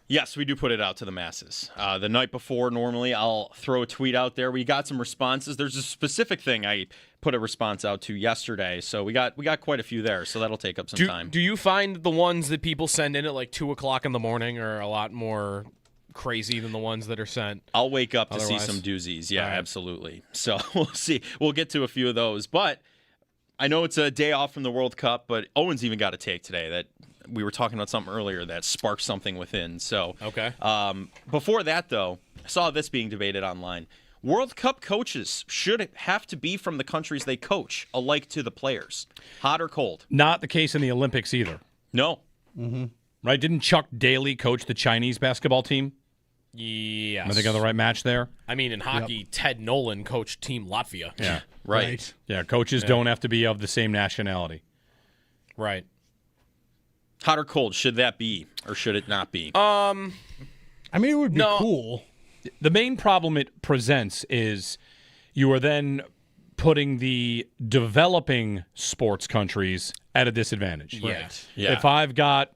Yes, we do put it out to the masses. The night before, normally, I'll throw a tweet out there. We got some responses. There's a specific thing I put a response out to yesterday, so we got quite a few there, so that'll take up some time. Do you find the ones that people send in at like 2 o'clock in the morning are a lot more crazy than the ones that are sent? I'll wake up to see otherwise? some doozies. Yeah, All right. absolutely. So we'll see. We'll get to a few of those, but I know it's a day off from the World Cup, but Owen's even got a take today that we were talking about something earlier that sparked something within. So, Okay. Before that, though, I saw this being debated online. World Cup coaches should have to be from the countries they coach, alike to the players. Hot or cold? Not the case in the Olympics either. No. Right? Didn't Chuck Daly coach the Chinese basketball team? Yes. Am I thinking of the right match there? I mean, in hockey, Ted Nolan coached Team Latvia. Yeah. Right. Yeah, coaches don't have to be of the same nationality. Right. Hot or cold? Should that be, or should it not be? I mean, it would be No. cool. The main problem it presents is you are then putting the developing sports countries at a disadvantage. Yeah. Yeah. If I've got,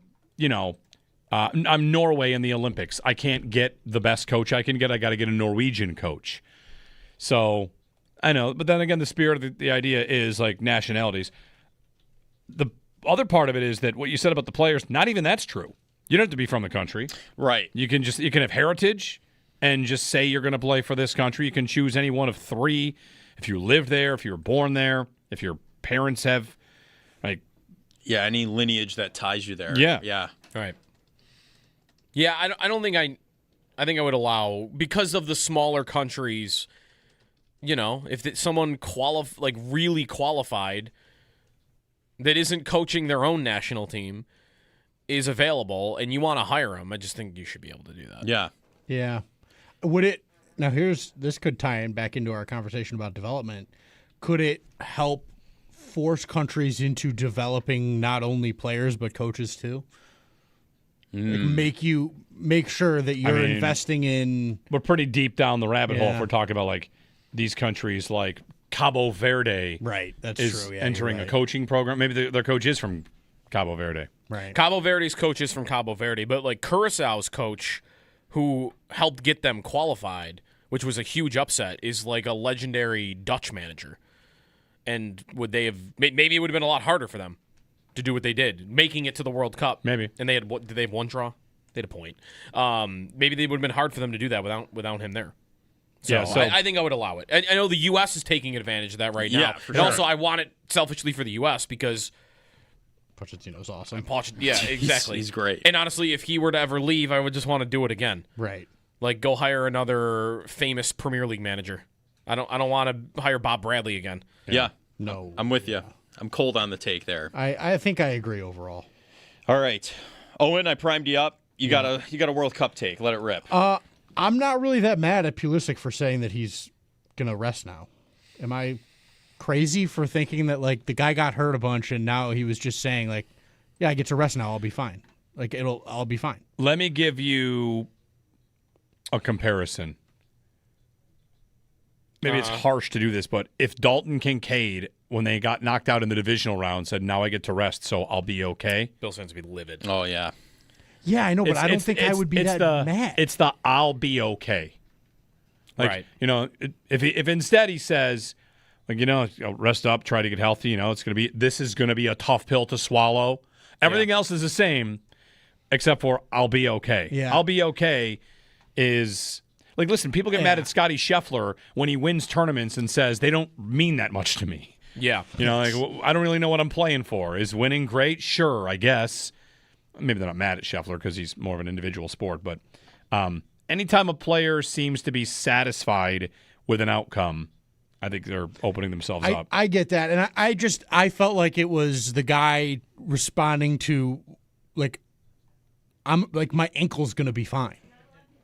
I'm Norway in the Olympics, I can't get the best coach I can get. I got to get a Norwegian coach. So I know, but then again, the spirit of the idea is like nationalities. The other part of it is that what you said about the players, not even that's true. You don't have to be from the country. Right. You can have heritage and just say you're going to play for this country. You can choose any one of 3 if you live there, if you were born there, if your parents have, Yeah, any lineage that ties you there. Yeah. Yeah. Right. Yeah, I don't think I think I would allow, because of the smaller countries, if someone really qualified that isn't coaching their own national team is available and you want to hire them, I just think you should be able to do that. Yeah. Yeah. Would it now? This could tie in back into our conversation about development. could it help force countries into developing not only players but coaches too? Like make sure that you're investing in. We're pretty deep down the rabbit hole if Yeah. we're talking about like these countries like Cabo Verde. Right, that's is true. Yeah, entering you're a right. coaching program. Maybe their coach is from Cabo Verde. Right. Cabo Verde's coach is from Cabo Verde, but like Curaçao's coach, who helped get them qualified, which was a huge upset, is like a legendary Dutch manager. And would they have? Maybe it would have been a lot harder for them to do what they did, making it to the World Cup. Maybe. And they had did they have one draw? They had a point. Maybe they would have been hard for them to do that without him there. So, I think I would allow it. I know the U.S. is taking advantage of that right now. Yeah, for and sure. also, I want it selfishly for the U.S. because Pochettino's awesome. yeah, exactly. He's great. And honestly, if he were to ever leave, I would just want to do it again. Right. Like go hire another famous Premier League manager. I don't want to hire Bob Bradley again. Yeah. No. I'm with you. I'm cold on the take there. I think I agree overall. All right. Owen, I primed you up. You got a World Cup take. Let it rip. I'm not really that mad at Pulisic for saying that he's gonna rest now. Am I crazy for thinking that like the guy got hurt a bunch and now he was just saying like, yeah, I get to rest now, I'll be fine. Like I'll be fine. Let me give you a comparison. Maybe it's harsh to do this, but if Dalton Kincaid, when they got knocked out in the divisional round, said, now I get to rest, so I'll be okay. Bill's fans would be livid. Oh, yeah. Yeah, I know, but I don't think I would be that mad. It's the I'll be okay. Like, Right. you know, if instead he says, like, rest up, try to get healthy, this is going to be a tough pill to swallow. Everything else is the same except for I'll be okay. Yeah. I'll be okay is... Like, listen, people get mad at Scotty Scheffler when he wins tournaments and says they don't mean that much to me. Yeah. Like, I don't really know what I'm playing for. Is winning great? Sure, I guess. Maybe they're not mad at Scheffler because he's more of an individual sport. But anytime a player seems to be satisfied with an outcome, I think they're opening themselves up. I get that. And I felt like it was the guy responding to, like, my ankle's going to be fine.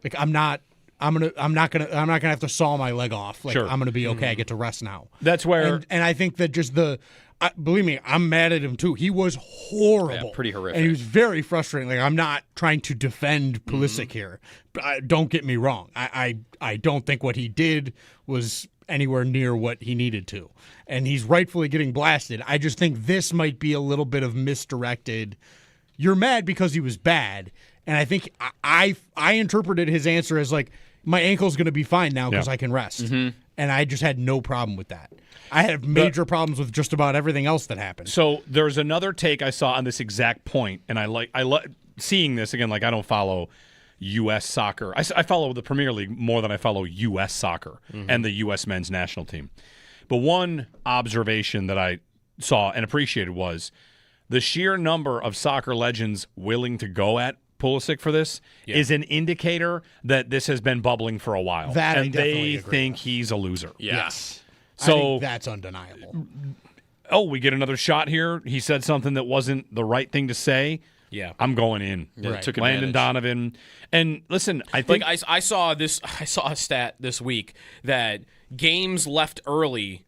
Like, I'm not gonna have to saw my leg off. Like Sure. I'm gonna be okay. I get to rest now. That's where and I think that just believe me, I'm mad at him too. He was horrible, Yeah, pretty horrific. and he was very frustrating. Like I'm not trying to defend Pulisic here, but don't get me wrong. I don't think what he did was anywhere near what he needed to, and he's rightfully getting blasted. I just think this might be a little bit of misdirected. You're mad because he was bad. And I think I interpreted his answer as like, my ankle's going to be fine now because I can rest. Mm-hmm. And I just had no problem with that. I have major problems with just about everything else that happened. So there's another take I saw on this exact point, and I like seeing this again. Like I don't follow U.S. soccer. I follow the Premier League more than I follow U.S. soccer and the U.S. men's national team. But one observation that I saw and appreciated was the sheer number of soccer legends willing to go at Pulisic for this is an indicator that this has been bubbling for a while. That I and definitely they agree think with. he's a loser. Yes. So I think that's undeniable. we get another shot here. He said something that wasn't the right thing to say. Yeah. I'm going in. Yeah, took Landon advantage. Donovan. And listen, I think I saw a stat this week that games left early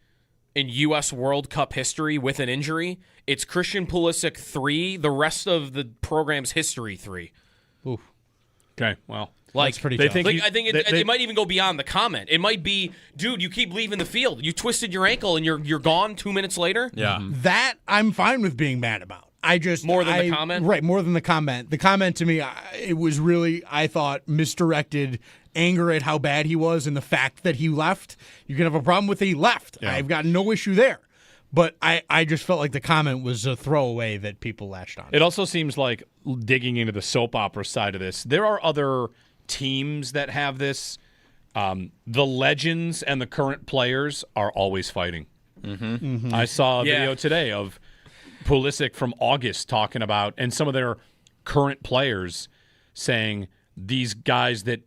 in U.S. World Cup history with an injury, it's Christian Pulisic 3, the rest of the program's history 3. Oof. okay, well, Like, That's pretty they tough. think like he- I think they- it might even go beyond the comment. It might be, dude, you keep leaving the field. You twisted your ankle and you're gone 2 minutes later. Yeah. That I'm fine with being mad about. More than the comment? Right, more than the comment. The comment to me, it was really, I thought, misdirected anger at how bad he was and the fact that he left. You can have a problem with that he left. Yeah. I've got no issue there. But I just felt like the comment was a throwaway that people latched on. It also seems like digging into the soap opera side of this, there are other teams that have this. The legends and the current players are always fighting. Mm-hmm. I saw a video today of Pulisic from August talking about, and some of their current players saying these guys that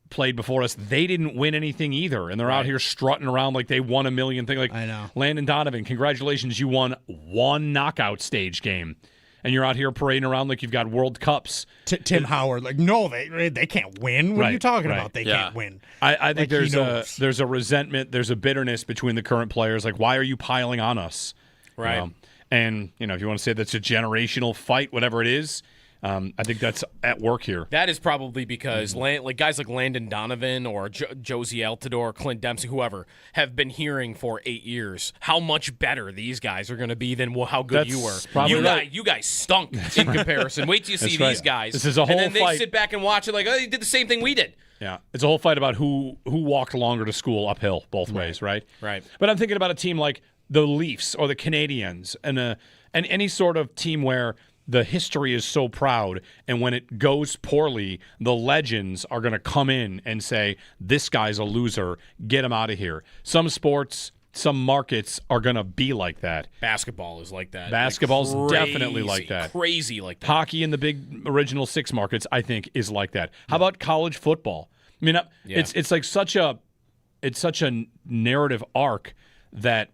played before us, they didn't win anything either, and they're out here strutting around like they won a million things. Like I know. Landon Donovan, congratulations, you won one knockout stage game. and you're out here parading around like you've got World Cups. Tim Howard, like, no, they can't win. What are you talking about? They Yeah. can't win. I think Like, there's a resentment, there's a bitterness between the current players. Like, why are you piling on us? Right. You know? And, if you want to say that's a generational fight, whatever it is, I think that's at work here. That is probably because guys like Landon Donovan or Josie Altidore, Clint Dempsey, whoever, have been hearing for 8 years how much better these guys are going to be than how good you were. That's probably You guys stunk in comparison. Wait till you see That's these right. guys. This is a whole and then fight. they sit back and watch it like, oh, they did the same thing we did. Yeah, it's a whole fight about who walked longer to school uphill both ways, right? Right. But I'm thinking about a team like the Leafs or the Canadiens and any sort of team where the history is so proud, and when it goes poorly, the legends are going to come in and say, this guy's a loser, get him out of here. Some sports, some markets are going to be like that. Basketball is like that. Basketball's Like, definitely like that. Crazy like that. Hockey in the big original 6 markets, I think, is like that. How about college football? I mean, it's like such a narrative arc that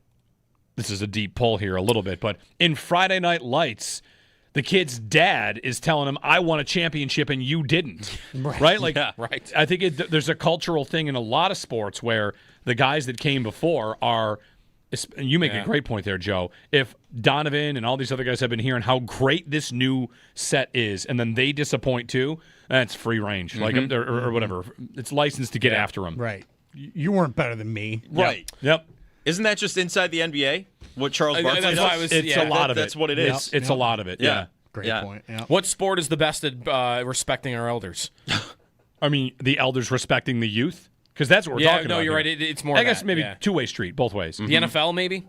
this is a deep pull here a little bit, but in Friday Night Lights, the kid's dad is telling him, I won a championship and you didn't. Right? Like, right. I think there's a cultural thing in a lot of sports where the guys that came before are, and you make a great point there, Joe. If Donovan and all these other guys have been hearing how great this new set is, and then they disappoint too, that's free range, like or whatever. It's licensed to get after them. Right. You weren't better than me. Right. Yep. Isn't that just inside the NBA? What Charles Barkley that's does? why I was- It's a lot of it. That's what it is. It's a lot of it. Yeah. Great Yeah. point. Yeah. What sport is the best at respecting our elders? I mean, the elders respecting the youth, because that's what we're talking about. No, you're here. right. It's more. I guess that, maybe yeah. two-way street, both ways. The NFL maybe.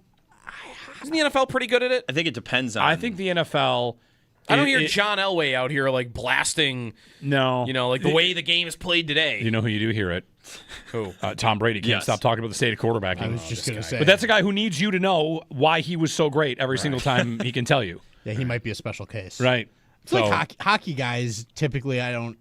Isn't the NFL pretty good at it? I think it depends on. I think the NFL. I don't hear John Elway out here like blasting. No. Like the way the game is played today. You know who you do hear it? Who? Tom Brady. Can't Yes. stop talking about the state of quarterbacking. I was just going to say. But that's a guy who needs you to know why he was so great every single time he can tell you. Yeah, he might be a special case. Right. It's like hockey guys, typically I don't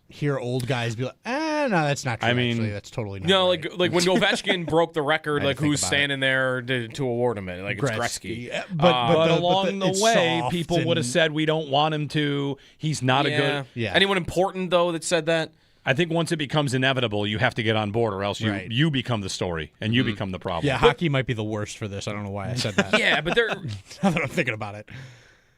hear old guys be like, no, that's not true. I mean, actually. That's totally not No, right. like when Ovechkin broke the record, I had like to think who's about standing there to award him it? Like it's Gretzky. Yeah, But the- along the it's way, soft people would have and- said we don't want him to. He's not a good. Yeah. Anyone important though that said that? I think once it becomes inevitable, you have to get on board, or else Right. you become the story and you become the problem. Yeah, hockey might be the worst for this. I don't know why I said that. Yeah, but they're. Now that I'm thinking about it.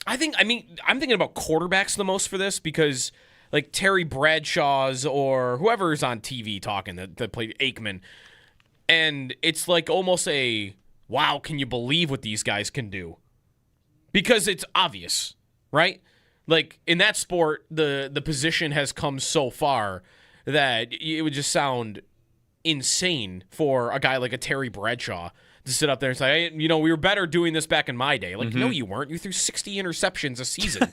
I'm thinking about quarterbacks the most for this because like Terry Bradshaw's or whoever's on TV talking that played Aikman, and it's like almost a wow, can you believe what these guys can do? Because it's obvious, right? Like in that sport, the position has come so far that it would just sound insane for a guy like a Terry Bradshaw to sit up there and say, hey, we were better doing this back in my day. Like, no, you weren't. You threw 60 interceptions a season.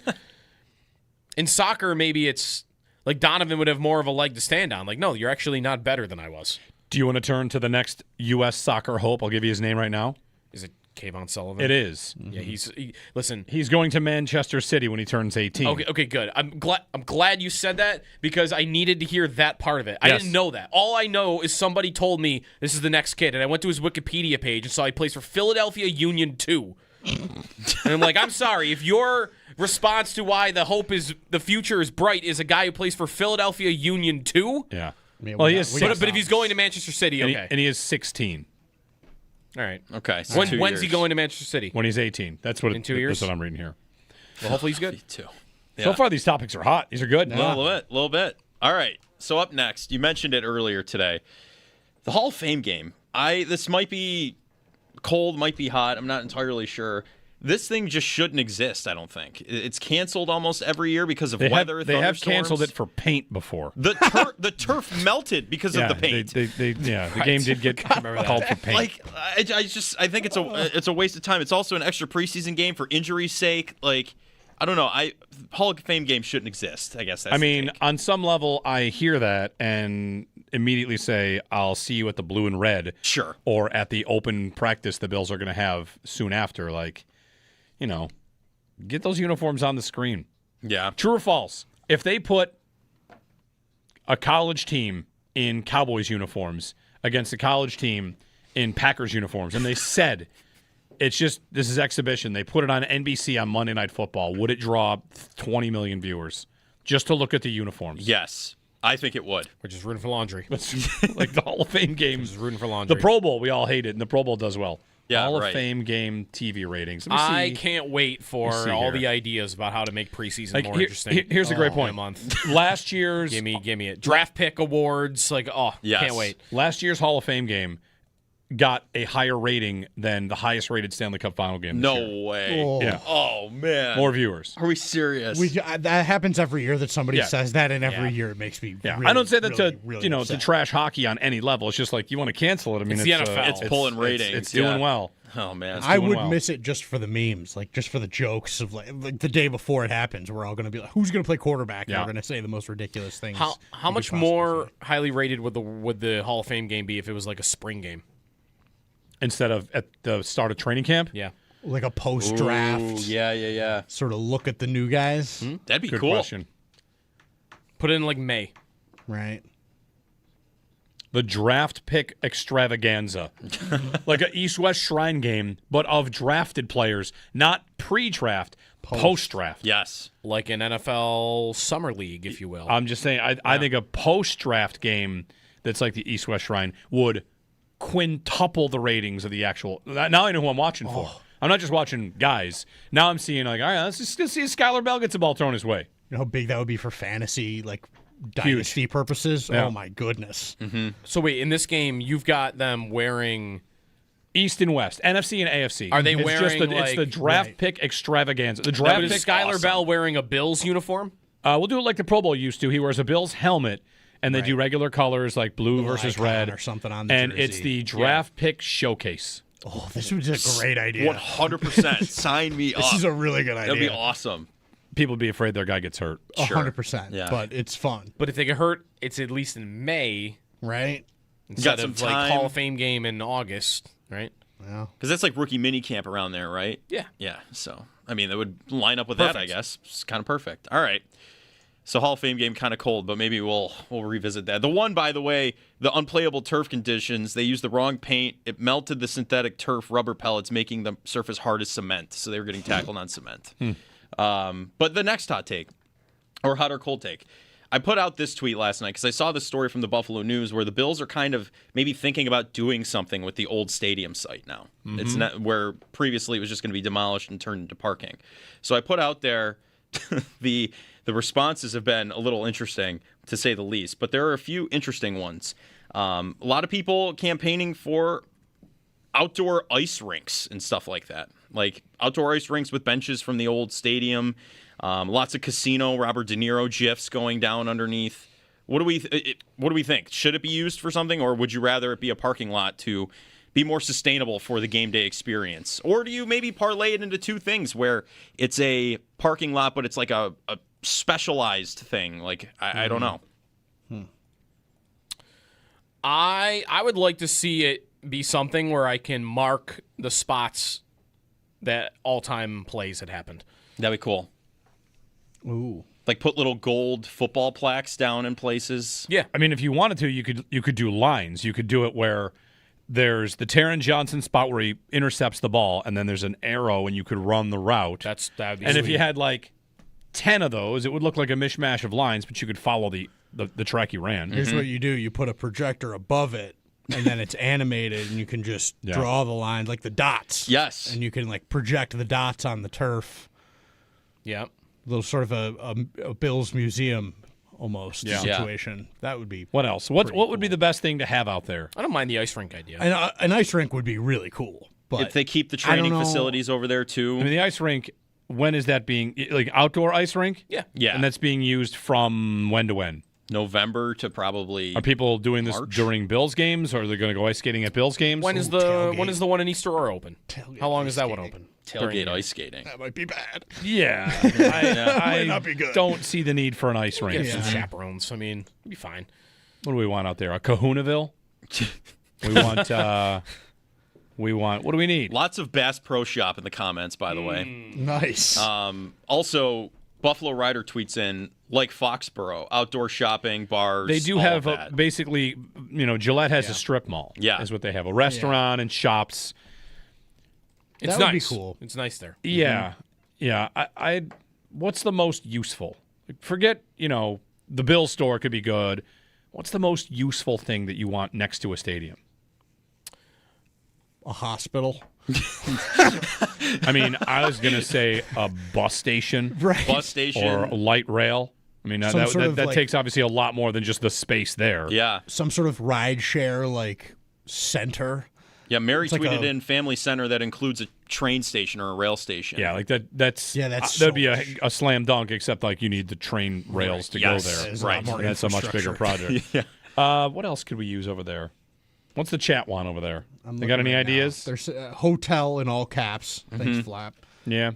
In soccer, maybe it's like Donovan would have more of a leg to stand on. Like, no, you're actually not better than I was. Do you want to turn to the next U.S. soccer hope? I'll give you his name right now. Is it Kayvon Sullivan? It is. Yeah, listen. He's going to Manchester City when he turns 18. Okay, good. I'm glad you said that because I needed to hear that part of it. I Yes. didn't know that. All I know is somebody told me this is the next kid, and I went to his Wikipedia page and saw he plays for Philadelphia Union 2. And I'm like, I'm sorry, if your response to why the future is bright is a guy who plays for Philadelphia Union 2? Yeah. Yeah, Well, we he got- is we six- got But if he's going to Manchester City, and, okay. he is 16 All right. Okay. So 2 When's he years. going to Manchester City? when he's 18. That's what In 2 years? That's what I'm reading here. Well, hopefully he's good. Two. So far, these topics are hot. These are good. A little bit. All right. So up next, you mentioned it earlier today, the Hall of Fame game. This might be cold, might be hot. I'm not entirely sure. This thing just shouldn't exist. I don't think it's canceled almost every year because of weather. They have thunderstorms. canceled it for paint before. The turf melted because of the paint. The game did get called for paint. Like I think it's a waste of time. It's also an extra preseason game for injury's sake. Like I don't know. Hall of Fame game shouldn't exist. I guess. That's I the mean, take. on some level, I hear that and immediately say, I'll see you at the blue and red. Sure. Or at the open practice the Bills are going to have soon after. Like, get those uniforms on the screen. Yeah. True or false? If they put a college team in Cowboys uniforms against a college team in Packers uniforms, and they said It's just, this is exhibition. They put it on NBC on Monday Night Football. Would it draw 20 million viewers just to look at the uniforms? Yes, I think it would. We're just rooting for laundry. Like the Hall of Fame game. Just rooting for laundry. The Pro Bowl, we all hate it, and the Pro Bowl does well. Yeah, Hall of right. Fame game TV ratings. Let me I see. can't wait for Let's see all here. the ideas about how to make preseason Like, more here- interesting. here's a great in point. a month. Last year's Give me it. Draft pick awards. Like, Yes. can't wait. Last year's Hall of Fame game got a higher rating than the highest rated Stanley Cup final game this year. No way. Oh. Yeah. Oh, man. More viewers. Are we serious? That happens every year that somebody Yeah. says that, and every year it makes me. Yeah, really, I don't say that really, to really to upset. trash hockey on any level. It's just like you want to cancel it. I mean, It's the NFL. It's pulling ratings, It's doing yeah. well. Oh, man. I doing would well. miss it just for the memes, like just for the jokes of like the day before it happens. We're all going to be like, "Who's going to play quarterback?" And Yeah. we're going to say the most ridiculous things. How you could much possibly more say. highly rated would the Hall of Fame game be if it was like a spring game? Instead of at the start of training camp. Yeah. Like a post draft, Ooh, yeah. sort of look at the new guys, That'd be Good cool. question. Put it in like May. right? The draft pick extravaganza, like an East-West Shrine game, but of drafted players, not pre-draft, post-draft. Yes. Like an NFL summer league, if you will. I'm just saying, I think a post-draft game that's like the East-West Shrine would quintuple the ratings of the actual. Now I know who I'm watching for. I'm not just watching guys. Now I'm seeing like, all right, let's just see if Skylar Bell gets the ball thrown his way. You know how big that would be for fantasy, like dynasty purposes. Yeah. Oh my goodness! So wait, in this game, you've got them wearing. East and West, NFC and AFC. Are they it's wearing, it's the like- draft Right. pick extravaganza. The But draft is pick. Skylar awesome. Bell wearing a Bills uniform? We'll do it like the Pro Bowl used to. He wears a Bills helmet, and they do regular colors like blue Little versus icon red or something on the and jersey. it's the draft pick showcase. Oh, this was a great idea. 100%. Sign me up. This is a really good idea. That'd be awesome. People be afraid their guy gets hurt. 100%. Yeah. But it's fun, But if they get hurt, it's at least in May right? instead some of like time. Hall of Fame game in August, right? Yeah. Because that's like rookie mini camp around there, right? Yeah. Yeah. So, I mean, that would line up with that, I guess. It's kind of perfect. All right. So Hall of Fame game kind of cold, but maybe we'll revisit that. The one, by the way, the unplayable turf conditions, they used the wrong paint. It melted the synthetic turf rubber pellets, making the surface hard as cement. So they were getting tackled on cement. But the next hot take, or hot or cold take, I put out this tweet last night because I saw the story from the Buffalo News where the Bills are kind of maybe thinking about doing something with the old stadium site now. It's not where previously it was just going to be demolished and turned into parking. So I put out there the responses have been a little interesting, to say the least, but there are a few interesting ones. A lot of people campaigning for outdoor ice rinks and stuff like that, like outdoor ice rinks with benches from the old stadium. Lots of casino Robert De Niro gifs going down underneath. What do we think? Should it be used for something, or would you rather it be a parking lot to be more sustainable for the game day experience? Or do you maybe parlay it into two things where it's a parking lot, but it's like a specialized thing? Like, I don't know. I would like to see it be something where I can mark the spots that all-time plays had happened. That'd be cool. Ooh. Like put little gold football plaques down in places. Yeah. I mean, if you wanted to, you could do lines. You could do it where there's the Taron Johnson spot where he intercepts the ball, and then there's an arrow, and you could run the route. That would be And if sweet. you had like 10 of those, it would look like a mishmash of lines, but you could follow the track you ran. Here's what you do: you put a projector above it, and then it's animated, and you can just draw the lines like the dots. Yes. And you can like project the dots on the turf. Yeah. Little sort of a Bills museum almost situation. That would be. What else? What would be the best thing to have out there? I don't mind the ice rink idea. An ice rink would be really cool. But If they keep the I don't training know. facilities over there too. I mean, the ice rink, when is that being, like outdoor ice rink? Yeah. Yeah. And that's being used from when to when? November to probably Are people doing this March? during Bills games, or are they going to go ice skating at Bills games? When is tailgate. the one in East Aurora open? Tailgate How long ice is that one skating. open? During tailgate the- ice skating. that might be bad. Yeah. I not be good. don't see the need for an ice rink. Get some chaperones. I mean, it'd be fine. What do we want out there? A Kahunaville? We want, what do we need? Lots of Bass Pro Shop in the comments, by the way. Nice. Also, Buffalo Rider tweets in, like Foxborough, outdoor shopping, bars. They do all have of that. basically, Gillette has a strip mall. Yeah. Is what they have. A restaurant and shops. It's That would be nice. cool. It's nice there. Yeah. Yeah. I what's the most useful? Forget, the Bill store could be good. What's the most useful thing that you want next to a stadium? A hospital. I mean, I was going to say a bus station. Right. Bus station. Or a light rail. I mean, Some sort of, that like- takes obviously a lot more than just the space there. Yeah. Some sort of ride share, center. Yeah, Mary like tweeted a- in family center that includes a train station or a rail station. Yeah, like that's that's that'd so be much. a slam dunk, except you need the train rails to Yes. go there. There's a lot more That's a much bigger infrastructure. project. What else could we use over there? What's the chat want over there? I'm They got looking any right now. ideas? There's a hotel in all caps. Thanks, Flap. Yeah.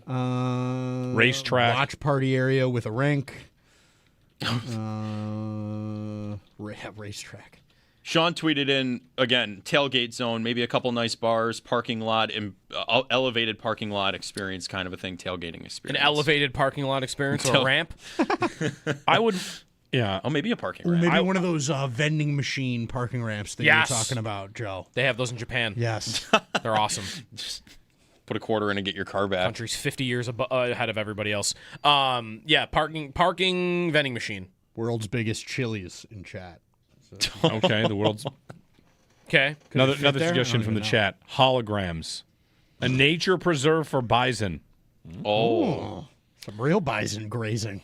Racetrack. Watch party area with a rink. Racetrack. Sean tweeted in, again, tailgate zone, maybe a couple nice bars, parking lot, elevated parking lot experience kind of a thing, tailgating An experience. elevated parking lot experience or a ramp. I would. Yeah. Oh, maybe a parking Ooh, ramp. maybe one of those vending machine parking ramps that Yes. you're talking about, Joe. They have those in Japan. Yes. They're awesome. Put a quarter in and get your car back. Country's 50 years ahead of everybody else. Parking vending machine. World's biggest Chili's in chat. Okay. The world's Okay. another fit there? suggestion I don't from the even know. chat. Holograms. A nature preserve for bison. Oh, Some real bison grazing.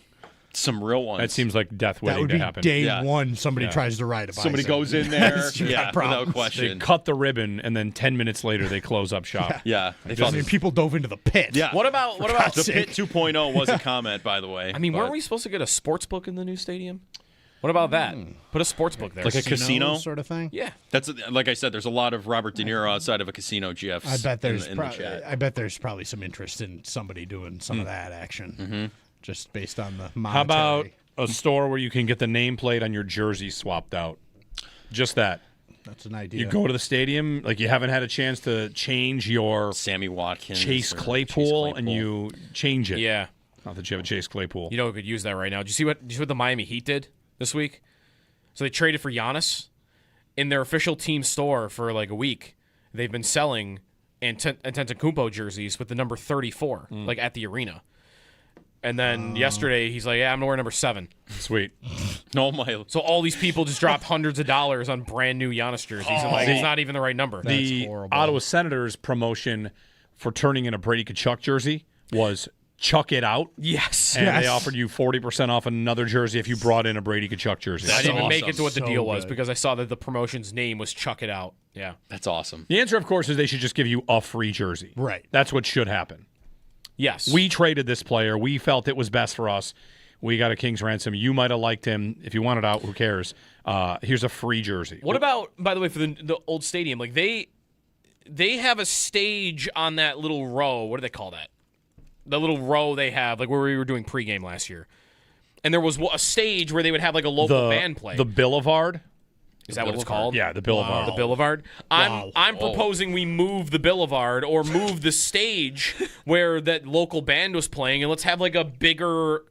some real ones. That seems like death That waiting would to be happen. day Yeah. one somebody tries to ride a bison. Somebody goes in there, That's- you got yeah, problems. without They question. cut the ribbon, and then 10 minutes later they close up shop. Yeah, they I thought mean, people dove into the pit. Yeah. What about the Pit 2.0 was a comment, by the way. I mean, but- weren't we supposed to get a sports book in the new stadium? What about that? Put a sports book there. Like a casino? sort of thing. yeah. That's like I said. There's a lot of Robert De Niro outside of a casino. GFs. I bet there's in the chat. I bet there's probably some interest in somebody doing some of that action, just based on the monetary. How about a store where you can get the nameplate on your jersey swapped out? Just that. That's an idea. You go to the stadium, you haven't had a chance to change your Sammy Watkins, Chase or Claypool, Chase and you change it. Yeah. Not that you have a Chase Claypool. You know, we could use that right now. Did you see what the Miami Heat did this week? So they traded for Giannis in their official team store for like a week. They've been selling Antetokounmpo jerseys with the number 34, like at the arena. And then yesterday, he's like, "Yeah, I'm gonna wear number 7." Sweet. No, my. So all these people just dropped hundreds of dollars on brand new Giannis jerseys, and like it's not even the right number. The horrible. Ottawa Senators promotion for turning in a Brady Tkachuk jersey was chuck it out. Yes. And Yes. they offered you 40% off another jersey if you brought in a Brady Tkachuk jersey. I didn't even make awesome. it to what the So deal was good. because I saw that the promotion's name was Chuck It Out. Yeah. That's awesome. The answer, of course, is they should just give you a free jersey. Right. That's what should happen. Yes. We traded this player. We felt it was best for us. We got a king's ransom. You might have liked him. If you want it out, who cares? Here's a free jersey. What about, by the way, for the old stadium? Like they have a stage on that little row. What do they call that? The little row they have, like where we were doing pregame last year. And there was a stage where they would have like a local band play. The Boulevard? Is that what it's called? Yeah, the Boulevard. The Boulevard. I'm Oh. proposing we move the Boulevard or move the stage where that local band was playing, and let's have like a bigger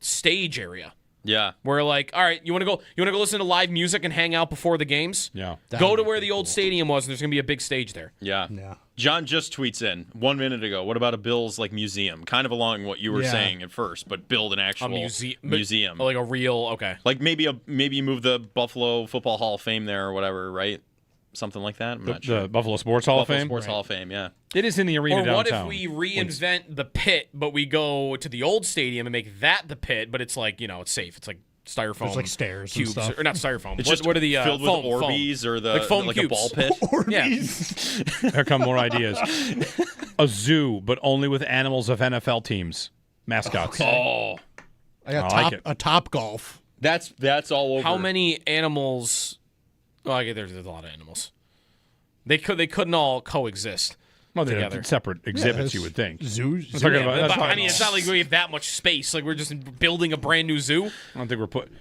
stage area Yeah. where like, all right, you want to go listen to live music and hang out before the games? Yeah. Go to where the old stadium was, and there's gonna be a big stage there. Yeah. Yeah. John just tweets in 1 minute ago. What about a Bills museum? Kind of along what you were Yeah. saying at first, but build an actual museum. like a real Like maybe you move the Buffalo Football Hall of Fame there or whatever, right? Something like that. I'm not sure. The Buffalo Sports Hall Buffalo of Fame? Sports Hall of Fame. Yeah. It is in the arena Or what downtown. if we reinvent the pit, but we go to the old stadium and make that the pit, but it's like, it's safe. It's like styrofoam. There's, like, stairs and cubes, stuff. or not styrofoam. It's what are the filled foam, with Orbeez or the Like foam a cubes. ball pit. Yeah. Here come more ideas. A zoo, but only with animals of NFL teams. Mascots. Oh, I got I like it. a top golf. that's all over. How many animals? Well, I guess there's a lot of animals. They couldn't all coexist. Well, they together. have separate exhibits, you would think. Zoos. I'm talking about- that's But, I fine. mean, it's not like we have that much space. Like we're just building a brand new zoo. I don't think we're put.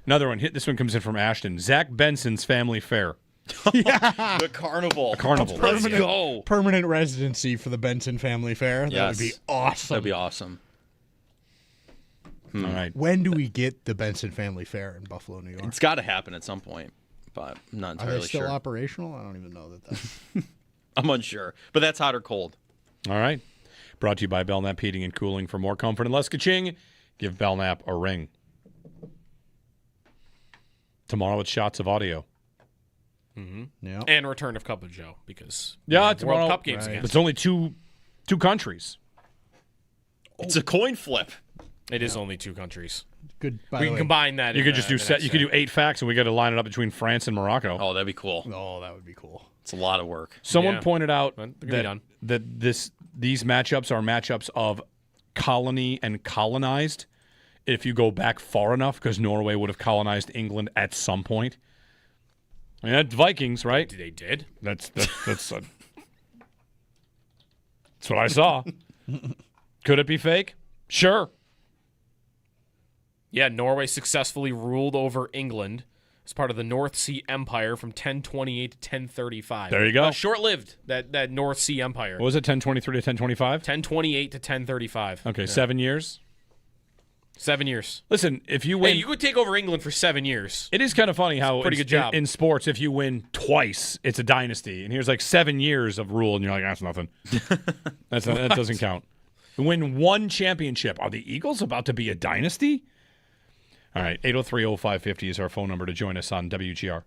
Another one. This one comes in from Ashton. Zach Benson's Family Fair. the carnival? Carnival. Let's go. Permanent residency for the Benson Family Fair. That Yes. would be awesome. That'd be awesome. All right. When do we get the Benson Family Fair in Buffalo, New York? It's got to happen at some point, but I'm not Are entirely they still sure. operational? I don't even know that. I'm unsure, but that's hot or cold. All right. Brought to you by Belknap Heating and Cooling. For more comfort and less ka-ching, give Belknap a ring. Tomorrow it's Shots of Audio. Yeah. And return of Cup of Joe because Tomorrow, World Cup games right. again. It's only two countries. It's a coin flip. It is only 2 countries. Good. By We the can way. combine that. You in could the- just do the next you could day. do 8 facts, and we got to line it up between France and Morocco. Oh, that'd be cool. Oh, that would be cool. It's a lot of work. Someone Yeah. pointed out But they're gonna be that done. these matchups are matchups of colony and colonized. If you go back far enough, because Norway would have colonized England at some point. I mean, that's Vikings, right? They did. That's what I saw. Could it be fake? Sure. Yeah, Norway successfully ruled over England as part of the North Sea Empire from 1028 to 1035. There you go. Short-lived, that North Sea Empire. What was it, 1023 to 1025? 1028 to 1035. Okay, 7 years. 7 years. Listen, if you win... Hey, you could take over England for 7 years. It is kind of funny how pretty good job. in sports, if you win twice, it's a dynasty. And here's like 7 years of rule, and you're like, that's nothing. That doesn't count. Win 1 championship. Are the Eagles about to be a dynasty? All right, 803-0550 is our phone number to join us on WGR.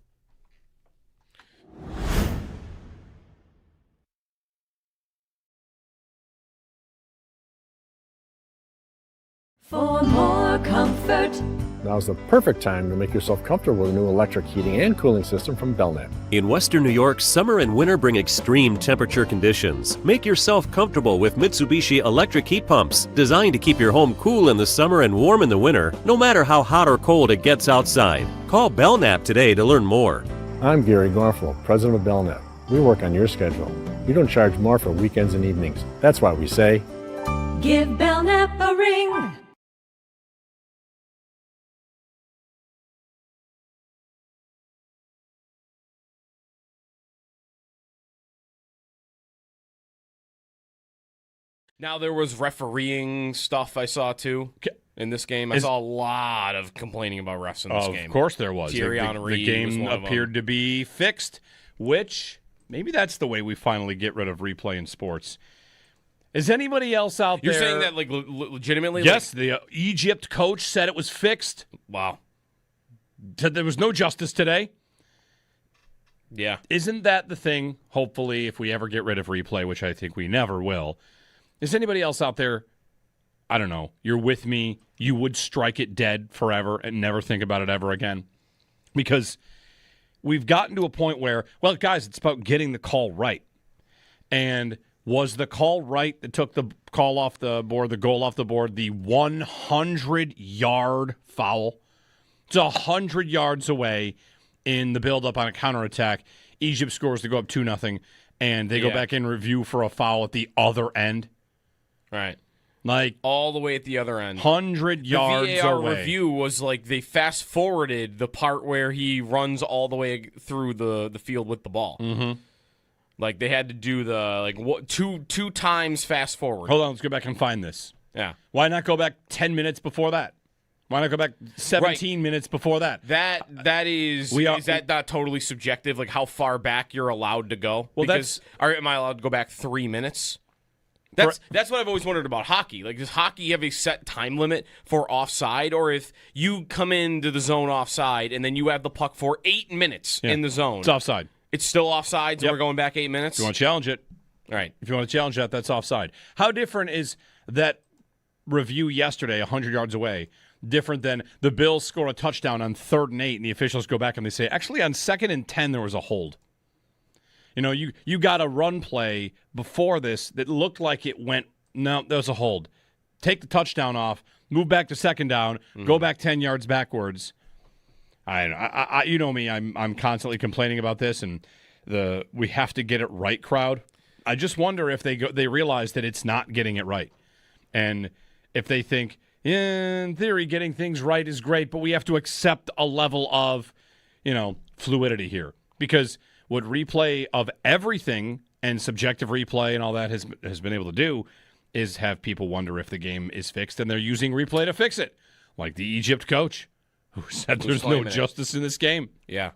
For more comfort, Now's the perfect time to make yourself comfortable with a new electric heating and cooling system from Belknap. In Western New York, summer and winter bring extreme temperature conditions. Make yourself comfortable with Mitsubishi electric heat pumps, designed to keep your home cool in the summer and warm in the winter, no matter how hot or cold it gets outside. Call Belknap today to learn more. I'm Gary Garflow, president of Belknap. We work on your schedule. We don't charge more for weekends and evenings. That's why we say, give Belknap a ring. Now there was refereeing stuff I saw too in this game. I saw a lot of complaining about refs in this game. Of course there was. Thierry The Henry game was one of them. appeared to be fixed, which maybe that's the way we finally get rid of replay in sports. Is anybody else out You're there? saying that like legitimately? Yes, the Egypt coach said it was fixed. Wow. There was no justice today. Yeah. Isn't that the thing, hopefully, if we ever get rid of replay, which I think we never will, is anybody else out there, I don't know, you're with me, you would strike it dead forever and never think about it ever again? Because we've gotten to a point where, well, guys, it's about getting the call right. And was the call right that took the call off the board, the goal off the board, the 100-yard foul? It's 100 yards away in the build-up on a counterattack. Egypt scores to go up 2-0, and they go back in review for a foul at the other end. Right. Like all the way at the other end. 100 yards the VAR away. review was like they fast forwarded the part where he runs all the way through the field with the ball. Mm-hmm. Like they had to do the two times fast forward. Hold on, let's go back and find this. Yeah. Why not go back 10 minutes before that? Why not go back 17 minutes before that? Is that not totally subjective? Like how far back you're allowed to go? Well, am I allowed to go back 3 minutes? That's what I've always wondered about hockey. Like, does hockey have a set time limit for offside, or if you come into the zone offside and then you have the puck for 8 minutes in the zone, it's offside. It's still offside, so we're going back 8 minutes. If you want to challenge it, all right. If you want to challenge that, that's offside. How different is that review yesterday, 100 yards away, different than the Bills score a touchdown on 3rd and 8, and the officials go back and they say, actually, on 2nd and 10, there was a hold. You know, you got a run play before this that looked like it went, no, there was a hold. Take the touchdown off, move back to 2nd down, go back 10 yards backwards. I you know me, I'm constantly complaining about this, and we have to get it right crowd. I just wonder if they realize that it's not getting it right. And if they think, in theory, getting things right is great, but we have to accept a level of, fluidity here. Because what replay of everything and subjective replay and all that has been able to do is have people wonder if the game is fixed, and they're using replay to fix it. Like the Egypt coach who said there's no justice in this game. Yeah.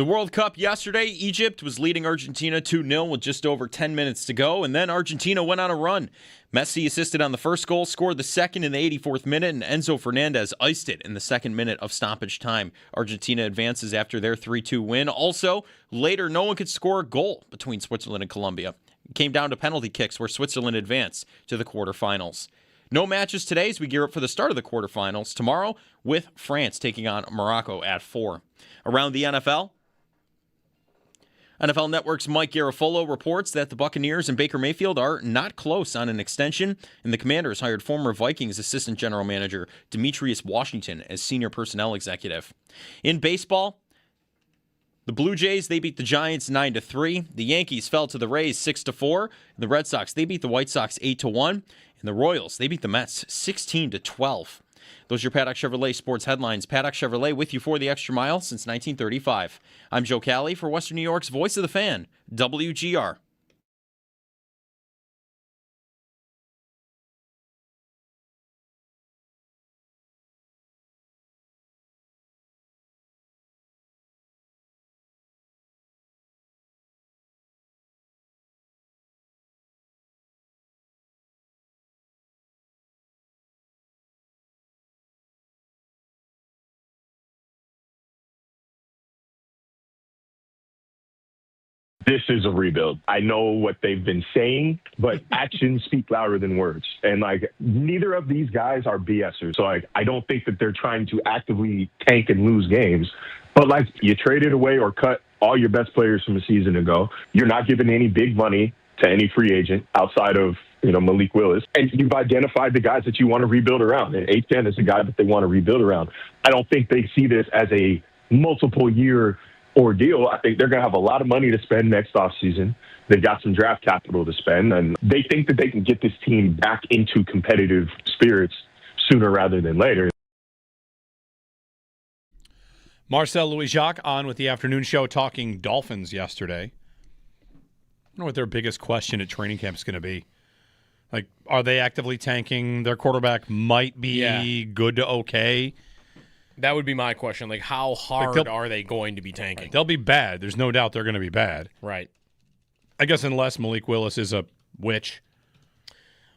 The World Cup yesterday, Egypt was leading Argentina 2-0 with just over 10 minutes to go, and then Argentina went on a run. Messi assisted on the first goal, scored the second in the 84th minute, and Enzo Fernandez iced it in the second minute of stoppage time. Argentina advances after their 3-2 win. Also, later, no one could score a goal between Switzerland and Colombia. It came down to penalty kicks where Switzerland advanced to the quarterfinals. No matches today as we gear up for the start of the quarterfinals tomorrow with France taking on Morocco at 4. Around the NFL Network's Mike Garafolo reports that the Buccaneers and Baker Mayfield are not close on an extension, and the Commanders hired former Vikings assistant general manager Demetrius Washington as senior personnel executive. In baseball, the Blue Jays, they beat the Giants 9-3. The Yankees fell to the Rays 6-4. The Red Sox, they beat the White Sox 8-1. And the Royals, they beat the Mets 16-12. Those are your Paddock Chevrolet sports headlines. Paddock Chevrolet with you for the extra mile since 1935. I'm Joe Cali for Western New York's Voice of the Fan, WGR. This is a rebuild. I know what they've been saying, but actions speak louder than words. And neither of these guys are BSers. So I don't think that they're trying to actively tank and lose games. But you traded away or cut all your best players from a season ago. You're not giving any big money to any free agent outside of Malik Willis. And you've identified the guys that you want to rebuild around. And A10 is the guy that they want to rebuild around. I don't think they see this as a multiple-year ordeal. I think they're going to have a lot of money to spend next offseason. They've got some draft capital to spend, and they think that they can get this team back into competitive spirits sooner rather than later. Marcel Louis-Jacques on with the afternoon show talking Dolphins yesterday. I don't know what their biggest question at training camp is going to be. Are they actively tanking? Their quarterback might be good to okay. That would be my question. How hard are they going to be tanking? They'll be bad. There's no doubt they're going to be bad. Right. I guess unless Malik Willis is a witch.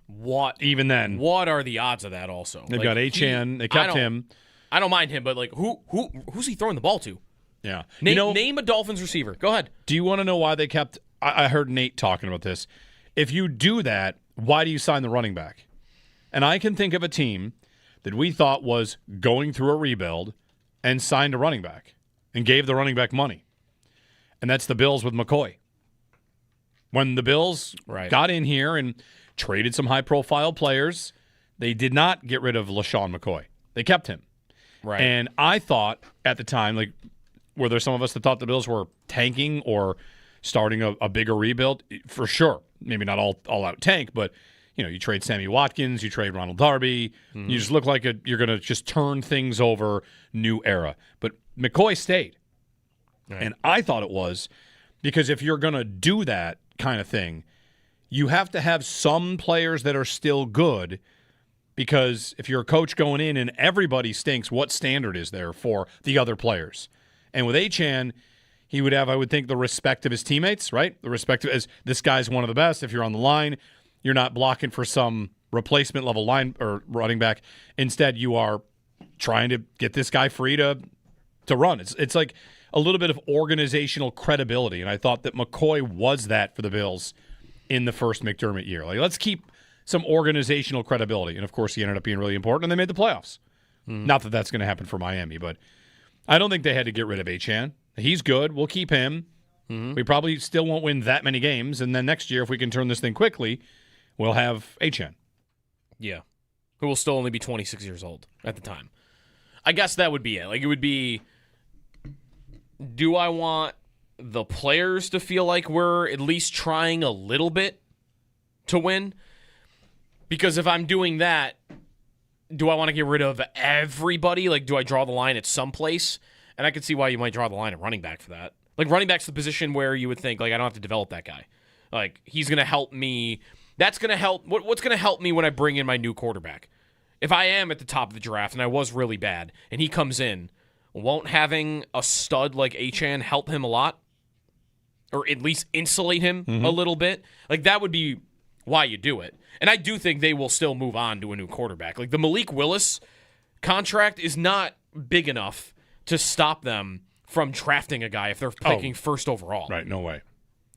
What? Even then. What are the odds of that also? They've got Achane. They kept him. I don't mind him, but who's he throwing the ball to? Yeah. Name a Dolphins receiver. Go ahead. Do you want to know why they kept – I heard Nate talking about this. If you do that, why do you sign the running back? And I can think of a team – that we thought was going through a rebuild and signed a running back and gave the running back money. And that's the Bills with McCoy. When the Bills got in here and traded some high-profile players, they did not get rid of LaShawn McCoy. They kept him. Right. And I thought at the time, were there some of us that thought the Bills were tanking or starting a bigger rebuild? For sure. Maybe not all-out tank, but – you trade Sammy Watkins, you trade Ronald Darby. Mm-hmm. You just look like you're going to just turn things over, new era. But McCoy stayed. Right. And I thought it was because if you're going to do that kind of thing, you have to have some players that are still good because if you're a coach going in and everybody stinks, what standard is there for the other players? And with Achane, he would have, I would think, the respect of his teammates, right? The respect of as this guy's one of the best. If you're on the line, you're not blocking for some replacement level line or running back. Instead, you are trying to get this guy free to run. It's like a little bit of organizational credibility, and I thought that McCoy was that for the Bills in the first McDermott year. Let's keep some organizational credibility, and of course, he ended up being really important, and they made the playoffs. Not that that's going to happen for Miami, but I don't think they had to get rid of Achane. He's good. We'll keep him. We probably still won't win that many games, and then next year, if we can turn this thing quickly, we'll have Achane. Yeah. Who will still only be 26 years old at the time. I guess that would be it. It would be, do I want the players to feel like we're at least trying a little bit to win? Because if I'm doing that, do I want to get rid of everybody? Do I draw the line at some place? And I could see why you might draw the line at running back for that. Running back's the position where you would think, I don't have to develop that guy. He's going to help me. That's going to help. What's going to help me when I bring in my new quarterback? If I am at the top of the draft and I was really bad and he comes in, won't having a stud like Achane help him a lot? Or at least insulate him a little bit? Like, that would be why you do it. And I do think they will still move on to a new quarterback. Like, the Malik Willis contract is not big enough to stop them from drafting a guy if they're picking first overall. Right, no way.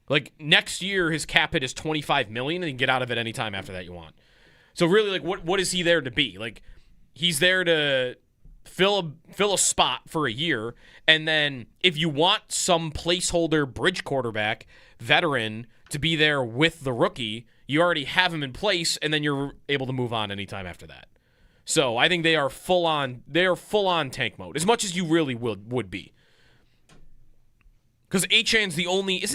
Like, next year, his cap hit is $25 million, and you can get out of it anytime after that you want. So really, like, what is he there to be? Like, he's there to fill a spot for a year, and then if you want some placeholder bridge quarterback, veteran, to be there with the rookie, you already have him in place, and then you're able to move on anytime after that. So I think they are full on tank mode, as much as you really would be. Because isn't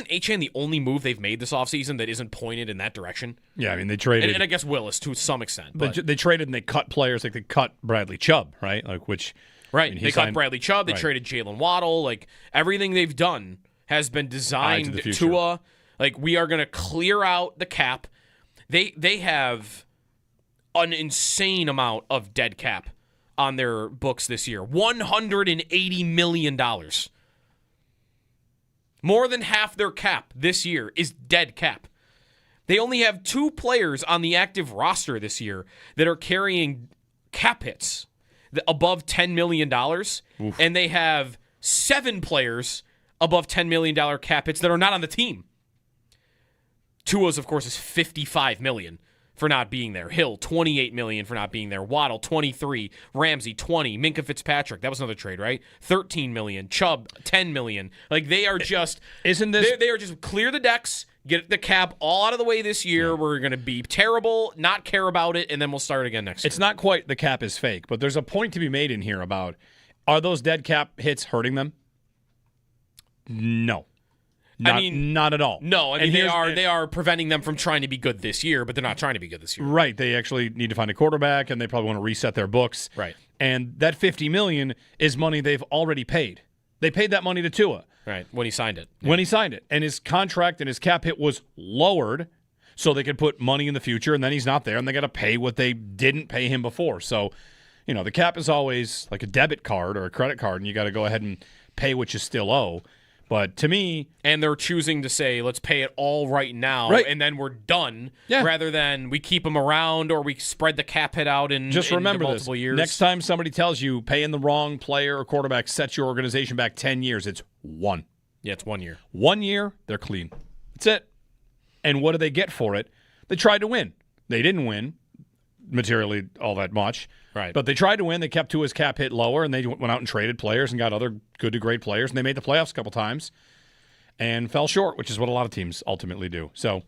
Achane the only move they've made this offseason that isn't pointed in that direction? Yeah, I mean, they traded. And I guess Willis to some extent. But they traded and they cut players, like they cut Bradley Chubb, right? Like, which. Right. I mean, they cut Bradley Chubb. They right. traded Jalen Waddle. Like, everything they've done has been designed to we are going to clear out the cap. They have an insane amount of dead cap on their books this year. $180 million. More than half their cap this year is dead cap. They only have 2 players on the active roster this year that are carrying cap hits above $10 million. Oof. And they have 7 players above $10 million cap hits that are not on the team. Tua's, of course, is $55 million for not being there. Hill, $28 million for not being there. Waddle, $23. Ramsey, $20. Minkah Fitzpatrick, that was another trade, right? $13 million. Chubb, $10 million. Like, they are just... Isn't this... They are just clear the decks, get the cap all out of the way this year. Yeah. We're going to be terrible, not care about it, and then we'll start again next year. It's not quite the cap is fake, but there's a point to be made in here about, are those dead cap hits hurting them? No. Not at all. No, I mean, they are preventing them from trying to be good this year, but they're not trying to be good this year. Right. They actually need to find a quarterback, and they probably want to reset their books. Right. And that $50 million is money they've already paid. They paid that money to Tua. Right, when he signed it. Yeah. When he signed it. And his contract and his cap hit was lowered so they could put money in the future, and then he's not there, and they got to pay what they didn't pay him before. So, the cap is always like a debit card or a credit card, and you got to go ahead and pay what you still owe. But to me... And they're choosing to say, let's pay it all right now, and then we're done, rather than we keep them around or we spread the cap hit out in multiple years. Next time somebody tells you paying the wrong player or quarterback sets your organization back 10 years, it's 1. Yeah, it's 1 year. 1 year, they're clean. That's it. And what do they get for it? They tried to win. They didn't win materially all that much. Right. But they tried to win. They kept Tua's cap hit lower, and they went out and traded players and got other good to great players, and they made the playoffs a couple times and fell short, which is what a lot of teams ultimately do. So,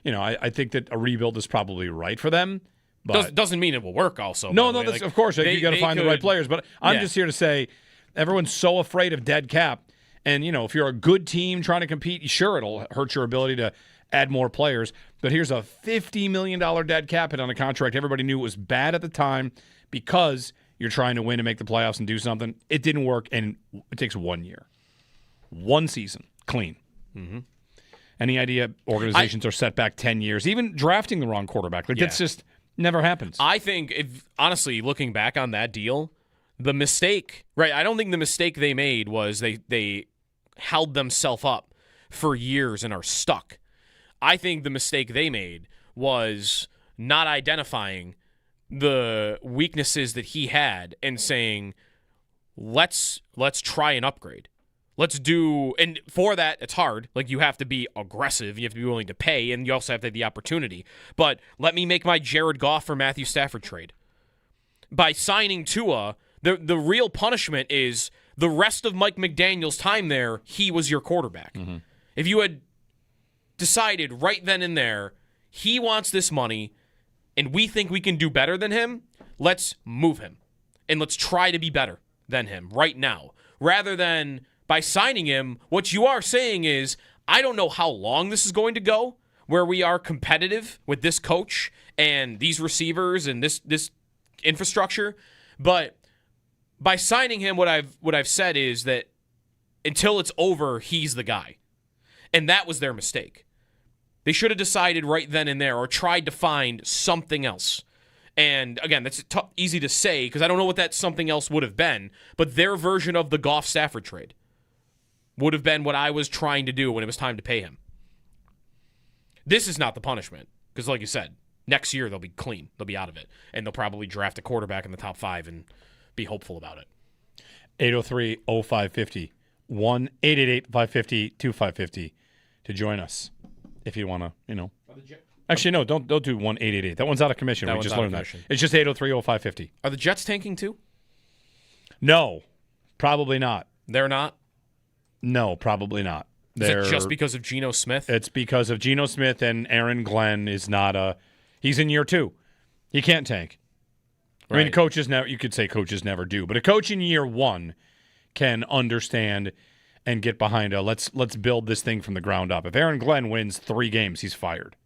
I think that a rebuild is probably right for them. But doesn't mean it will work also. No, of course. You got to find the right players. But I'm just here to say everyone's so afraid of dead cap. And, if you're a good team trying to compete, sure, it'll hurt your ability to add more players. But here's a $50 million dead cap hit on a contract everybody knew was bad at the time because you're trying to win and make the playoffs and do something. It didn't work, and it takes 1 year. 1 season, clean. Mm-hmm. Any idea organizations are set back 10 years? Even drafting the wrong quarterback. That's just never happens. I think, honestly, looking back on that deal, the mistake, right, I don't think the mistake they made was they held themselves up for years and are stuck. I think the mistake they made was not identifying the weaknesses that he had and saying, let's try and upgrade. Let's do, and for that, it's hard. Like, you have to be aggressive. You have to be willing to pay, and you also have to have the opportunity. But let me make my Jared Goff for Matthew Stafford trade. By signing Tua, the real punishment is the rest of Mike McDaniel's time there, he was your quarterback. Mm-hmm. If you had decided right then and there, he wants this money, and we think we can do better than him, let's move him. And let's try to be better than him right now. Rather than by signing him, what you are saying is, I don't know how long this is going to go, where we are competitive with this coach and these receivers and this infrastructure, but by signing him, what I've said is that until it's over, he's the guy. And that was their mistake. They should have decided right then and there or tried to find something else. And again, that's easy to say because I don't know what that something else would have been, but their version of the Goff Stafford trade would have been what I was trying to do when it was time to pay him. This is not the punishment because, like you said, next year they'll be clean. They'll be out of it. And they'll probably draft a quarterback in the top 5 and be hopeful about it. 803-0550. 1-888-550-2550 to join us if you want to, Actually, no, don't do 1-888. That one's out of commission. We just learned that. It's just 803-0550. Are the Jets tanking too? No, probably not. They're not? No, probably not. Is it just because of Geno Smith? It's because of Geno Smith, and Aaron Glenn is not he's in year 2. He can't tank. Right. I mean, coaches never, you could say coaches never do, but a coach in year 1 can understand and get behind let's build this thing from the ground up. If Aaron Glenn wins 3 games, he's fired.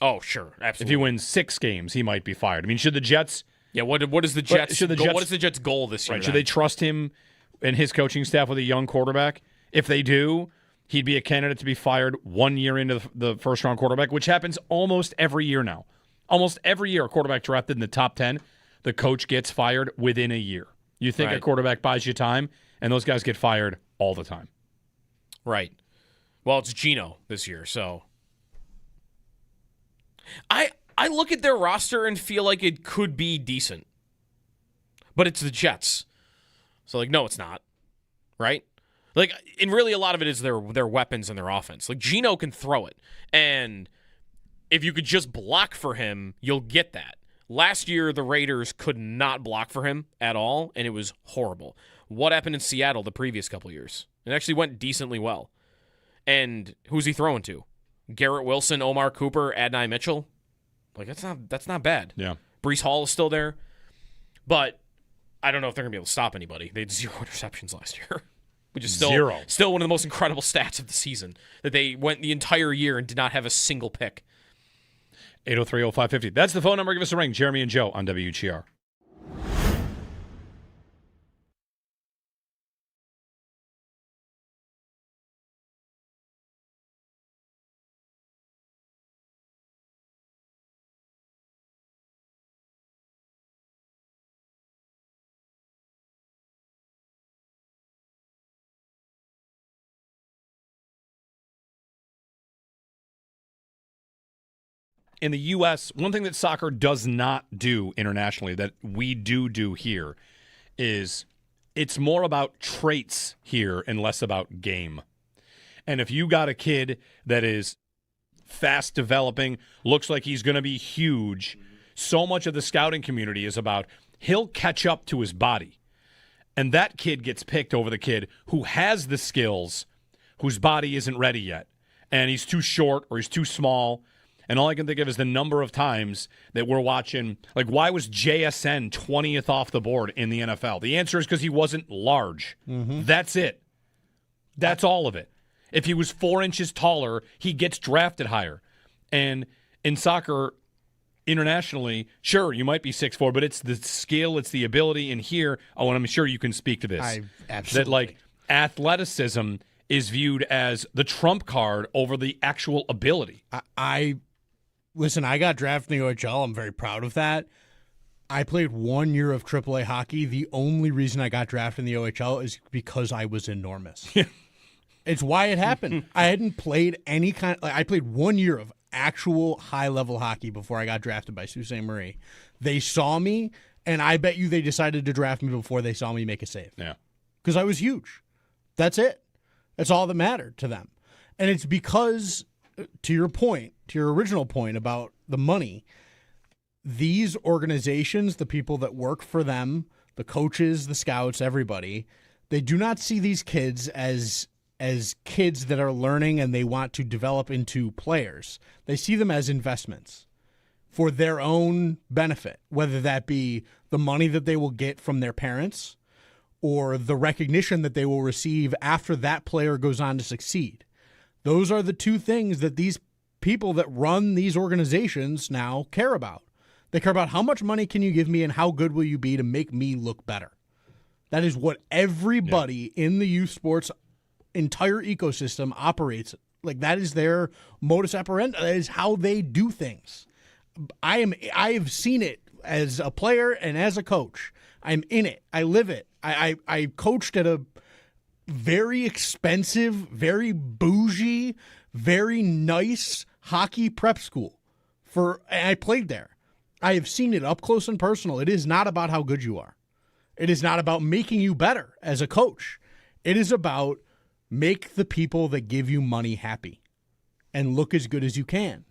Oh, sure, absolutely. If he wins 6 games, he might be fired. I mean, should the Jets? Yeah, what is the Jets? What is the Jets' goal this year? Right, should they trust him and his coaching staff with a young quarterback? If they do, he'd be a candidate to be fired 1 year into the first-round quarterback, which happens almost every year now. Almost every year, a quarterback drafted in the top 10, the coach gets fired within a year. You think a quarterback buys you time, and those guys get fired all the time. Right. Well, it's Geno this year, so I look at their roster and feel like it could be decent. But it's the Jets. So, no, it's not. Right? And really a lot of it is their weapons and their offense. Geno can throw it. And if you could just block for him, you'll get that. Last year, the Raiders could not block for him at all, and it was horrible. What happened in Seattle the previous couple years? It actually went decently well. And who's he throwing to? Garrett Wilson, Omar Cooper, Adonai Mitchell? That's not bad. Yeah. Breece Hall is still there. But I don't know if they're going to be able to stop anybody. They had 0 interceptions last year, which is still one of the most incredible stats of the season, that they went the entire year and did not have a single pick. 803-0550. That's the phone number. Give us a ring. Jeremy and Joe on WGR. In the U.S., one thing that soccer does not do internationally that we do here is it's more about traits here and less about game. And if you got a kid that is fast developing, looks like he's going to be huge, so much of the scouting community is about he'll catch up to his body. And that kid gets picked over the kid who has the skills, whose body isn't ready yet. And he's too short or he's too small. And all I can think of is the number of times that we're watching, why was JSN 20th off the board in the NFL? The answer is because he wasn't large. Mm-hmm. That's it. That's all of it. If he was 4 inches taller, he gets drafted higher. And in soccer, internationally, sure, you might be 6'4", but it's the skill, it's the ability. And here, and I'm sure you can speak to this. Absolutely. That, athleticism is viewed as the trump card over the actual ability. Listen, I got drafted in the OHL. I'm very proud of that. I played 1 year of AAA hockey. The only reason I got drafted in the OHL is because I was enormous. It's why it happened. I hadn't played any kind I played 1 year of actual high-level hockey before I got drafted by Sault Ste. Marie. They saw me, and I bet you they decided to draft me before they saw me make a save. Yeah. Because I was huge. That's it. That's all that mattered to them. And it's because, to your original point about the money, these organizations, the people that work for them, the coaches, the scouts, everybody, they do not see these kids as kids that are learning and they want to develop into players. They see them as investments for their own benefit, whether that be the money that they will get from their parents or the recognition that they will receive after that player goes on to succeed. Those are the two things that these people that run these organizations now care about. They care about how much money can you give me and how good will you be to make me look better. That is what everybody in the youth sports entire ecosystem operates. That is their modus operandi. That is how they do things. I have seen it as a player and as a coach. I'm in it. I live it. I coached at a very expensive, very bougie, very nice hockey prep school. And I played there. I have seen it up close and personal. It is not about how good you are. It is not about making you better as a coach. It is about make the people that give you money happy and look as good as you can.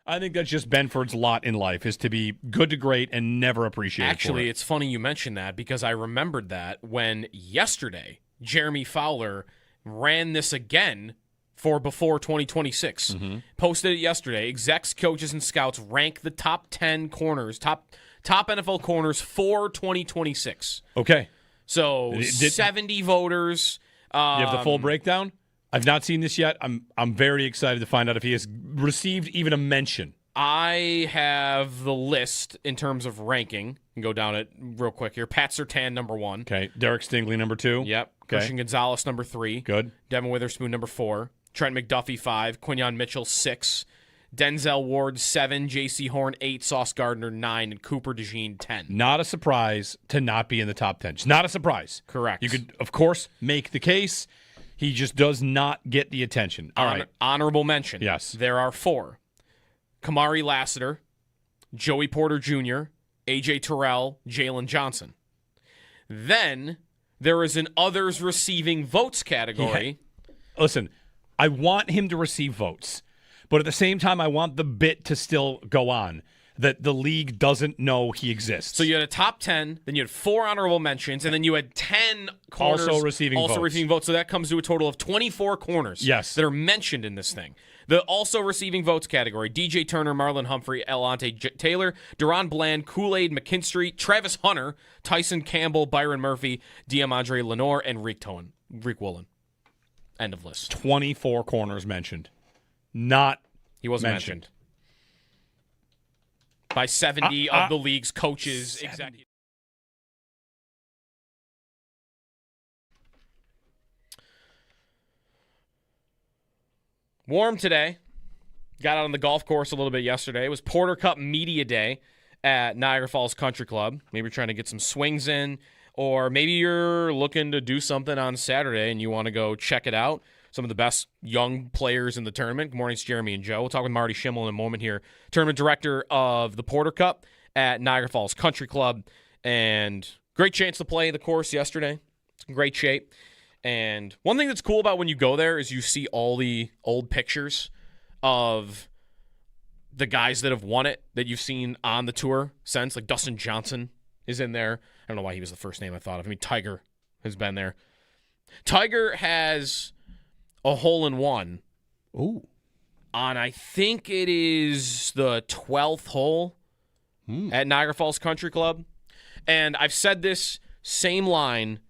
I think that's just Benford's lot in life, is to be good to great and never appreciated. Actually, for it. it's funny you mentioned that because I remembered that when yesterday Jeremy Fowler ran this again for before 2026. Posted it yesterday. Execs, coaches, and scouts rank the top 10 corners, top NFL corners for 2026. Okay. So 70 voters. You have the full breakdown? I've not seen this yet. I'm very excited to find out if he has received even a mention. I have the list in terms of ranking. Can go down it real quick here. Pat Surtain, number 1. Okay. Derek Stingley, number 2. Yep. Okay. Christian Gonzalez, number 3. Good. Devin Witherspoon, number 4. Trent McDuffie, 5. Quinyon Mitchell, 6. Denzel Ward, 7. J.C. Horn, 8. Sauce Gardner, 9. And Cooper DeJean, 10. Not a surprise to not be in the top 10. Just not a surprise. Correct. You could, of course, make the case. He just does not get the attention. All right. Honorable mention. Yes. There are 4. Kamari Lassiter, Joey Porter Jr., A.J. Terrell, Jalen Johnson. Then there is an others receiving votes category. Yeah. Listen, I want him to receive votes, but at the same time, I want the bit to still go on, that the league doesn't know he exists. So you had a top 10, then you had 4 honorable mentions, and then you had 10 corners also receiving votes. So that comes to a total of 24 corners that are mentioned in this thing. The also receiving votes category: DJ Turner, Marlon Humphrey, Elante Taylor, Deron Bland, Kool-Aid McKinstry, Travis Hunter, Tyson Campbell, Byron Murphy, Diamandre Lenore, and Reek Woolen. End of list. 24 corners mentioned. He wasn't mentioned. By 70 of the league's coaches, executives. Warm today. Got out on the golf course a little bit yesterday. It was Porter Cup Media Day at Niagara Falls Country Club. Maybe you're trying to get some swings in, or maybe you're looking to do something on Saturday and you want to go check it out. Some of the best young players in the tournament. Good morning, it's Jeremy and Joe. We'll talk with Marty Schimmel in a moment here. Tournament director of the Porter Cup at Niagara Falls Country Club. And great chance to play the course yesterday. It's in great shape. And one thing that's cool about when you go there is you see all the old pictures of the guys that have won it that you've seen on the tour since. Like Dustin Johnson is in there. I don't know why he was the first name I thought of. I mean, Tiger has been there. Tiger has a hole-in-one. Ooh. On, I think it is the 12th hole at Niagara Falls Country Club. And I've said this same line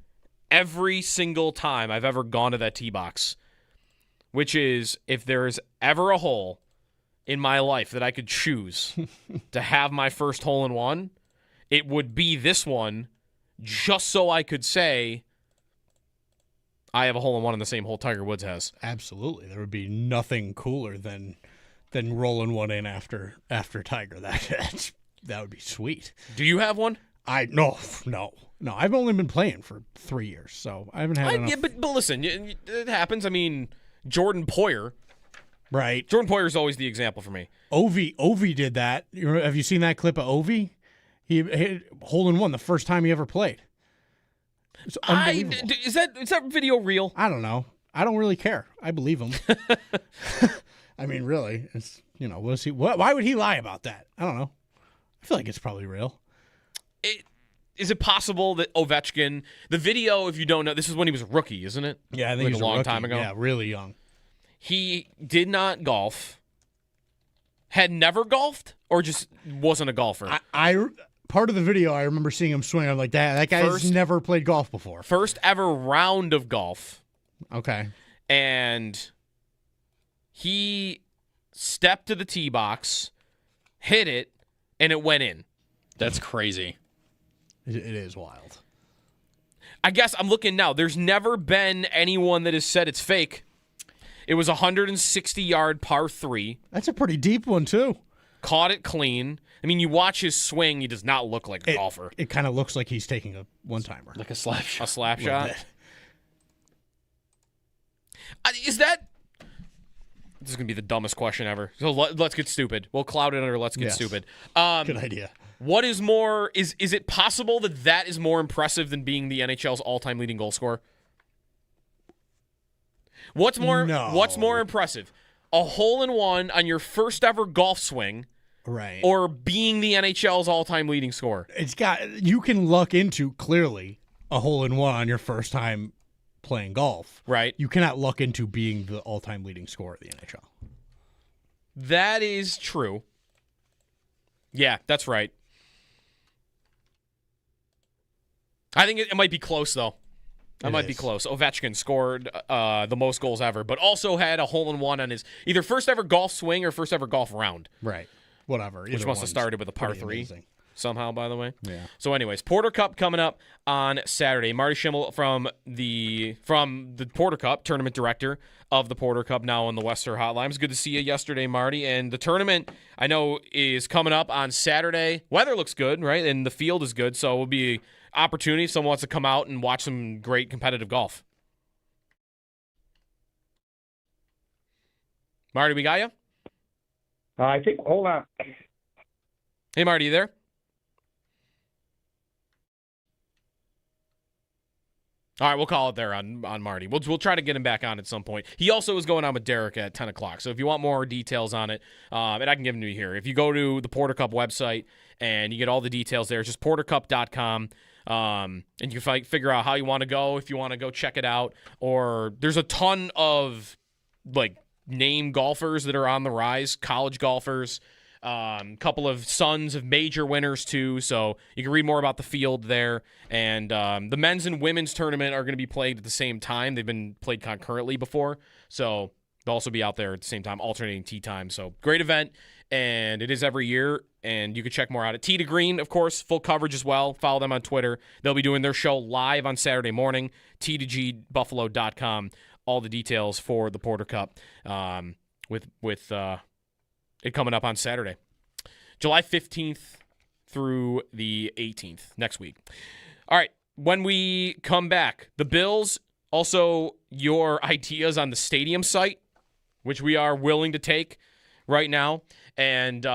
every single time I've ever gone to that tee box, which is, if there is ever a hole in my life that I could choose to have my first hole-in-one, it would be this one, just so I could say I have a hole-in-one on the same hole Tiger Woods has. Absolutely. There would be nothing cooler than rolling one in after Tiger. That would be sweet. Do you have one? No. I've only been playing for 3 years, so I haven't had enough. Yeah, but listen, it happens. I mean, Jordan Poyer. Right. Jordan Poyer is always the example for me. Ovi did that. Have you seen that clip of Ovi? He hit hole-in-one the first time he ever played. It's unbelievable. Is that video real? I don't know. I don't really care. I believe him. I mean, really, it's why would he lie about that? I don't know. I feel like it's probably real. Is it possible that Ovechkin, the video, if you don't know, this is when he was a rookie, isn't it? Yeah, I think like he was a long rookie. time ago. Yeah, really young. He did not golf, had never golfed, or just wasn't a golfer. Part of the video, I remember seeing him swing. I'm like, that guy's never played golf before. First ever round of golf. Okay. And he stepped to the tee box, hit it, and it went in. That's crazy. It is wild. I guess I'm looking now. There's never been anyone that has said it's fake. It was a 160-yard par 3. That's a pretty deep one, too. Caught it clean. I mean, you watch his swing, he does not look like a golfer. It kind of looks like he's taking a one-timer. Like a slap shot. A slap shot? Is that... This is going to be the dumbest question ever. So let's get stupid. We'll cloud it under let's get stupid. Good idea. What is more... Is it possible that is more impressive than being the NHL's all-time leading goal scorer? What's more impressive? A hole-in-one on your first ever golf swing, right? Or being the NHL's all-time leading scorer? You can luck into, clearly, a hole-in-one on your first time playing golf. Right. You cannot luck into being the all-time leading scorer of the NHL. That is true. Yeah, that's right. I think it might be close, though. That might be close. Ovechkin scored the most goals ever, but also had a hole-in-one on his either first ever golf swing or first ever golf round. Right. Whatever. Which must have started with a par 3 amazing. Somehow, by the way. Yeah. So anyways, Porter Cup coming up on Saturday. Marty Schimmel from the Porter Cup, tournament director of the Porter Cup, now on the Western Hotline. It was good to see you yesterday, Marty. And the tournament, I know, is coming up on Saturday. Weather looks good, right? And the field is good, so it will be opportunity if someone wants to come out and watch some great competitive golf. Marty, we got you? I think, hold on. Hey, Marty, you there? All right, we'll call it there on Marty. We'll try to get him back on at some point. He also is going on with Derek at 10 o'clock. So if you want more details on it, and I can give them to you here. If you go to the Porter Cup website and you get all the details there, it's just portercup.com. And you can figure out how you want to go, if you want to go check it out. Or there's a ton of name golfers that are on the rise, college golfers. Couple of sons of major winners too, so you can read more about the field there. And the men's and women's tournament are going to be played at the same time. They've been played concurrently before, so they'll also be out there at the same time, alternating tee time. So great event, and it is every year. And you can check more out at Tee to Green, of course, full coverage as well. Follow them on Twitter. They'll be doing their show live on Saturday morning. T2GBuffalo.com. All the details for the Porter Cup with it coming up on Saturday, July 15th through the 18th, next week. All right, when we come back, the Bills, also your ideas on the stadium site, which we are willing to take right now. And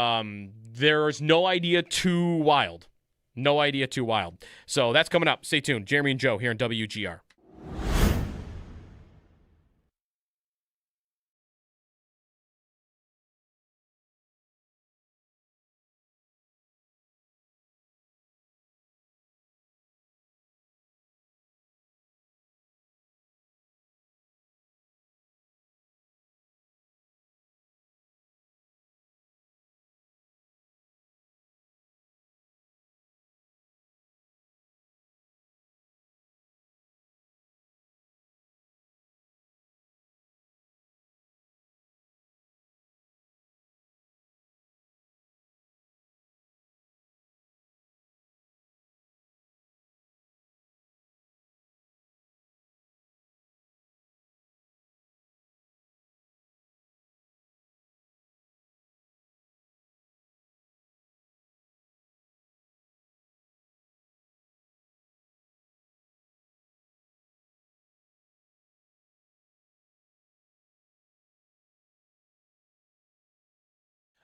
there's no idea too wild. No idea too wild. So that's coming up. Stay tuned. Jeremy and Joe here on WGR.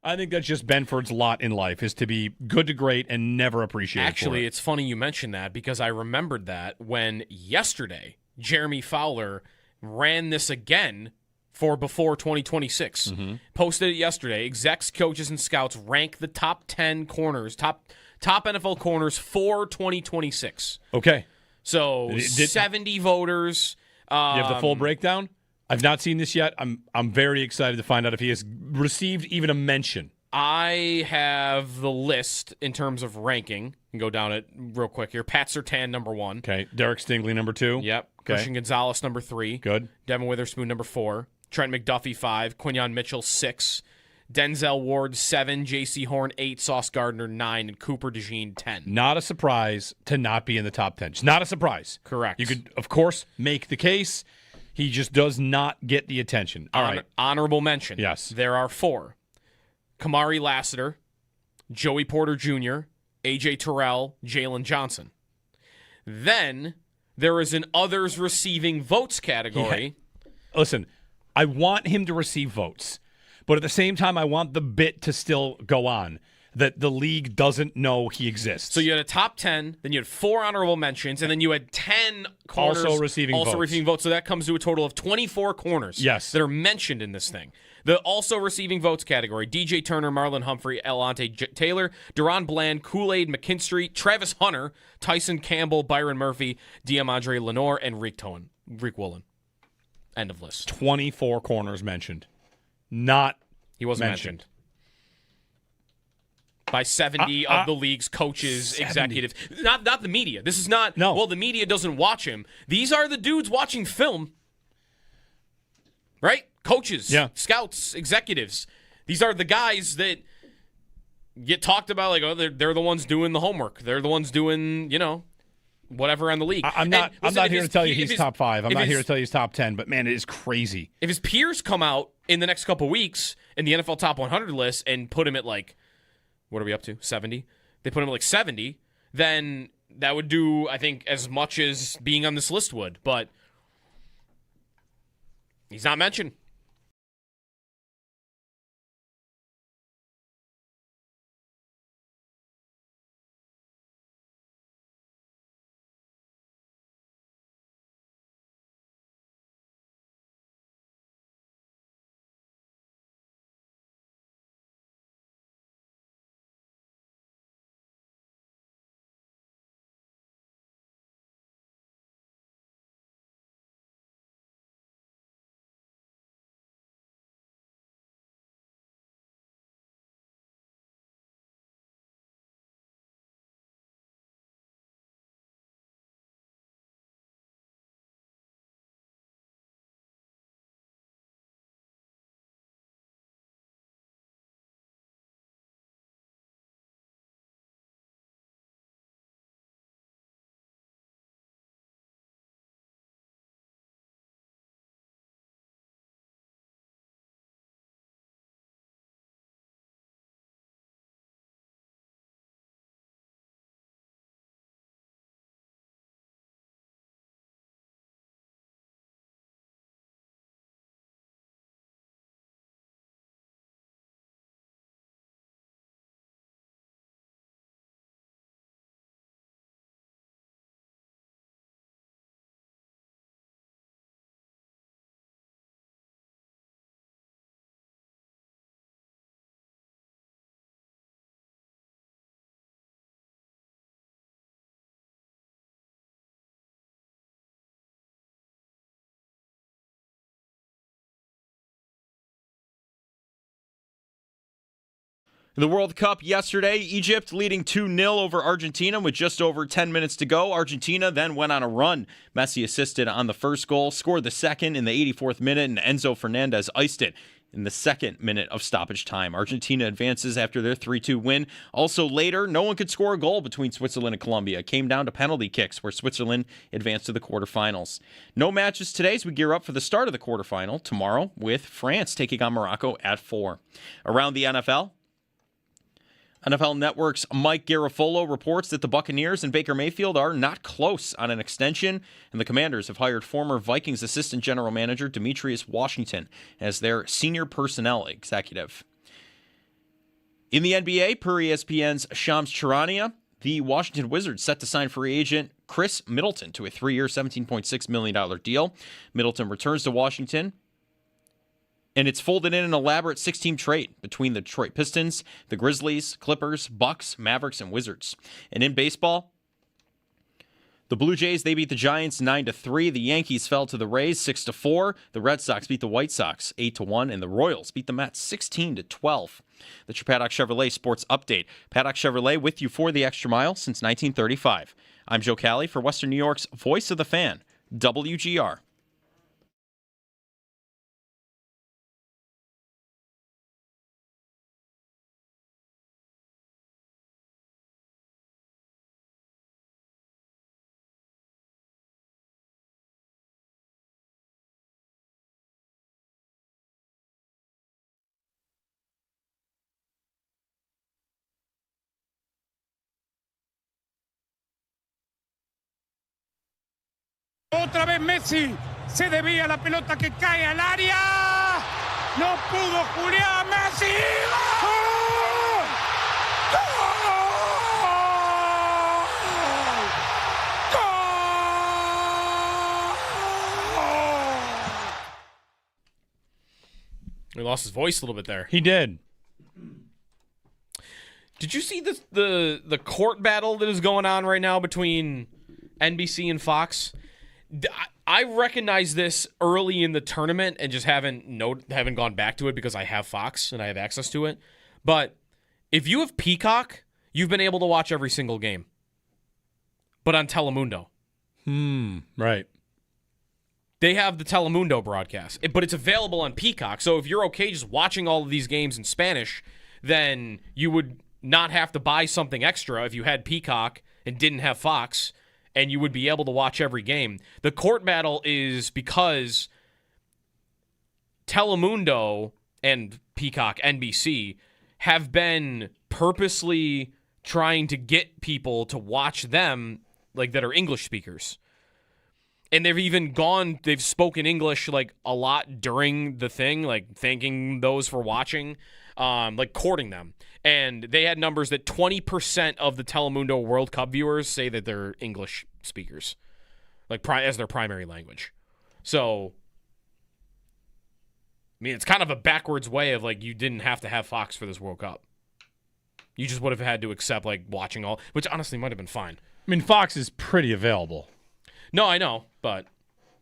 I think that's just Benford's lot in life, is to be good to great and never appreciated. Actually, it's funny you mentioned that, because I remembered that when yesterday Jeremy Fowler ran this again for before 2026. Mm-hmm. Posted it yesterday. Execs, coaches, and scouts rank the top 10 corners, top NFL corners for 2026. Okay. So 70 voters. You have the full breakdown? I've not seen this yet. I'm very excited to find out if he has received even a mention. I have the list in terms of ranking. You can go down it real quick here. Pat Surtain, number 1. Okay. Derek Stingley, number 2. Yep. Okay. Christian Gonzalez, number 3. Good. Devin Witherspoon, number 4. Trent McDuffie, 5. Quinyon Mitchell, 6. Denzel Ward 7, J.C. Horn 8, Sauce Gardner 9, and Cooper DeJean 10. Not a surprise to not be in the top 10. Just not a surprise. Correct. You could, of course, make the case. He just does not get the attention. All right. Honorable mention. Yes. There are 4. Kamari Lassiter, Joey Porter Jr., A.J. Terrell, Jalen Johnson. Then there is an others receiving votes category. Yeah. Listen, I want him to receive votes, but at the same time, I want the bit to still go on that the league doesn't know he exists. So you had a top 10, then you had 4 honorable mentions, and then you had 10 corners also receiving votes. So that comes to a total of 24 corners that are mentioned in this thing. The also receiving votes category: DJ Turner, Marlon Humphrey, Elante Taylor, Deron Bland, Kool-Aid McKinstry, Travis Hunter, Tyson Campbell, Byron Murphy, Diamandre Lenore, and Reek Woolen. End of list. 24 corners mentioned. He wasn't mentioned. By 70 of the league's coaches, 70. executives. Not the media. This is not, well, the media doesn't watch him. These are the dudes watching film. Right? Coaches, scouts, executives. These are the guys that get talked about like, oh, they're the ones doing the homework. They're the ones doing, whatever on the league. I'm not here to tell you he's top 5. I'm not here to tell you he's top 10, but man, it is crazy. If his peers come out in the next couple weeks in the NFL top 100 list and put him at like, what are we up to? 70? They put him at like 70, then that would do, I think, as much as being on this list would, but he's not mentioned. The World Cup yesterday, Egypt leading 2-0 over Argentina with just over 10 minutes to go. Argentina then went on a run. Messi assisted on the first goal, scored the second in the 84th minute, and Enzo Fernandez iced it in the second minute of stoppage time. Argentina advances after their 3-2 win. Also later, no one could score a goal between Switzerland and Colombia. It came down to penalty kicks where Switzerland advanced to the quarterfinals. No matches today as we gear up for the start of the quarterfinal tomorrow with France taking on Morocco at 4. Around the NFL Network's Mike Garafolo reports that the Buccaneers and Baker Mayfield are not close on an extension, and the Commanders have hired former Vikings assistant general manager Demetrius Washington as their senior personnel executive. In the NBA, per ESPN's Shams Charania, the Washington Wizards set to sign free agent Chris Middleton to a 3-year, $17.6 million deal. Middleton returns to Washington, and it's folded in an elaborate 6-team trade between the Detroit Pistons, the Grizzlies, Clippers, Bucks, Mavericks, and Wizards. And in baseball, the Blue Jays, they beat the Giants 9-3. The Yankees fell to the Rays 6-4. The Red Sox beat the White Sox 8-1. And the Royals beat the Mets 16-12. That's your Paddock Chevrolet Sports Update. Paddock Chevrolet with you for the extra mile since 1935. I'm Joe Cali for Western New York's Voice of the Fan, WGR. vez Messi se desvía la pelota que cae al área. No pudo Julián Messi. ¡Gol! He lost his voice a little bit there. He did. Did you see the court battle that is going on right now between NBC and Fox? I recognize this early in the tournament and just haven't gone back to it because I have Fox and I have access to it. But if you have Peacock, you've been able to watch every single game. But on Telemundo. Right. They have the Telemundo broadcast, but it's available on Peacock. So if you're okay just watching all of these games in Spanish, then you would not have to buy something extra if you had Peacock and didn't have Fox, and you would be able to watch every game. The court battle is because Telemundo and Peacock, NBC, have been purposely trying to get people to watch them like that are English speakers. And they've spoken English like a lot during the thing, like thanking those for watching, like courting them. And they had numbers that 20% of the Telemundo World Cup viewers say that they're English speakers, like as their primary language. So, I mean, it's kind of a backwards way of like you didn't have to have Fox for this World Cup. You just would have had to accept like watching all, which honestly might have been fine. I mean, Fox is pretty available. No, I know, but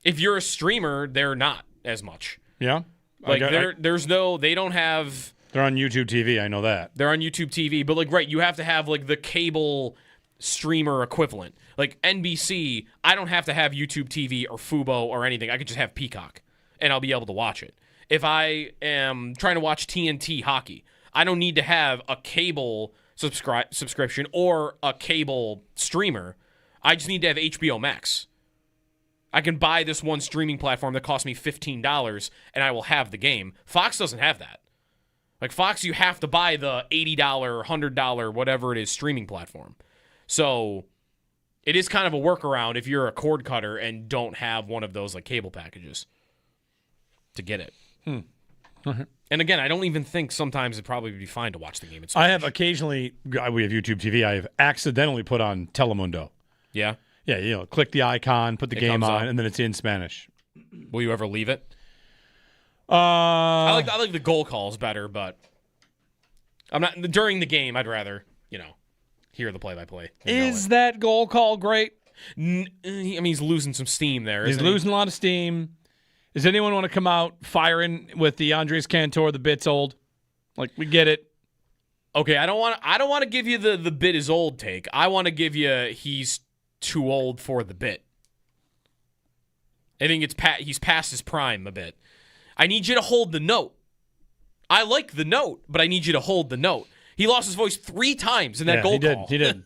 if you're a streamer, they're not as much. Yeah? Like, they don't have... They're on YouTube TV, I know that. They're on YouTube TV, but, like, right, you have to have, like, the cable streamer equivalent. Like, NBC, I don't have to have YouTube TV or Fubo or anything. I could just have Peacock, and I'll be able to watch it. If I am trying to watch TNT hockey, I don't need to have a cable subscription or a cable streamer. I just need to have HBO Max. I can buy this one streaming platform that costs me $15, and I will have the game. Fox doesn't have that. Like, Fox, you have to buy the $80, $100, whatever it is, streaming platform. So it is kind of a workaround if you're a cord cutter and don't have one of those, like, cable packages to get it. Okay. And again, I don't even think sometimes it'd probably be fine to watch the game. I have occasionally, we have YouTube TV, I have accidentally put on Telemundo. Yeah? Yeah, click the icon, put the game on, and then it's in Spanish. Will you ever leave it? I like the goal calls better, but I'm not during the game. I'd rather hear the play-by-play. Is that goal call great? I mean, he's losing some steam there. He's losing a lot of steam. Does anyone want to come out firing with the Andres Cantor? The bit's old. Like, we get it. Okay, I don't want to give you the bit is old take. I want to give you he's too old for the bit. I think he's past his prime a bit. I need you to hold the note. I like the note, but I need you to hold the note. He lost his voice 3 times in that goal call. He did.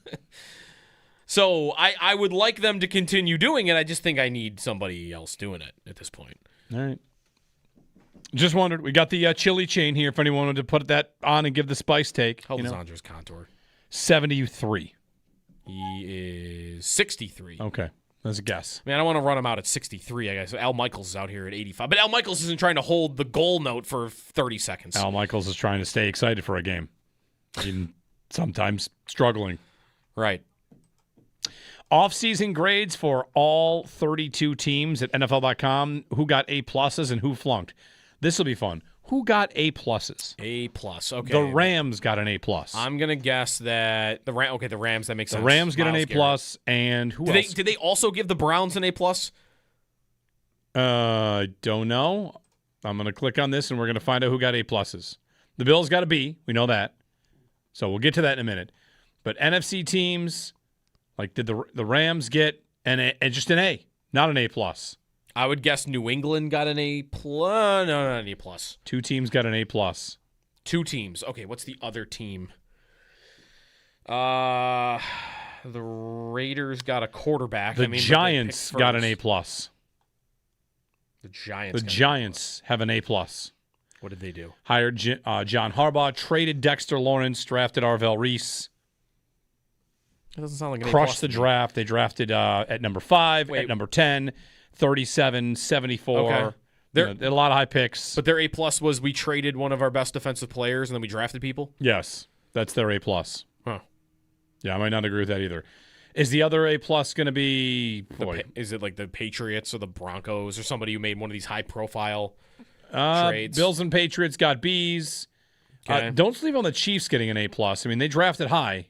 So I would like them to continue doing it. I just think I need somebody else doing it at this point. All right. Just wondered. We got the chili chain here if anyone wanted to put that on and give the spice take. How old is Andres Cantor? 73. He is 63. Okay. That's a guess. I mean, I don't want to run him out at 63, I guess. Al Michaels is out here at 85. But Al Michaels isn't trying to hold the goal note for 30 seconds. Al Michaels is trying to stay excited for a game. Even sometimes struggling. Right. Off-season grades for all 32 teams at NFL.com. Who got A-pluses and who flunked? This will be fun. Who got A-pluses? A-plus, okay. The Rams got an A-plus. I'm going to guess that the Rams, that makes sense. The Rams get an A-plus, and who else? Did they also give the Browns an A-plus? Don't know. I'm going to click on this, and we're going to find out who got A-pluses. The Bills got a B. We know that. So we'll get to that in a minute. But NFC teams, like, did the Rams get just an A, not an A-plus? I would guess New England got an A+. No, not an A+. 2 teams got an A+. 2 teams. Okay, what's the other team? The Raiders got a quarterback. The Giants got an A+. The Giants. The Giants have an A+. What did they do? Hired John Harbaugh, traded Dexter Lawrence, drafted Arvell Reese. That doesn't sound like an crushed the draft. They drafted at number 5, at number 10. 37, 74. Okay. A lot of high picks. But their A+ was we traded one of our best defensive players and then we drafted people? Yes, that's their A+. Huh. Yeah, I might not agree with that either. Is the other A+ going to be... Is it like the Patriots or the Broncos or somebody who made one of these high-profile trades? Bills and Patriots got Bs. Okay. Don't sleep on the Chiefs getting an A+. I mean, they drafted high.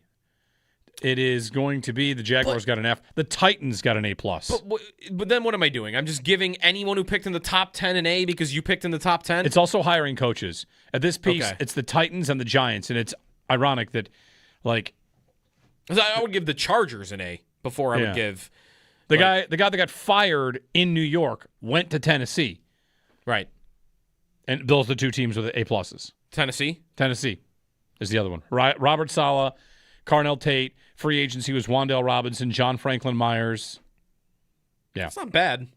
It is going to be the Jaguars got an F. The Titans got an A+. But then what am I doing? I'm just giving anyone who picked in the top 10 an A because you picked in the top 10? It's also hiring coaches. At this piece, It's the Titans and the Giants, and it's ironic that, like... I would give the Chargers an A before I would give... The guy that got fired in New York went to Tennessee. Right. And those are the two teams with A+. Tennessee is the other one. Robert Saleh, Carnell Tate, free agency was Wan'Dale Robinson, John Franklin Myers. Yeah. That's not bad.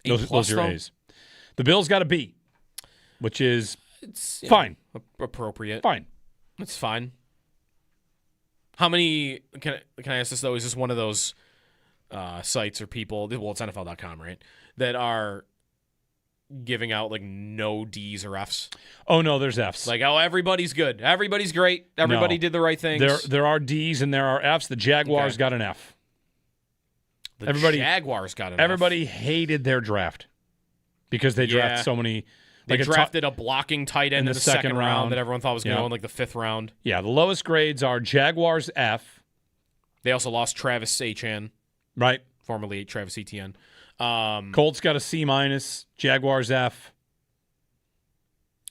Those are your A's. The Bills got a B, which is fine. Appropriate. Fine. It's fine. How many, can I ask this, though? Is this one of those sites or people, well, it's NFL.com, right, that are giving out, like, no Ds or Fs? Oh, no, there's Fs. Like, everybody's good. Everybody's great. Everybody did the right things. There are Ds and there are Fs. The Jaguars got an F. Jaguars got an F. Everybody hated their draft because they drafted so many. They drafted a blocking tight end in the second round that everyone thought was going to go in like the 5th round. Yeah, the lowest grades are Jaguars F. They also lost Travis Etienne. Right. Formerly Travis Etienne. Colts got a C-, Jaguars F.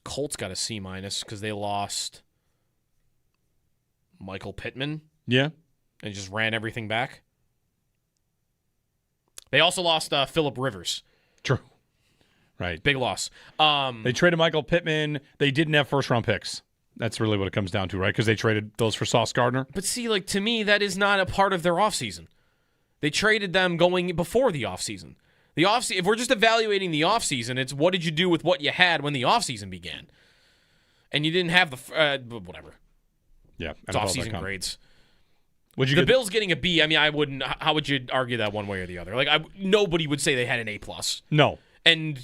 Colts got a C- because they lost Michael Pittman. Yeah. And just ran everything back. They also lost Phillip Rivers. True. Right. Big loss. They traded Michael Pittman. They didn't have first-round picks. That's really what it comes down to, right? Because they traded those for Sauce Gardner. But see, like, to me, that is not a part of their offseason. They traded them going before the offseason. If we're just evaluating the offseason, it's what did you do with what you had when the offseason began? And you didn't have the whatever. Yeah. It's offseason grades. The Bills getting a B, I mean, I wouldn't. How would you argue that one way or the other? Like, nobody would say they had an A+. No. And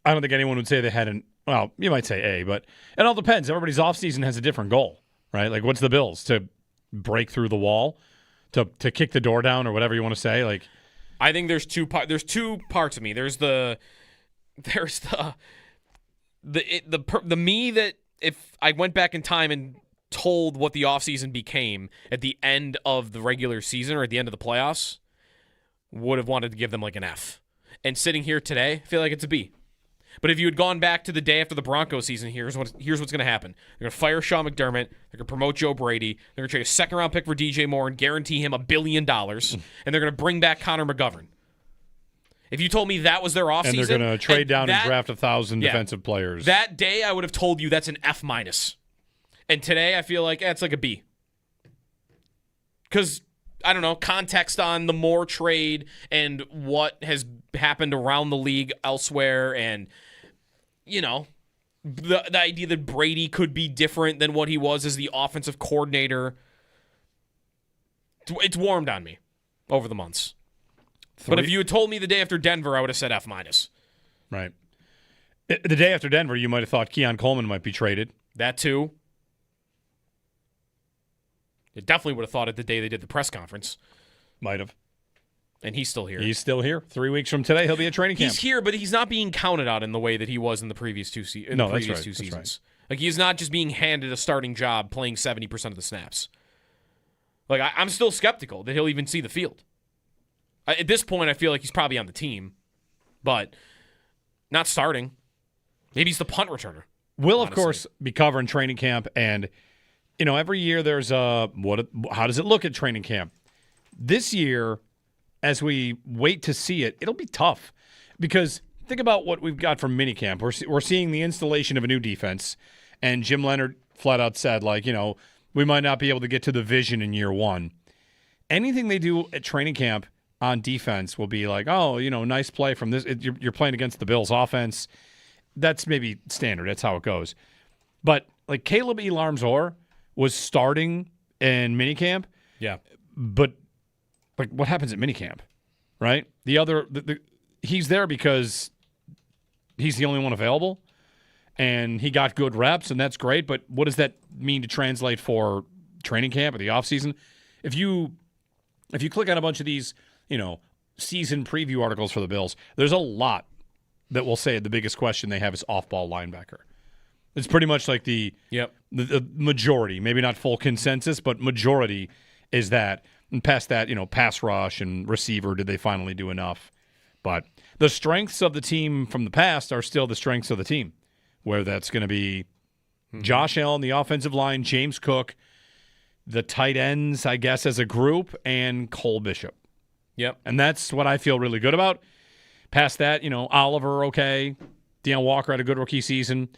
I don't think anyone would say they had an, well, you might say A, but it all depends. Everybody's offseason has a different goal, right? Like, what's the Bills? To break through the wall? To kick the door down or whatever you want to say? Like, I think there's two parts of me. There's the me that if I went back in time and told what the offseason became at the end of the regular season or at the end of the playoffs, would have wanted to give them like an F. And sitting here today, I feel like it's a B. But if you had gone back to the day after the Broncos season, here's what's going to happen. They're going to fire Sean McDermott. They're going to promote Joe Brady. They're going to trade a second-round pick for DJ Moore and guarantee him $1 billion. And they're going to bring back Connor McGovern. If you told me that was their offseason. And they're going to trade down and draft 1,000 defensive players. That day, I would have told you that's an F-. And today, I feel like it's like a B. Because, I don't know, context on the Moore trade and what has happened around the league elsewhere, and, you know, the idea that Brady could be different than what he was as the offensive coordinator. It's warmed on me over the months. But if you had told me the day after Denver, I would have said F-. Right. The day after Denver, you might have thought Keon Coleman might be traded. That too. You definitely would have thought it the day they did the press conference. Might have. And he's still here. He's still here. 3 weeks from today, he'll be at training camp. He's here, but he's not being counted on in the way that he was in the previous two seasons. Right. Like, he's not just being handed a starting job playing 70% of the snaps. Like, I'm still skeptical that he'll even see the field. At this point, I feel like he's probably on the team, but not starting. Maybe he's the punt returner. Will, of course, be covering training camp, and, you know, every year there's how does it look at training camp? This year, as we wait to see it, it'll be tough because think about what we've got from minicamp. We're seeing the installation of a new defense, and Jim Leonard flat out said, like, you know, we might not be able to get to the vision in year one. Anything they do at training camp on defense will be like, oh, you know, nice play from this. You're playing against the Bills' offense. That's maybe standard. That's how it goes. But, like, Caleb Elarmzor was starting in minicamp. Yeah. But, like, what happens at minicamp? right? He's there because he's the only one available, and he got good reps, and that's great. But what does that mean to translate for training camp or the offseason? If you click on a bunch of these, season preview articles for the Bills, there's a lot that will say the biggest question they have is off-ball linebacker. It's pretty much like the majority, maybe not full consensus, but majority is that. And past that, pass rush and receiver, did they finally do enough? But the strengths of the team from the past are still the strengths of the team, where that's going to be Josh Allen, the offensive line, James Cook, the tight ends, I guess, as a group, and Cole Bishop. Yep. And that's what I feel really good about. Past that, Oliver, okay. Deion Walker had a good rookie season.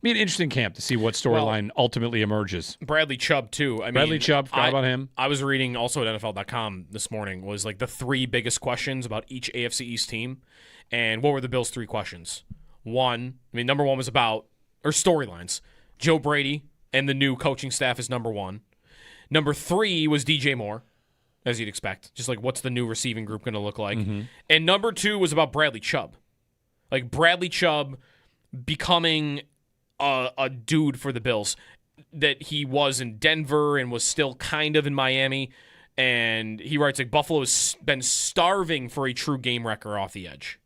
Be an interesting camp to see what storyline ultimately emerges. Bradley Chubb, too. Bradley Chubb, forgot about him. I was reading also at NFL.com this morning, was like the 3 biggest questions about each AFC East team. And what were the Bills' 3 questions? Number one was about, or storylines. Joe Brady and the new coaching staff is number 1. Number 3 was DJ Moore, as you'd expect. Just like, what's the new receiving group going to look like? Mm-hmm. And number 2 was about Bradley Chubb. Like, Bradley Chubb becoming a dude for the Bills that he was in Denver and was still kind of in Miami. And he writes, like, Buffalo has been starving for a true game wrecker off the edge.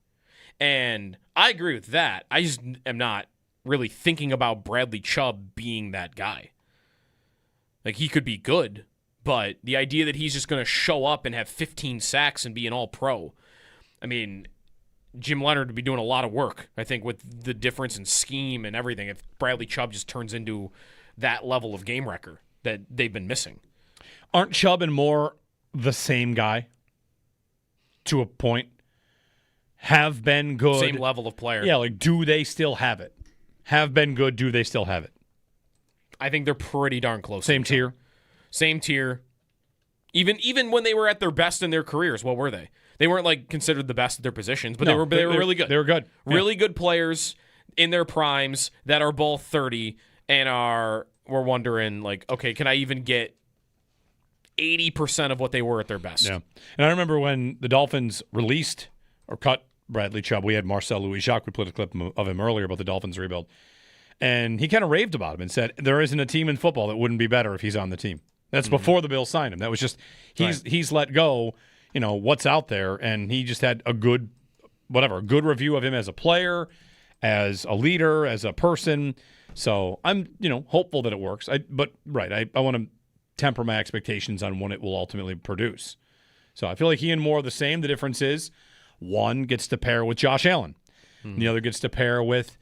And I agree with that. I just am not really thinking about Bradley Chubb being that guy. Like, he could be good, but the idea that he's just going to show up and have 15 sacks and be an all-pro, I mean, Jim Leonard would be doing a lot of work, I think, with the difference in scheme and everything, if Bradley Chubb just turns into that level of game wrecker that they've been missing. Aren't Chubb and Moore the same guy to a point? Have been good. Same level of player. Yeah, like, do they still have it? Have been good, do they still have it? I think they're pretty darn close. Same tier? Same tier. Even when they were at their best in their careers, what were they? They weren't like considered the best at their positions, but they were really good. They were good. Really good players in their primes that are both 30 and we're wondering, like, okay, can I even get 80% of what they were at their best? Yeah. And I remember when the Dolphins released or cut Bradley Chubb, we had Marcel Louis-Jacques. We played a clip of him earlier about the Dolphins rebuild. And he kind of raved about him and said, there isn't a team in football that wouldn't be better if he's on the team. That's before the Bills signed him. That was just, he's let go, what's out there. And he just had a good review of him as a player, as a leader, as a person. So I'm, hopeful that it works. I want to temper my expectations on when it will ultimately produce. So I feel like he and Moore are the same. The difference is one gets to pair with Josh Allen. And the other gets to pair with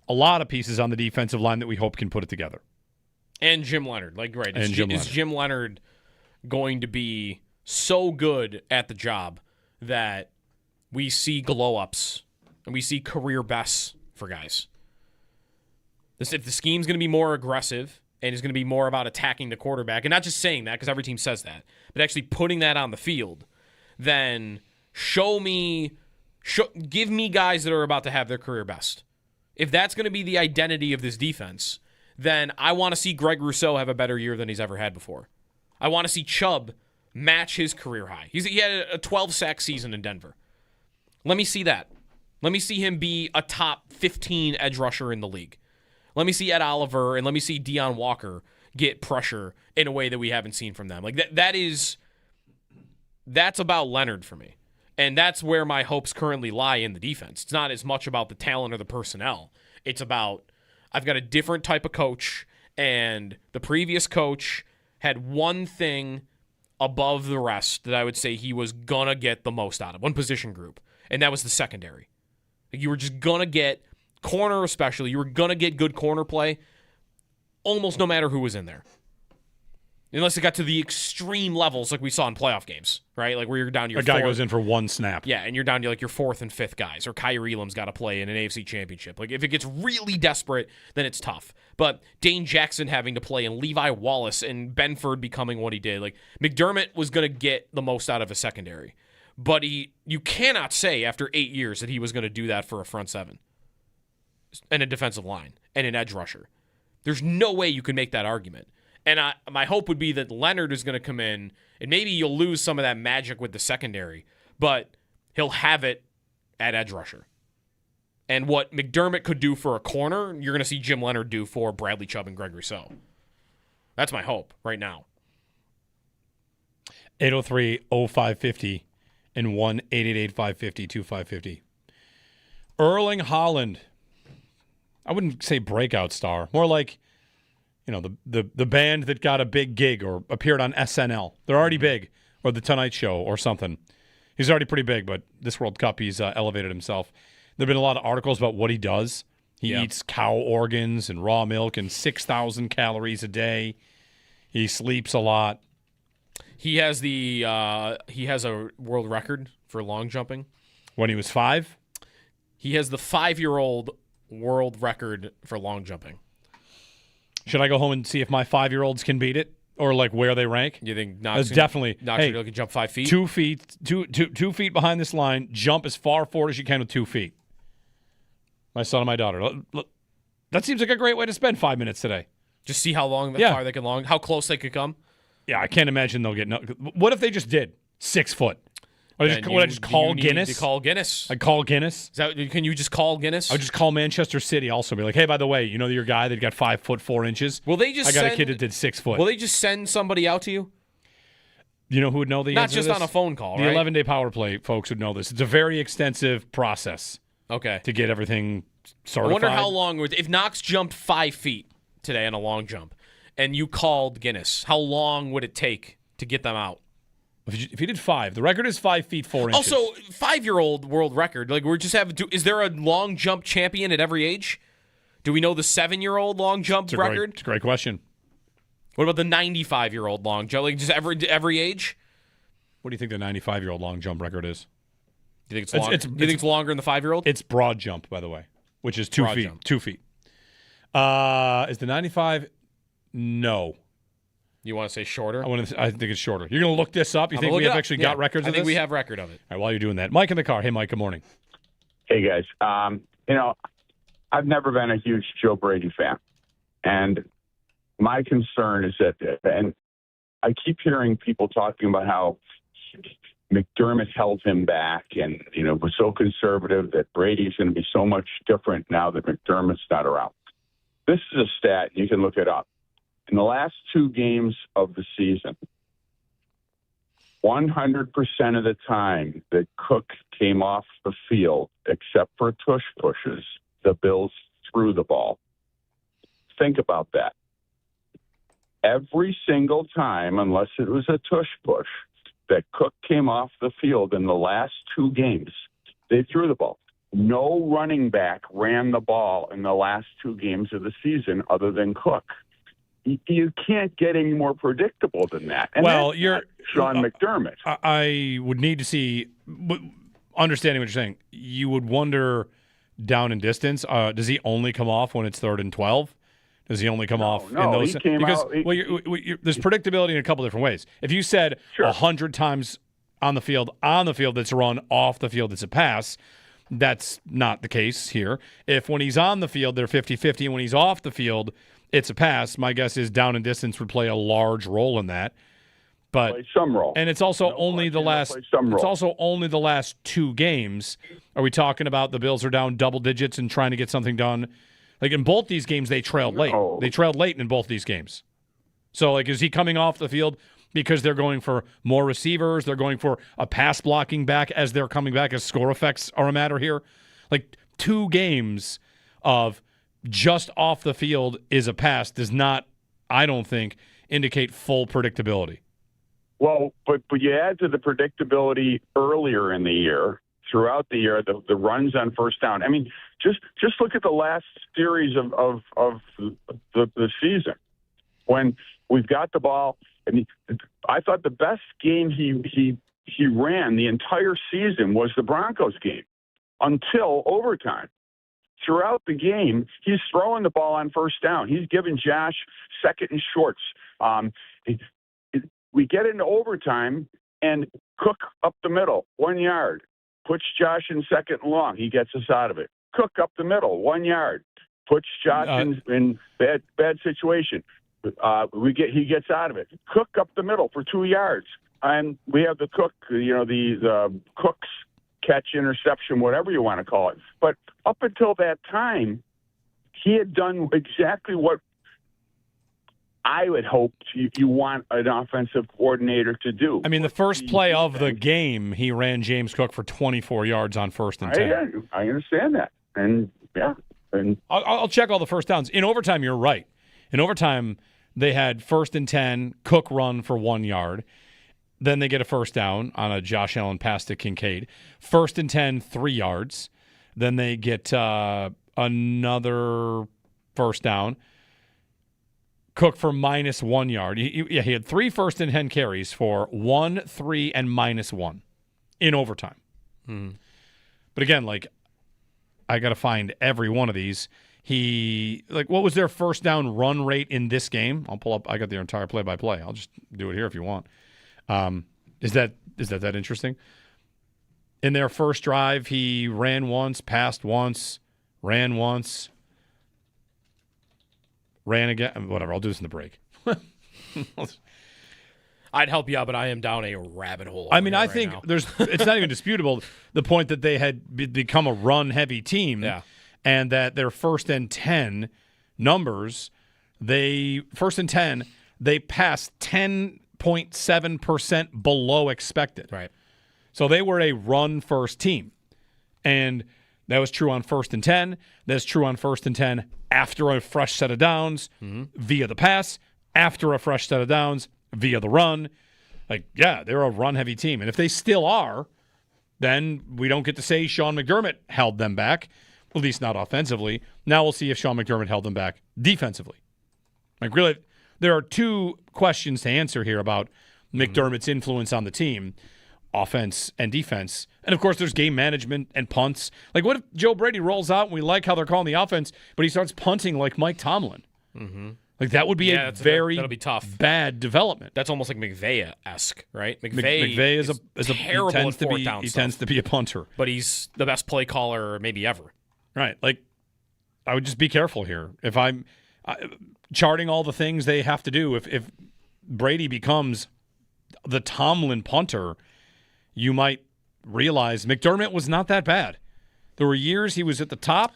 a lot of pieces on the defensive line that we hope can put it together. And Jim Leonard. Is Jim Leonard going to be so good at the job that we see glow-ups and we see career bests for guys? If the scheme's going to be more aggressive and is going to be more about attacking the quarterback, and not just saying that because every team says that, but actually putting that on the field, then give me guys that are about to have their career best. If that's going to be the identity of this defense, then I want to see Greg Rousseau have a better year than he's ever had before. I want to see Chubb match his career high. He had a 12-sack season in Denver. Let me see that. Let me see him be a top 15 edge rusher in the league. Let me see Ed Oliver and let me see Deion Walker get pressure in a way that we haven't seen from them. Like that's about Leonard for me. And that's where my hopes currently lie in the defense. It's not as much about the talent or the personnel. It's about, I've got a different type of coach, and the previous coach had one thing above the rest that I would say he was going to get the most out of, one position group, and that was the secondary. Like, you were just going to get, corner especially, you were going to get good corner play almost no matter who was in there. Unless it got to the extreme levels like we saw in playoff games, right? Like where you're down to your A guy goes in for one snap. Yeah, and you're down to like your 4th and 5th guys, or Kyrie Elam's got to play in an AFC championship. Like if it gets really desperate, then it's tough. But Dane Jackson having to play and Levi Wallace and Benford becoming what he did. Like McDermott was going to get the most out of a secondary. But you cannot say after 8 years that he was going to do that for a front seven and a defensive line and an edge rusher. There's no way you can make that argument. And my hope would be that Leonard is going to come in, and maybe you'll lose some of that magic with the secondary, but he'll have it at edge rusher. And what McDermott could do for a corner, you're going to see Jim Leonard do for Bradley Chubb and Greg Rousseau. That's my hope right now. 803-0550 and 1-888-550-2550. Erling Haaland. I wouldn't say breakout star. More like, the band that got a big gig or appeared on SNL. They're already big. Or The Tonight Show or something. He's already pretty big, but this World Cup he's elevated himself. There have been a lot of articles about what he does. He eats cow organs and raw milk and 6,000 calories a day. He sleeps a lot. He has a world record for long jumping. When he was 5? He has the 5-year-old world record for long jumping. Should I go home and see if my 5-year-olds can beat it? Or like where they rank? You think Knox definitely. can jump 5 feet? 2 feet, 2 feet behind this line. Jump as far forward as you can with 2 feet. My son and my daughter. That seems like a great way to spend 5 minutes today. Just see how far they can how close they could come. Yeah, I can't imagine they'll get. What if they just did 6 foot? Would I just call Guinness? To call Guinness. I call Guinness. Can you just call Guinness? I would just call Manchester City also. Be like, hey, by the way, your guy that got 5 foot 4 inches? Will they just? I got a kid that did 6 foot. Will they just send somebody out to you? You know who would know the Not answer just to this? on a phone call, The right? 11-day power play folks would know this. It's a very extensive process. Okay. To get everything certified. I wonder how long if Knox jumped 5 feet today on a long jump, and you called Guinness, how long would it take to get them out? If you did 5, the record is 5 feet 4 inches. Also, 5-year-old world record. Like is there a long jump champion at every age? Do we know the 7-year-old long jump record? It's a great question. What about the 95-year-old long jump? Like just every age? What do you think the 95-year-old long jump record is? Do you think it's longer? Do you think it's longer than the 5-year-old? It's broad jump, by the way, which is 2 broad feet. Jump. 2 feet. Is the 95? No. You want to say shorter? I think it's shorter. You're going to look this up? You think we have actually got records of this? I think we have record of it. All right, while you're doing that. Mike in the car. Hey, Mike, good morning. Hey, guys. I've never been a huge Joe Brady fan. And my concern is that, and I keep hearing people talking about how McDermott held him back and, was so conservative that Brady's going to be so much different now that McDermott's not around. This is a stat. You can look it up. In the last 2 games of the season, 100% of the time that Cook came off the field, except for tush pushes, the Bills threw the ball. Think about that. Every single time, unless it was a tush push, that Cook came off the field in the last 2 games, they threw the ball. No running back ran the ball in the last 2 games of the season other than Cook. You can't get any more predictable than that. And you're Sean McDermott. I would need to see, understanding what you're saying, you would wonder down in distance, does he only come off when it's 3rd and 12? Does he only come off in those? He came because out, there's predictability in a couple different ways. If you said 100 times on the field that's a run, off the field that's a pass, that's not the case here. If when he's on the field, they're 50-50, and when he's off the field, it's a pass, my guess is down and distance would play a large role in that. But play some role. And it's also only the last it's also only the last 2 games. Are we talking about the Bills are down double digits and trying to get something done? Like in both these games they trailed late. They trailed late in both these games. So like is he coming off the field because they're going for more receivers, they're going for a pass blocking back as they're coming back as score effects are a matter here? Like 2 games of just off the field is a pass does not, I don't think, indicate full predictability. Well, but you add to the predictability earlier in the year, throughout the year, the runs on first down. I mean, just look at the last series of the season when we've got the ball. And I thought the best game he ran the entire season was the Broncos game until overtime. Throughout the game, he's throwing the ball on first down. He's giving Josh second and shorts. We get into overtime, and Cook up the middle, 1 yard. Puts Josh in second and long. He gets us out of it. Cook up the middle, 1 yard. Puts Josh in bad situation. He gets out of it. Cook up the middle for 2 yards. And we have the Cook, the Cooks catch, interception, whatever you want to call it. But up until that time, he had done exactly what I would hope you want an offensive coordinator to do. I mean, the first play of the game, he ran James Cook for 24 yards on 1st and 10. I understand that. And, yeah. And I'll check all the first downs. In overtime, you're right. In overtime, they had 1st and 10, Cook run for 1 yard. Then they get a first down on a Josh Allen pass to Kincaid. 1st and 10, 3 yards. Then they get another first down. Cook for -1 yard. He had 3 1st and 10 carries for 1, 3, and -1 in overtime. But again, like, I got to find every one of these. What was their first down run rate in this game? I'll pull up. I got their entire play-by-play. I'll just do it here if you want. Is that interesting? In their first drive, he ran once, passed once, ran once, ran again. Whatever. I'll do this in the break. I'd help you out, but I am down a rabbit hole. I mean, I think it's not even disputable the point that they had become a run-heavy team, and that their 1st and 10 numbers, 1st and 10, they passed 10.7% below expected. Right. So they were a run-first team, and that was true on 1st and 10. That's true on 1st and 10 after a fresh set of downs via the pass, after a fresh set of downs via the run. They're a run-heavy team. And if they still are, then we don't get to say Sean McDermott held them back, at least not offensively. Now we'll see if Sean McDermott held them back defensively. Really, there are 2 questions to answer here about McDermott's influence on the team, offense and defense. And, of course, there's game management and punts. What if Joe Brady rolls out and we like how they're calling the offense, but he starts punting like Mike Tomlin? That would be that'll be tough. Bad development. That's almost like McVay-esque, right? McVay is terrible at fourth down He tends to be a punter. But he's the best play caller maybe ever. Right. I would just be careful here. If I'm charting all the things they have to do, if Brady becomes the Tomlin punter, you might realize McDermott was not that bad. There were years he was at the top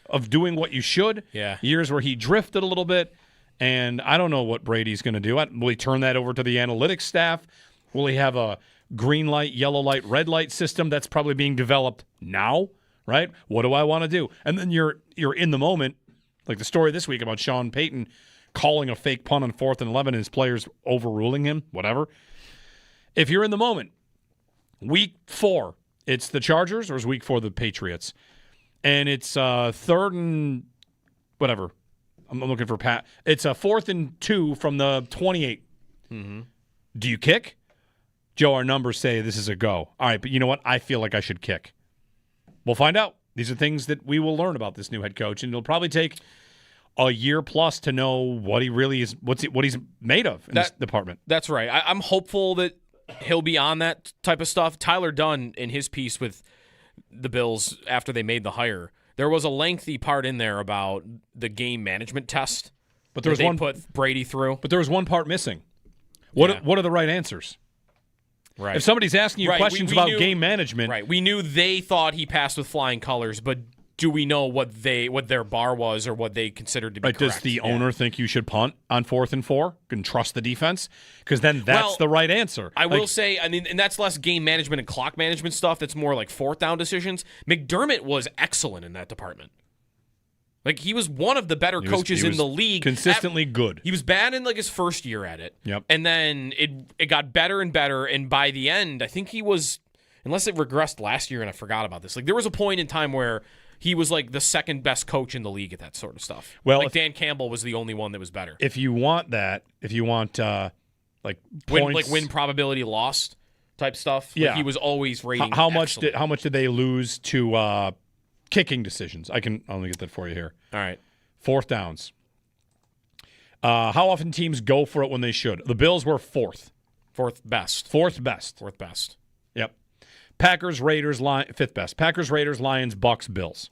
of doing what you should. Yeah. Years where he drifted a little bit. And I don't know what Brady's going to do. Will he turn that over to the analytics staff? Will he have a green light, yellow light, red light system that's probably being developed now, right? What do I want to do? And then you're in the moment, like the story this week about Sean Payton calling a fake punt on 4th and 11 and his players overruling him, whatever. If you're in the moment, week 4, it's the Chargers, or is week 4 the Patriots? And it's 3rd and whatever. I'm looking for Pat. It's a 4th and 2 from the 28. Do you kick? Joe, our numbers say this is a go. All right, but you know what? I feel like I should kick. We'll find out. These are things that we will learn about this new head coach, and it'll probably take a year plus to know what he really is, what he's made of in this department. That's right. I'm hopeful that he'll be on that type of stuff. Tyler Dunn, in his piece with the Bills after they made the hire, there was a lengthy part in there about the game management test. But there was one put Brady through. But there was one part missing. What are the right answers? Right. If somebody's asking you questions about game management, right? We knew they thought he passed with flying colors, but do we know what their bar was or what they considered to be correct? Does the owner think you should punt on 4th and 4 and trust the defense? Because then that's the right answer. I will say, and that's less game management and clock management stuff. That's more like 4th down decisions. McDermott was excellent in that department. He was one of the better coaches in the league. Consistently good. He was bad in his first year at it. Yep. And then it got better and better. And by the end, I think he was, unless it regressed last year and I forgot about this, there was a point in time where he was the second best coach in the league at that sort of stuff. Well, Dan Campbell was the only one that was better. If you want that, points, win probability lost type stuff, he was always rating. How much did they lose to kicking decisions? Let me get that for you here. All right. 4th downs. How often teams go for it when they should? The Bills were 4th. 4th best. 4th best. 4th best. Yep. Packers, Raiders, 5th best. Packers, Raiders, Lions, Bucks, Bills.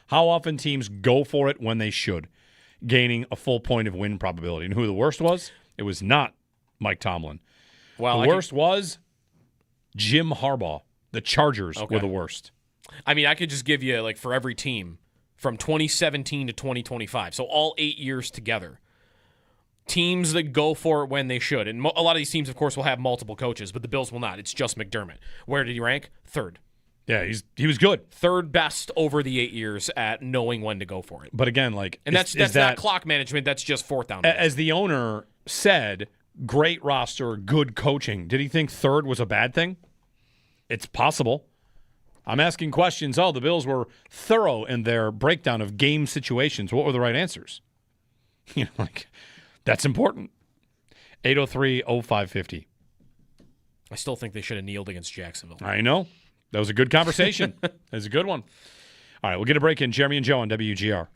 How often teams go for it when they should, gaining a full point of win probability. And who the worst was? It was not Mike Tomlin. Well, the worst was Jim Harbaugh. The Chargers were the worst. I mean, I could just give you, like, for every team from 2017 to 2025, so all 8 years together, teams that go for it when they should. And a lot of these teams, of course, will have multiple coaches, but the Bills will not. It's just McDermott. Where did he rank? Third. Yeah, he was good. Third best over the 8 years at knowing when to go for it. But again, like, and that's not clock management. That's just fourth down. As the owner said, great roster, good coaching. Did he think third was a bad thing? It's possible. I'm asking questions. Oh, the Bills were thorough in their breakdown of game situations. What were the right answers? You know, like, that's important. 803-0550. I still think they should have kneeled against Jacksonville. I know. That was a good conversation. That was a good one. All right, we'll get a break in. Jeremy and Joe on WGR.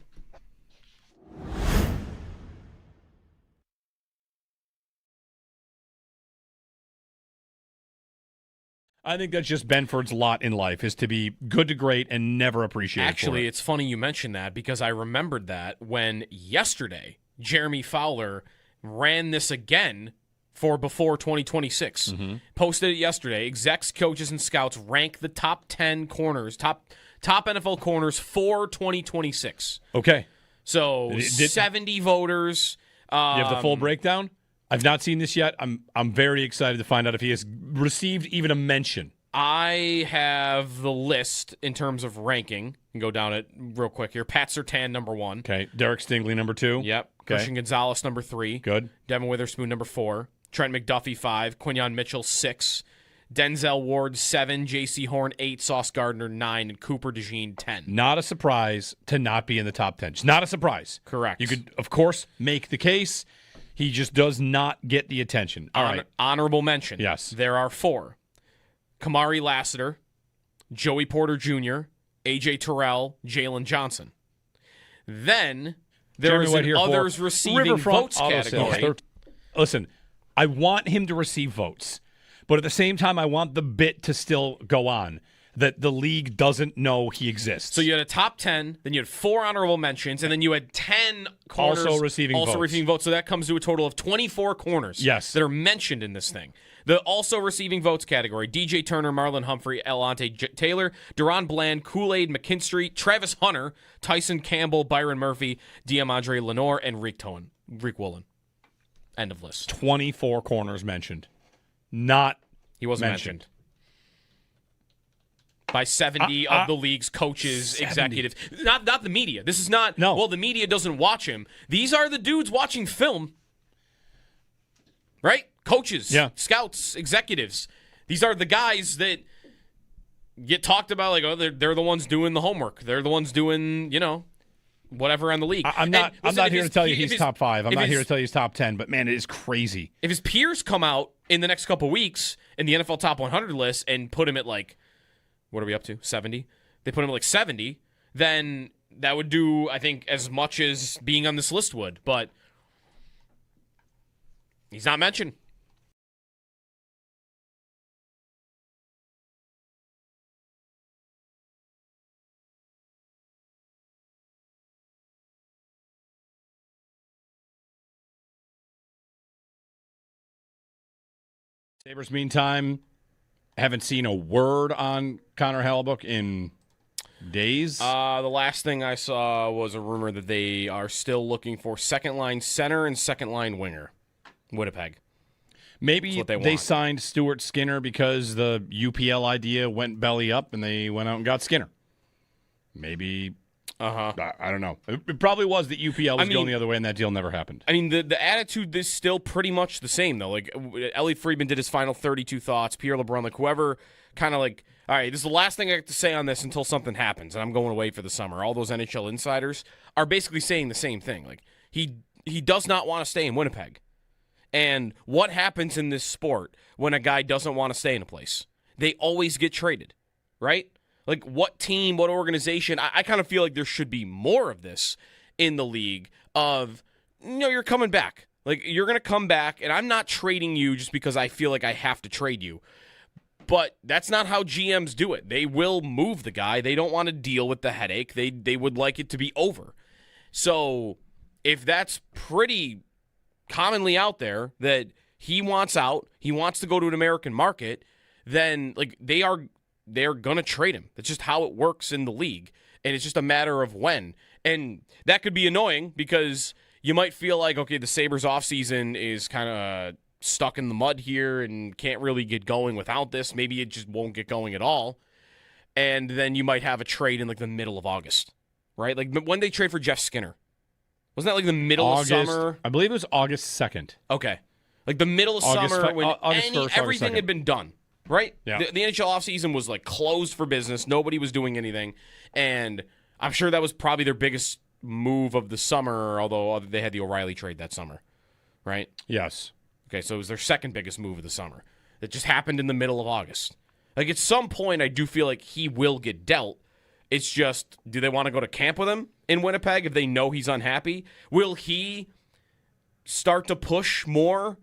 I think that's just Benford's lot in life, is to be good to great and never appreciated. Actually, for it. It's funny you mentioned that because I remembered that when yesterday Jeremy Fowler ran this again for before 2026. Posted it yesterday. Execs, coaches, and scouts rank the top 10 corners, top NFL corners for 2026. Okay. So 70 voters. You have the full breakdown? I've not seen this yet. I'm very excited to find out if he has received even a mention. I have the list in terms of ranking. You can go down it real quick here. Pat Surtain, number 1. Okay. Derek Stingley, number 2. Yep. Okay. Christian Gonzalez, number 3. Good. Devin Witherspoon, number 4. Trent McDuffie, 5. Quinyon Mitchell, 6. Denzel Ward, 7. J.C. Horn, 8. Sauce Gardner, 9. And Cooper DeJean, 10. Not a surprise to not be in the top 10. It's not a surprise. Correct. You could, of course, make the case. He just does not get the attention. All right. Honorable mention. Yes. There are 4. Kamari Lassiter, Joey Porter Jr., A.J. Terrell, Jalen Johnson. Then there is an others receiving votes category. Listen, I want him to receive votes, but at the same time, I want the bit to still go on, that the league doesn't know he exists. So you had a top 10, then you had 4 honorable mentions, and then you had 10 corners also receiving votes. So that comes to a total of 24 corners that are mentioned in this thing. The also receiving votes category: DJ Turner, Marlon Humphrey, Elante Taylor, Duron Bland, Kool-Aid McKinstry, Travis Hunter, Tyson Campbell, Byron Murphy, Diamandre Lenore, and Reek Woolen. End of list. 24 corners mentioned. He wasn't mentioned. By 70 of the league's coaches, 70. Executives. Not the media. This is not, well, the media doesn't watch him. These are the dudes watching film. Right? Coaches, scouts, executives. These are the guys that get talked about like, oh, they're the ones doing the homework. They're the ones doing, whatever on the league. I'm not here to tell you he's top 5. I'm not here to tell you he's top 10, but man, it is crazy. If his peers come out in the next couple weeks in the NFL top 100 list and put him at like, what are we up to? 70? They put him at like 70, then that would do, I think, as much as being on this list would, but he's not mentioned. Sabres, meantime, haven't seen a word on Connor Hellebuyck in days. The last thing I saw was a rumor that they are still looking for second-line center and second-line winger. Winnipeg. Maybe they signed Stuart Skinner because the UPL idea went belly up and they went out and got Skinner. Maybe. I don't know. It probably was that UPL was going the other way and that deal never happened. I mean, the attitude is still pretty much the same, though. Like, Ellie Friedman did his final 32 thoughts. Pierre LeBrun, like, whoever kind of like, all right, this is the last thing I have to say on this until something happens, and I'm going away for the summer. All those NHL insiders are basically saying the same thing. Like, he does not want to stay in Winnipeg. And what happens in this sport when a guy doesn't want to stay in a place? They always get traded, right? Like, what team, what organization? I kind of feel like there should be more of this in the league of, you're coming back. Like, you're going to come back, and I'm not trading you just because I feel like I have to trade you. But that's not how GMs do it. They will move the guy. They don't want to deal with the headache. They would like it to be over. So if that's pretty commonly out there that he wants out, he wants to go to an American market, then, like, they are they're going to trade him. That's just how it works in the league, and it's just a matter of when. And that could be annoying because you might feel like, okay, the Sabres offseason is kind of stuck in the mud here and can't really get going without this. Maybe it just won't get going at all. And then you might have a trade in like the middle of August, right? Like when they trade for Jeff Skinner. Wasn't that like the middle of summer? I believe it was August 2nd. Okay. Like the middle of summer when everything had been done, right? Yeah. The NHL offseason was like closed for business. Nobody was doing anything. And I'm sure that was probably their biggest move of the summer, although they had the O'Reilly trade that summer, right? Yes. Okay, so it was their second biggest move of the summer. It just happened in the middle of August. Like at some point, I do feel like he will get dealt. It's just, do they want to go to camp with him in Winnipeg if they know he's unhappy? Will he start to push more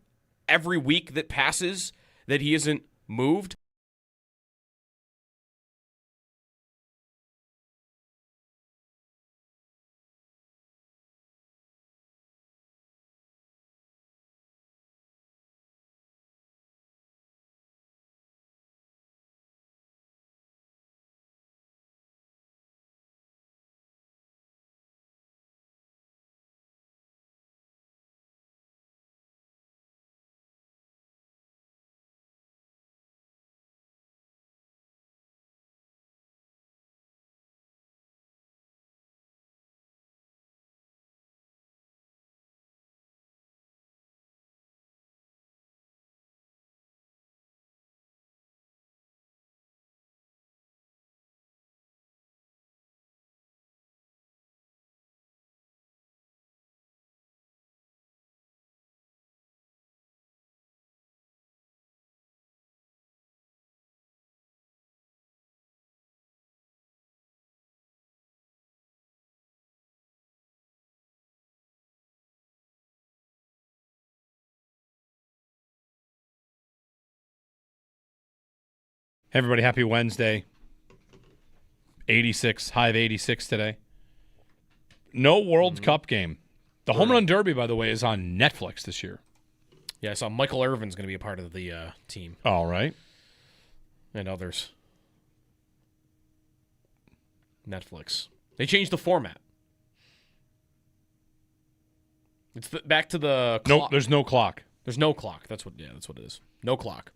every week that passes that he isn't moved? Hey, everybody, happy Wednesday. 86, high of 86 today. No World Cup game. The Home Run Derby, by the way, is on Netflix this year. Yeah, I saw Michael Irvin's going to be a part of the team. All right. And others. Netflix. They changed the format. It's back to the clock. Nope, there's no clock. There's no clock. That's what it is. No clock.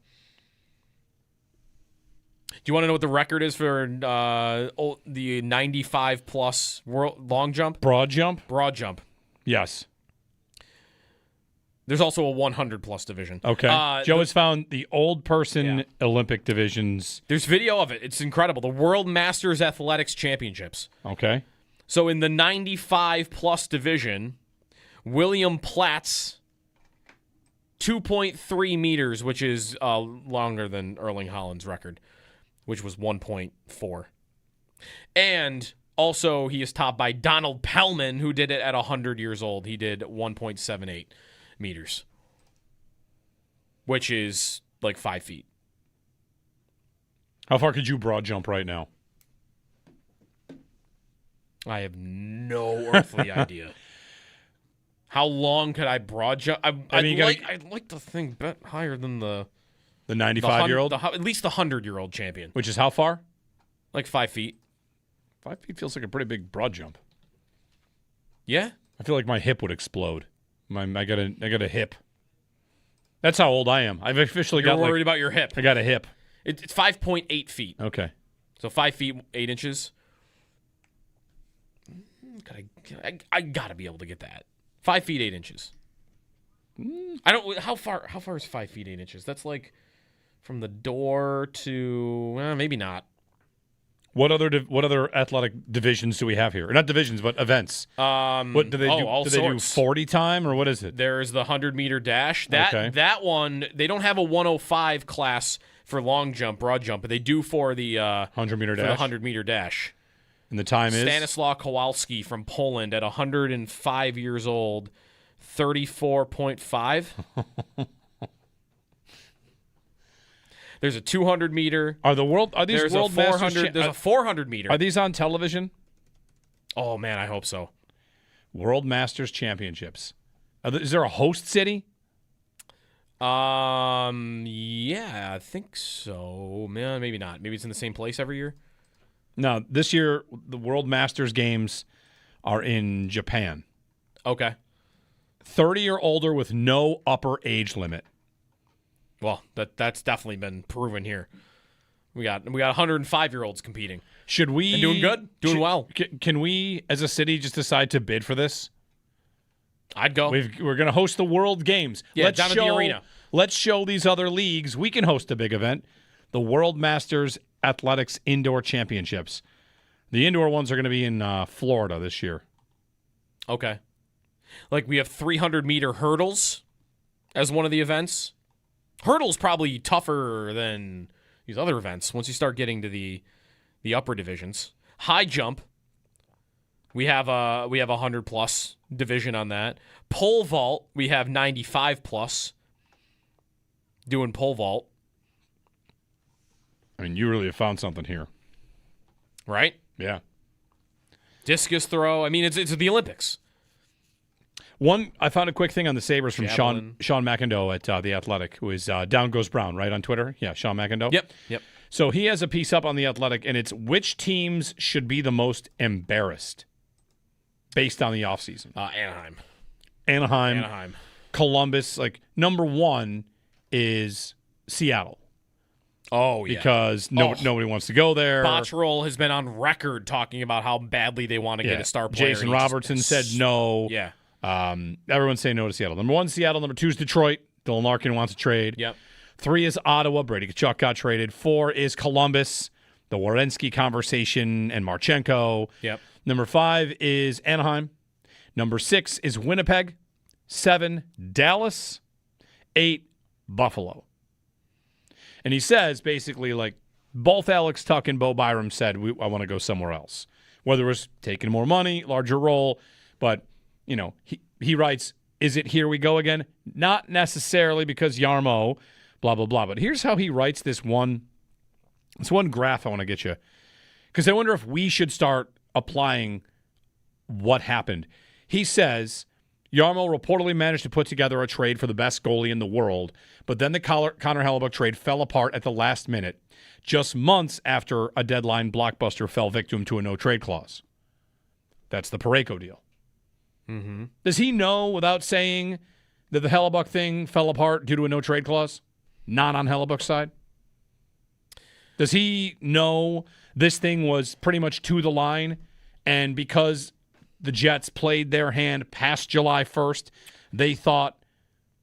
Do you want to know what the record is for the 95-plus long jump? Broad jump? Broad jump. Yes. There's also a 100-plus division. Okay. Joe has found the old person Olympic divisions. There's video of it. It's incredible. The World Masters Athletics Championships. Okay. So in the 95-plus division, William Platt's 2.3 meters, which is longer than Erling Haaland's record, which was 1.4. And also he is topped by Donald Pellman, who did it at 100 years old. He did 1.78 meters, which is like 5 feet. How far could you broad jump right now? I have no earthly idea. How long could I broad jump? I'd like to think bet higher than the 95-year-old? At least the 100-year-old champion. Which is how far? Like 5 feet. 5 feet feels like a pretty big broad jump. Yeah? I feel like my hip would explode. I got a hip. That's how old I am. I've officially You're worried about your hip. I got a hip. It's 5.8 feet. Okay. So 5 feet, 8 inches. I got to be able to get that. 5 feet, 8 inches. I don't. How far is 5 feet, 8 inches? That's like from the door to maybe not. What other athletic divisions do we have here? Or not divisions, but events. What do they do? All do they do 40 time or what is it? There's the 100-meter dash. That one, they don't have a 105 class for long jump, broad jump, but they do for the 100-meter dash. The 100-meter dash. And the time is Stanislaw Kowalski from Poland at 105 years old, 34.5. There's a 200-meter. Are these there's World a 400? Masters? There's a 400-meter. Are these on television? Oh man, I hope so. World Masters Championships. Is there a host city? Yeah, I think so. Man, maybe not. Maybe it's in the same place every year. No, this year the World Masters games are in Japan. Okay. 30 or older with no upper age limit. Well, that's definitely been proven here. We got 105-year-olds competing. Should we and doing good, doing well? Can we, as a city, just decide to bid for this? I'd go. We're going to host the World Games. Yeah, down at the arena. Let's show these other leagues we can host a big event. The World Masters Athletics Indoor Championships. The indoor ones are going to be in Florida this year. Okay. Like we have 300-meter hurdles as one of the events. Hurdles probably tougher than these other events once you start getting to the upper divisions. High jump. We have a 100+ division on that. Pole vault, we have 95+ doing pole vault. I mean, you really have found something here. Right? Yeah. Discus throw. I mean, it's the Olympics. I found a quick thing on the Sabres from Javelin. Sean McIndoe at The Athletic, who is Down Goes Brown, right, on Twitter? Yeah, Sean McIndoe. Yep. So he has a piece up on The Athletic, and it's which teams should be the most embarrassed based on the offseason. Anaheim. Columbus. Like, number one is Seattle. Oh, yeah. Because nobody wants to go there. Botcherell has been on record talking about how badly they want to get a star player. Jason Robertson said no. Yeah. Everyone's saying no to Seattle. Number one, Seattle. Number two is Detroit. Dylan Larkin wants to trade. Yep. 3 is Ottawa. Brady Tkachuk got traded. 4 is Columbus. The Werenski conversation and Marchenko. Yep. Number 5 is Anaheim. Number 6 is Winnipeg. 7, Dallas. 8, Buffalo. And he says, basically, like, both Alex Tuck and Bo Byram said, I want to go somewhere else. Whether it was taking more money, larger role. But, you know, he writes, is it here we go again? Not necessarily because Yarmo, blah, blah, blah. But here's how he writes this one graph I want to get you. Because I wonder if we should start applying what happened. He says, Yarmo reportedly managed to put together a trade for the best goalie in the world, but then the Connor Hellebuyck trade fell apart at the last minute, just months after a deadline blockbuster fell victim to a no-trade clause. That's the Parayko deal. Mm-hmm. Does he know, without saying, that the Hellebuyck thing fell apart due to a no-trade clause? Not on Hellebuck's side? Does he know this thing was pretty much to the line, and because the Jets played their hand past July 1st, they thought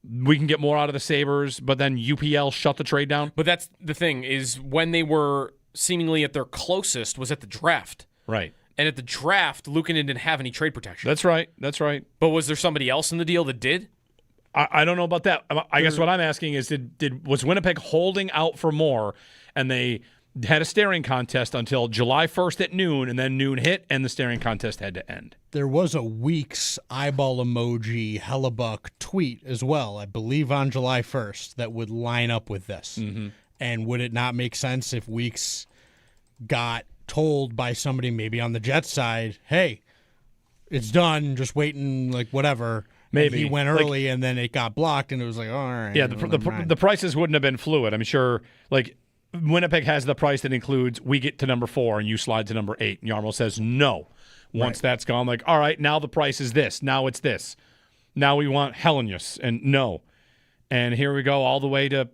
we can get more out of the Sabres, but then UPL shut the trade down? But that's the thing, is when they were seemingly at their closest was at the draft. Right. And at the draft, Luukkonen didn't have any trade protection. That's right. But was there somebody else in the deal that did? I don't know about that. I guess what I'm asking is, was Winnipeg holding out for more, and they had a staring contest until July 1st at noon, and then noon hit, and the staring contest had to end? There was a Weeks eyeball emoji Hellebuyck tweet as well, I believe on July 1st, that would line up with this. Mm-hmm. And would it not make sense if Weeks got told by somebody maybe on the Jets side, hey, it's done, just waiting, like whatever. Maybe. And he went early, and then it got blocked, and it was like, oh, all right. Yeah, the prices wouldn't have been fluid. I'm sure, like, Winnipeg has the price that includes we get to number 4 and you slide to number 8. And Yarmo says no. Once that's gone, like, all right, now the price is this. Now it's this. Now we want Helenius, and no. And here we go all the way to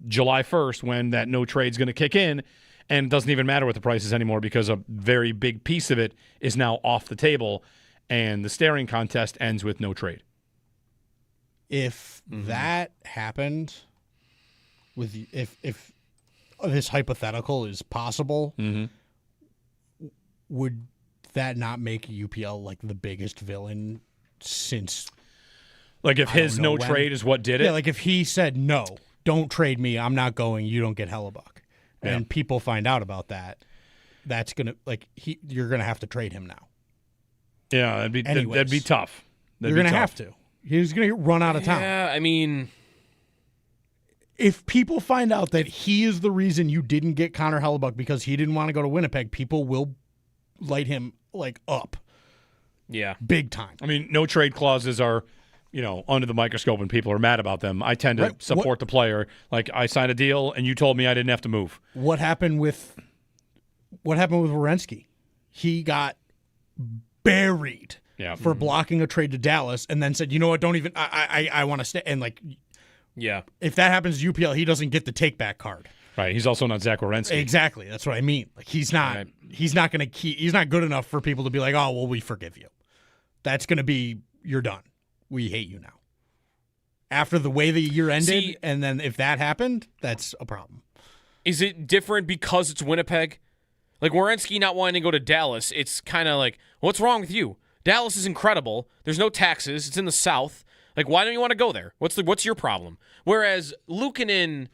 July 1st when that no trade's going to kick in, and it doesn't even matter what the price is anymore because a very big piece of it is now off the table, and the staring contest ends with no trade. If that happened, if this hypothetical is possible, would that not make UPL like the biggest villain since? Like if his no trade is what did it? Yeah, like if he said, no, don't trade me, I'm not going, you don't get Hellebuyck. Yeah. And people find out about that, that's going to, like, you're going to have to trade him now. Yeah, that'd be tough. You're going to have to. He's going to run out of time. Yeah, I mean, if people find out that he is the reason you didn't get Connor Hellebuyck because he didn't want to go to Winnipeg, people will light him like up. Yeah. Big time. I mean, no trade clauses are under the microscope when people are mad about them, I tend to support the player. Like, I signed a deal and you told me I didn't have to move. What happened with Werenski? He got buried for blocking a trade to Dallas and then said, you know what, don't even, I want to stay. And if that happens to UPL, he doesn't get the take back card. Right. He's also not Zach Werenski. Exactly. That's what I mean. Like, he's not good enough for people to be like, oh, well, we forgive you. That's going to be, you're done. We hate you now. After the way the year ended, and then if that happened, that's a problem. Is it different because it's Winnipeg? Like, Werenski not wanting to go to Dallas, it's kind of like, what's wrong with you? Dallas is incredible. There's no taxes. It's in the South. Like, why don't you want to go there? What's your problem? Whereas Luukkonen,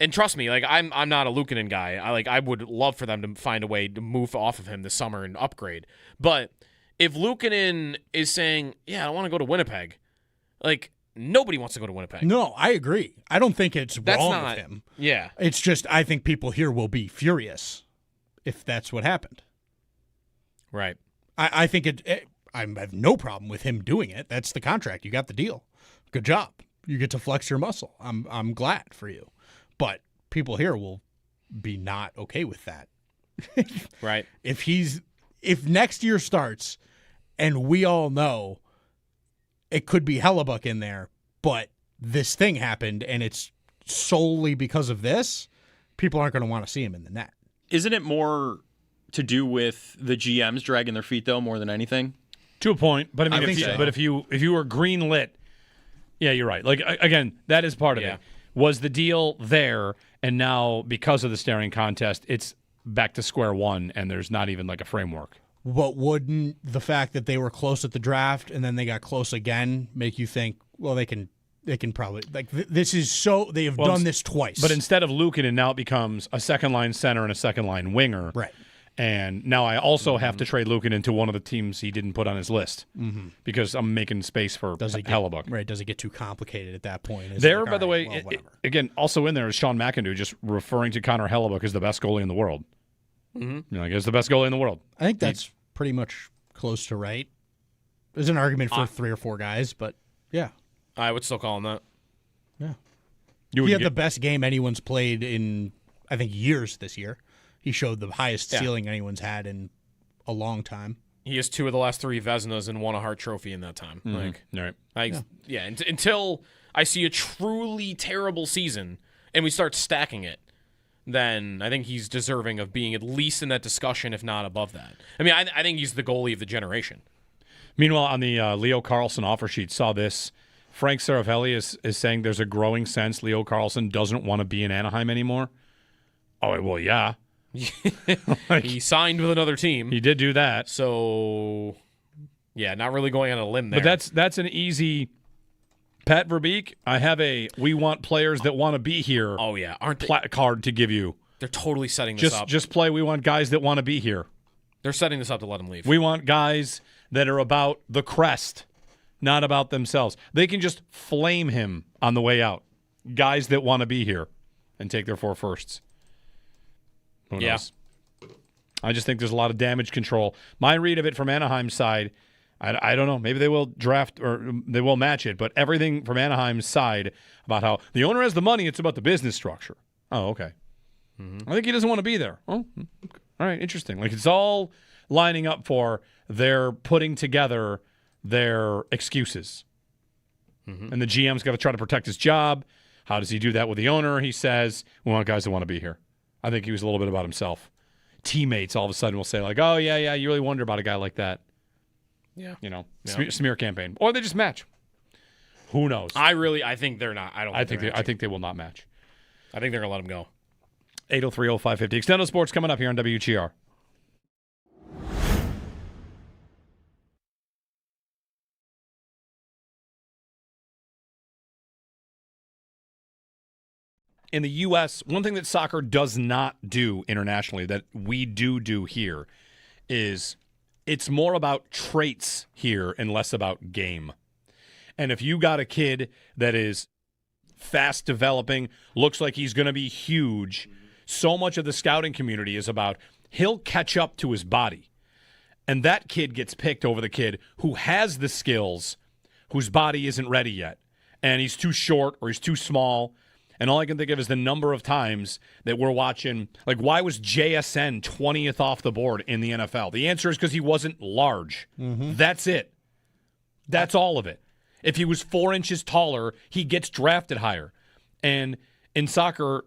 and trust me, like, I'm not a Luukkonen guy. I would love for them to find a way to move off of him this summer and upgrade. But if Luukkonen is saying, yeah, I don't want to go to Winnipeg, like, nobody wants to go to Winnipeg. No, I agree. I don't think it's wrong with him. Yeah. It's just I think people here will be furious if that's what happened. Right. I think I have no problem with him doing it. That's the contract. You got the deal. Good job. You get to flex your muscle. I'm glad for you. But people here will be not okay with that. Right. If next year starts and we all know it could be Hellebuck in there, but this thing happened and it's solely because of this, people aren't going to want to see him in the net. Isn't it more to do with the GMs dragging their feet, though, more than anything? To a point, but I mean, if you were green lit, yeah, you're right. Like, again, that is part of it. Was the deal there, and now because of the staring contest, it's back to square one, and there's not even like a framework. But wouldn't the fact that they were close at the draft and then they got close again make you think, well, they can probably, like, this is so, they have done this twice. But instead of Luukkonen, now it becomes a second-line center and a second-line winger. Right. And now I also have to trade Luukkonen to one of the teams he didn't put on his list because I'm making space for Hellebuck. Right. Does it get too complicated at that point? By the way, again, also in there is Sean McIndoe just referring to Connor Hellebuck as the best goalie in the world. He's the best goalie in the world. I think that's pretty much close to right. There's an argument for 3 or 4 guys, but yeah. I would still call him that. Yeah. He had the best game anyone's played in, I think, years this year. He showed the highest ceiling anyone's had in a long time. He has 2 of the last 3 Vezinas and won a Hart Trophy in that time. Until I see a truly terrible season and we start stacking it, then I think he's deserving of being at least in that discussion, if not above that. I mean, I think he's the goalie of the generation. Meanwhile, on the Leo Carlsson offer sheet, saw this. Frank Saravelli is saying there's a growing sense Leo Carlsson doesn't want to be in Anaheim anymore. Oh, well, yeah. He signed with another team. He did do that. So, yeah, not really going on a limb there. But that's an easy... Pat Verbeek, I have a we want players that want to be here aren't they? Card to give you. They're totally setting this up. Just play we want guys that want to be here. They're setting this up to let him leave. We want guys that are about the crest, not about themselves. They can just flame him on the way out. Guys that want to be here and take their 4 firsts. Who knows? I just think there's a lot of damage control. My read of it from Anaheim's side, I don't know. Maybe they will draft or they will match it, but everything from Anaheim's side about how the owner has the money, it's about the business structure. Oh, okay. I think he doesn't want to be there. Oh, okay. All right, interesting. Like, it's all lining up for they're putting together their excuses. And the GM's got to try to protect his job. How does he do that with the owner? He says, we want guys that want to be here. I think he was a little bit about himself. Teammates all of a sudden will say, like, oh, yeah, you really wonder about a guy like that. Yeah. Smear campaign. Or they just match. Who knows? I think they're not. I think they will not match. I think they're going to let him go. 803-0550. Extendo Sports coming up here on WGR. In the U.S., one thing that soccer does not do internationally that we do here is it's more about traits here and less about game. And if you got a kid that is fast developing, looks like he's going to be huge, so much of the scouting community is about he'll catch up to his body. And that kid gets picked over the kid who has the skills, whose body isn't ready yet, and he's too short or he's too small. And all I can think of is the number of times that we're watching, like, why was JSN 20th off the board in the NFL? The answer is because he wasn't large. That's it. That's all of it. If he was 4 inches taller, he gets drafted higher. And in soccer,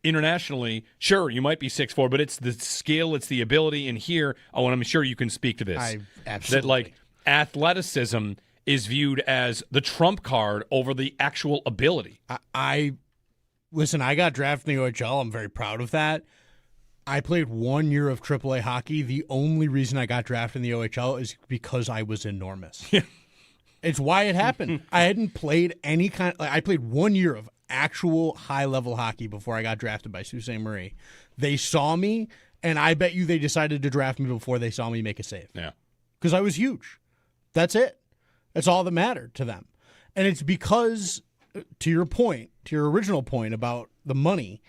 internationally, sure, you might be 6'4", but it's the skill, it's the ability. And here, and I'm sure you can speak to this, absolutely. that, like, athleticism is viewed as the trump card over the actual ability. Listen, I got drafted in the OHL. I'm very proud of that. I played 1 year of AAA hockey. The only reason I got drafted in the OHL is because I was enormous. It's why it happened. I hadn't played any kind of, I played 1 year of actual high-level hockey before I got drafted by Sault Ste. Marie. They saw me, and I bet you they decided to draft me before they saw me make a save. Yeah. Because I was huge. That's it. That's all that mattered to them. And it's because, to your point, to your original point about the money,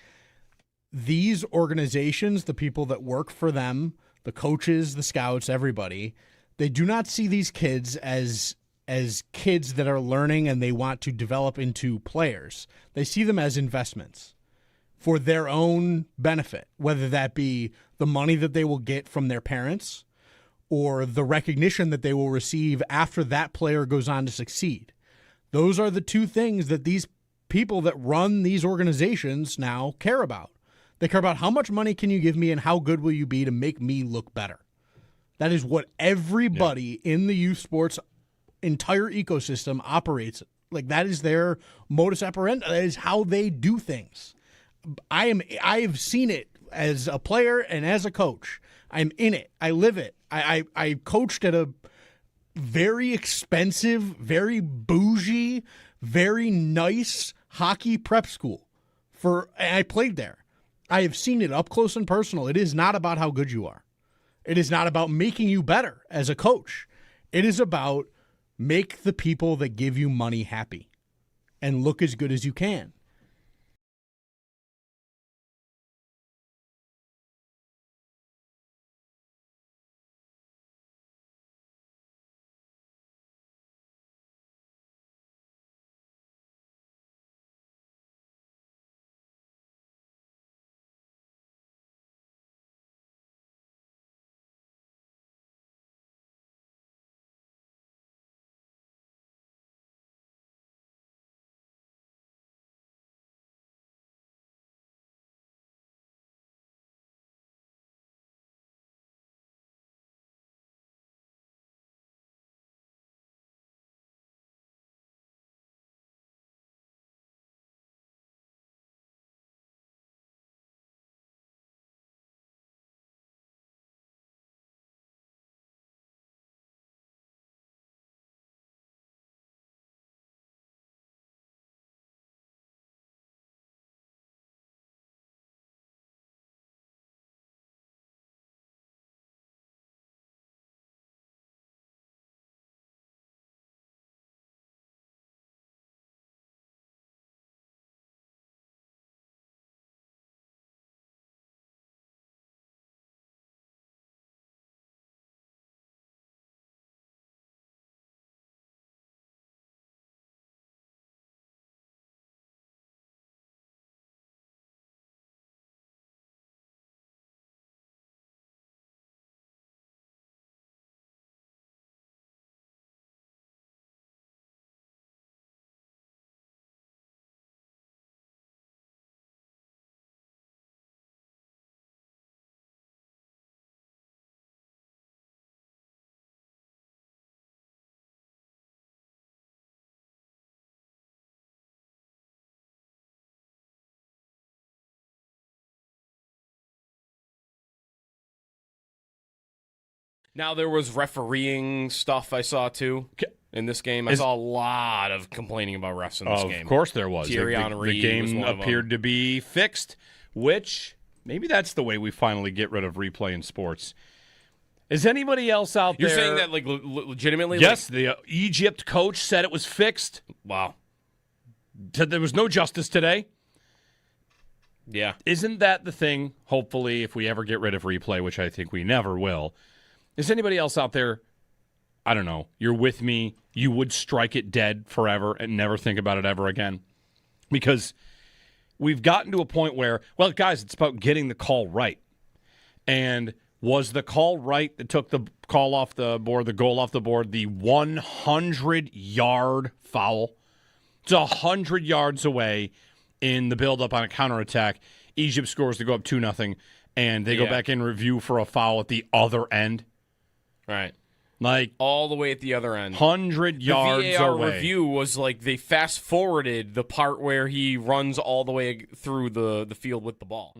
these organizations, the people that work for them, the coaches, the scouts, everybody, they do not see these kids as kids that are learning and they want to develop into players. They see them as investments for their own benefit, whether that be the money that they will get from their parents or the recognition that they will receive after that player goes on to succeed. Those are the two things that these people that run these organizations now care about. They care about how much money can you give me and how good will you be to make me look better. That is what everybody in the youth sports entire ecosystem operates. Like, that is their modus operandi. That is how they do things. I have seen it as a player and as a coach. I'm in it. I live it. I coached at a very expensive, very bougie, very nice hockey prep school. And I played there. I have seen it up close and personal. It is not about how good you are. It is not about making you better as a coach. It is about make the people that give you money happy and look as good as you can. Now, there was refereeing stuff I saw, too, in this game. I saw a lot of complaining about refs in this game. Of course there was. Thierry The Henry game appeared to be fixed, which maybe that's the way we finally get rid of replay in sports. Is anybody else out there? You're saying that, like, legitimately? Yes, the Egypt coach said it was fixed. Wow. There was no justice today. Yeah. Isn't that the thing, hopefully, if we ever get rid of replay, which I think we never will, is anybody else out there I don't know, you're with me, you would strike it dead forever and never think about it ever again. Because we've gotten to a point where, well, guys, it's about getting the call right. And was the call right that took the call off the board, the goal off the board, the 100-yard foul? It's 100 yards away in the build-up on a counterattack. Egypt scores to go up 2-0, and they go back in review for a foul at the other end. Right. Like all the way at the other end. 100 yards the VAR away. review was like they fast-forwarded the part where he runs all the way through the field with the ball.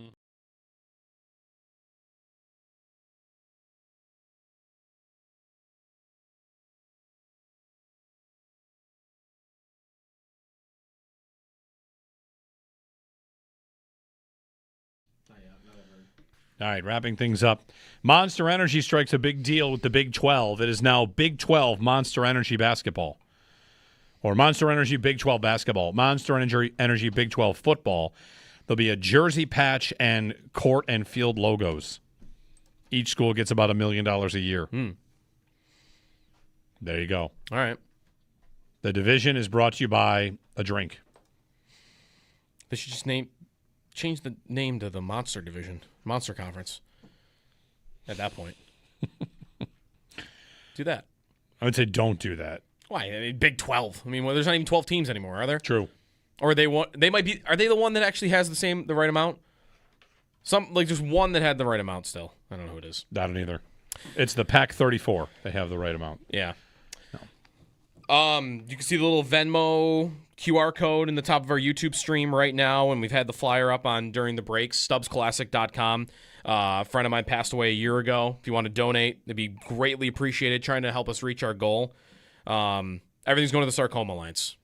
All right, wrapping things up. Monster Energy strikes a big deal with the Big 12. It is now Big 12 Monster Energy Basketball. Or Monster Energy Big 12 Basketball. Monster Energy Big 12 Football. There'll be a jersey patch and court and field logos. Each school gets about $1 million a year. There you go. All right. The division is brought to you by a drink. They should just change the name to the Monster Division, Monster Conference. At that point, do that. I would say don't do that. Why? I mean, Big 12. I mean, well, there's not even 12 teams anymore, are there? True. Or they might be. Are they the one that actually has the right amount? There's one that had the right amount still. I don't know who it is. I don't either. It's the Pack 34. They have the right amount. Yeah. No. You can see the little Venmo QR code in the top of our YouTube stream right now, and we've had the flyer up on during the breaks, StubbsClassic.com. A friend of mine passed away a year ago. If you want to donate, it'd be greatly appreciated, trying to help us reach our goal. Everything's going to the Sarcoma Alliance,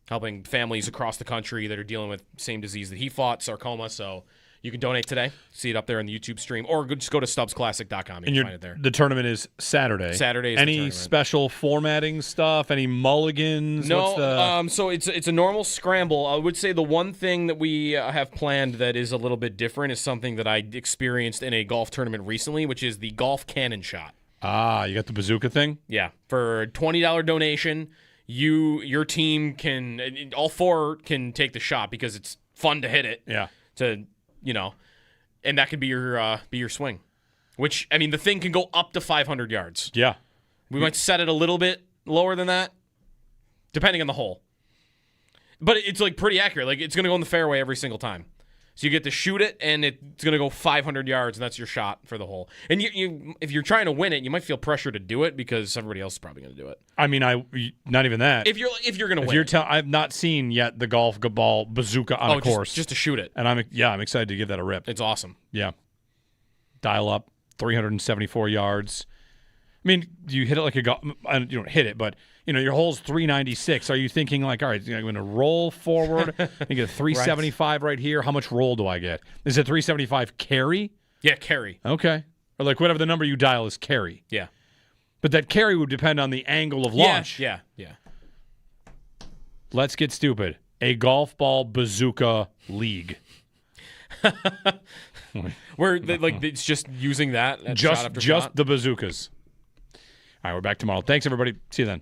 helping families across the country that are dealing with the same disease that he fought, sarcoma. So you can donate today. See it up there in the YouTube stream, or just go to StubbsClassic.com. You can find it there. The tournament is Saturday. Saturday is Any the tournament. Special formatting stuff? Any mulligans? No. So it's a normal scramble. I would say the one thing that we have planned that is a little bit different is something that I experienced in a golf tournament recently, which is the golf cannon shot. Ah, you got the bazooka thing? Yeah. For a $20 donation, your team can, all four can take the shot because it's fun to hit it. Yeah. And that could be your swing. Which, I mean, the thing can go up to 500 yards. Yeah. We might set it a little bit lower than that, depending on the hole. But it's pretty accurate. It's going to go in the fairway every single time. So you get to shoot it, and it's going to go 500 yards, and that's your shot for the hole. And you if you're trying to win it, you might feel pressure to do it because everybody else is probably going to do it. I mean, not even that. If you're going to win, I've not seen yet the golf ball bazooka on a course. Just to shoot it. And I'm excited to give that a rip. It's awesome. Yeah. Dial up 374 yards. I mean, do you hit it like a golf? You don't hit it, but your hole's 396. Are you thinking all right, I'm going to roll forward and get a 375 right here? How much roll do I get? Is it 375 carry? Yeah, carry. Okay. Or whatever the number you dial is carry. Yeah. But that carry would depend on the angle of launch. Yeah. Let's get stupid. A golf ball bazooka league. Where it's just using that shot after just shot? the bazookas. All right, we're back tomorrow. Thanks, everybody. See you then.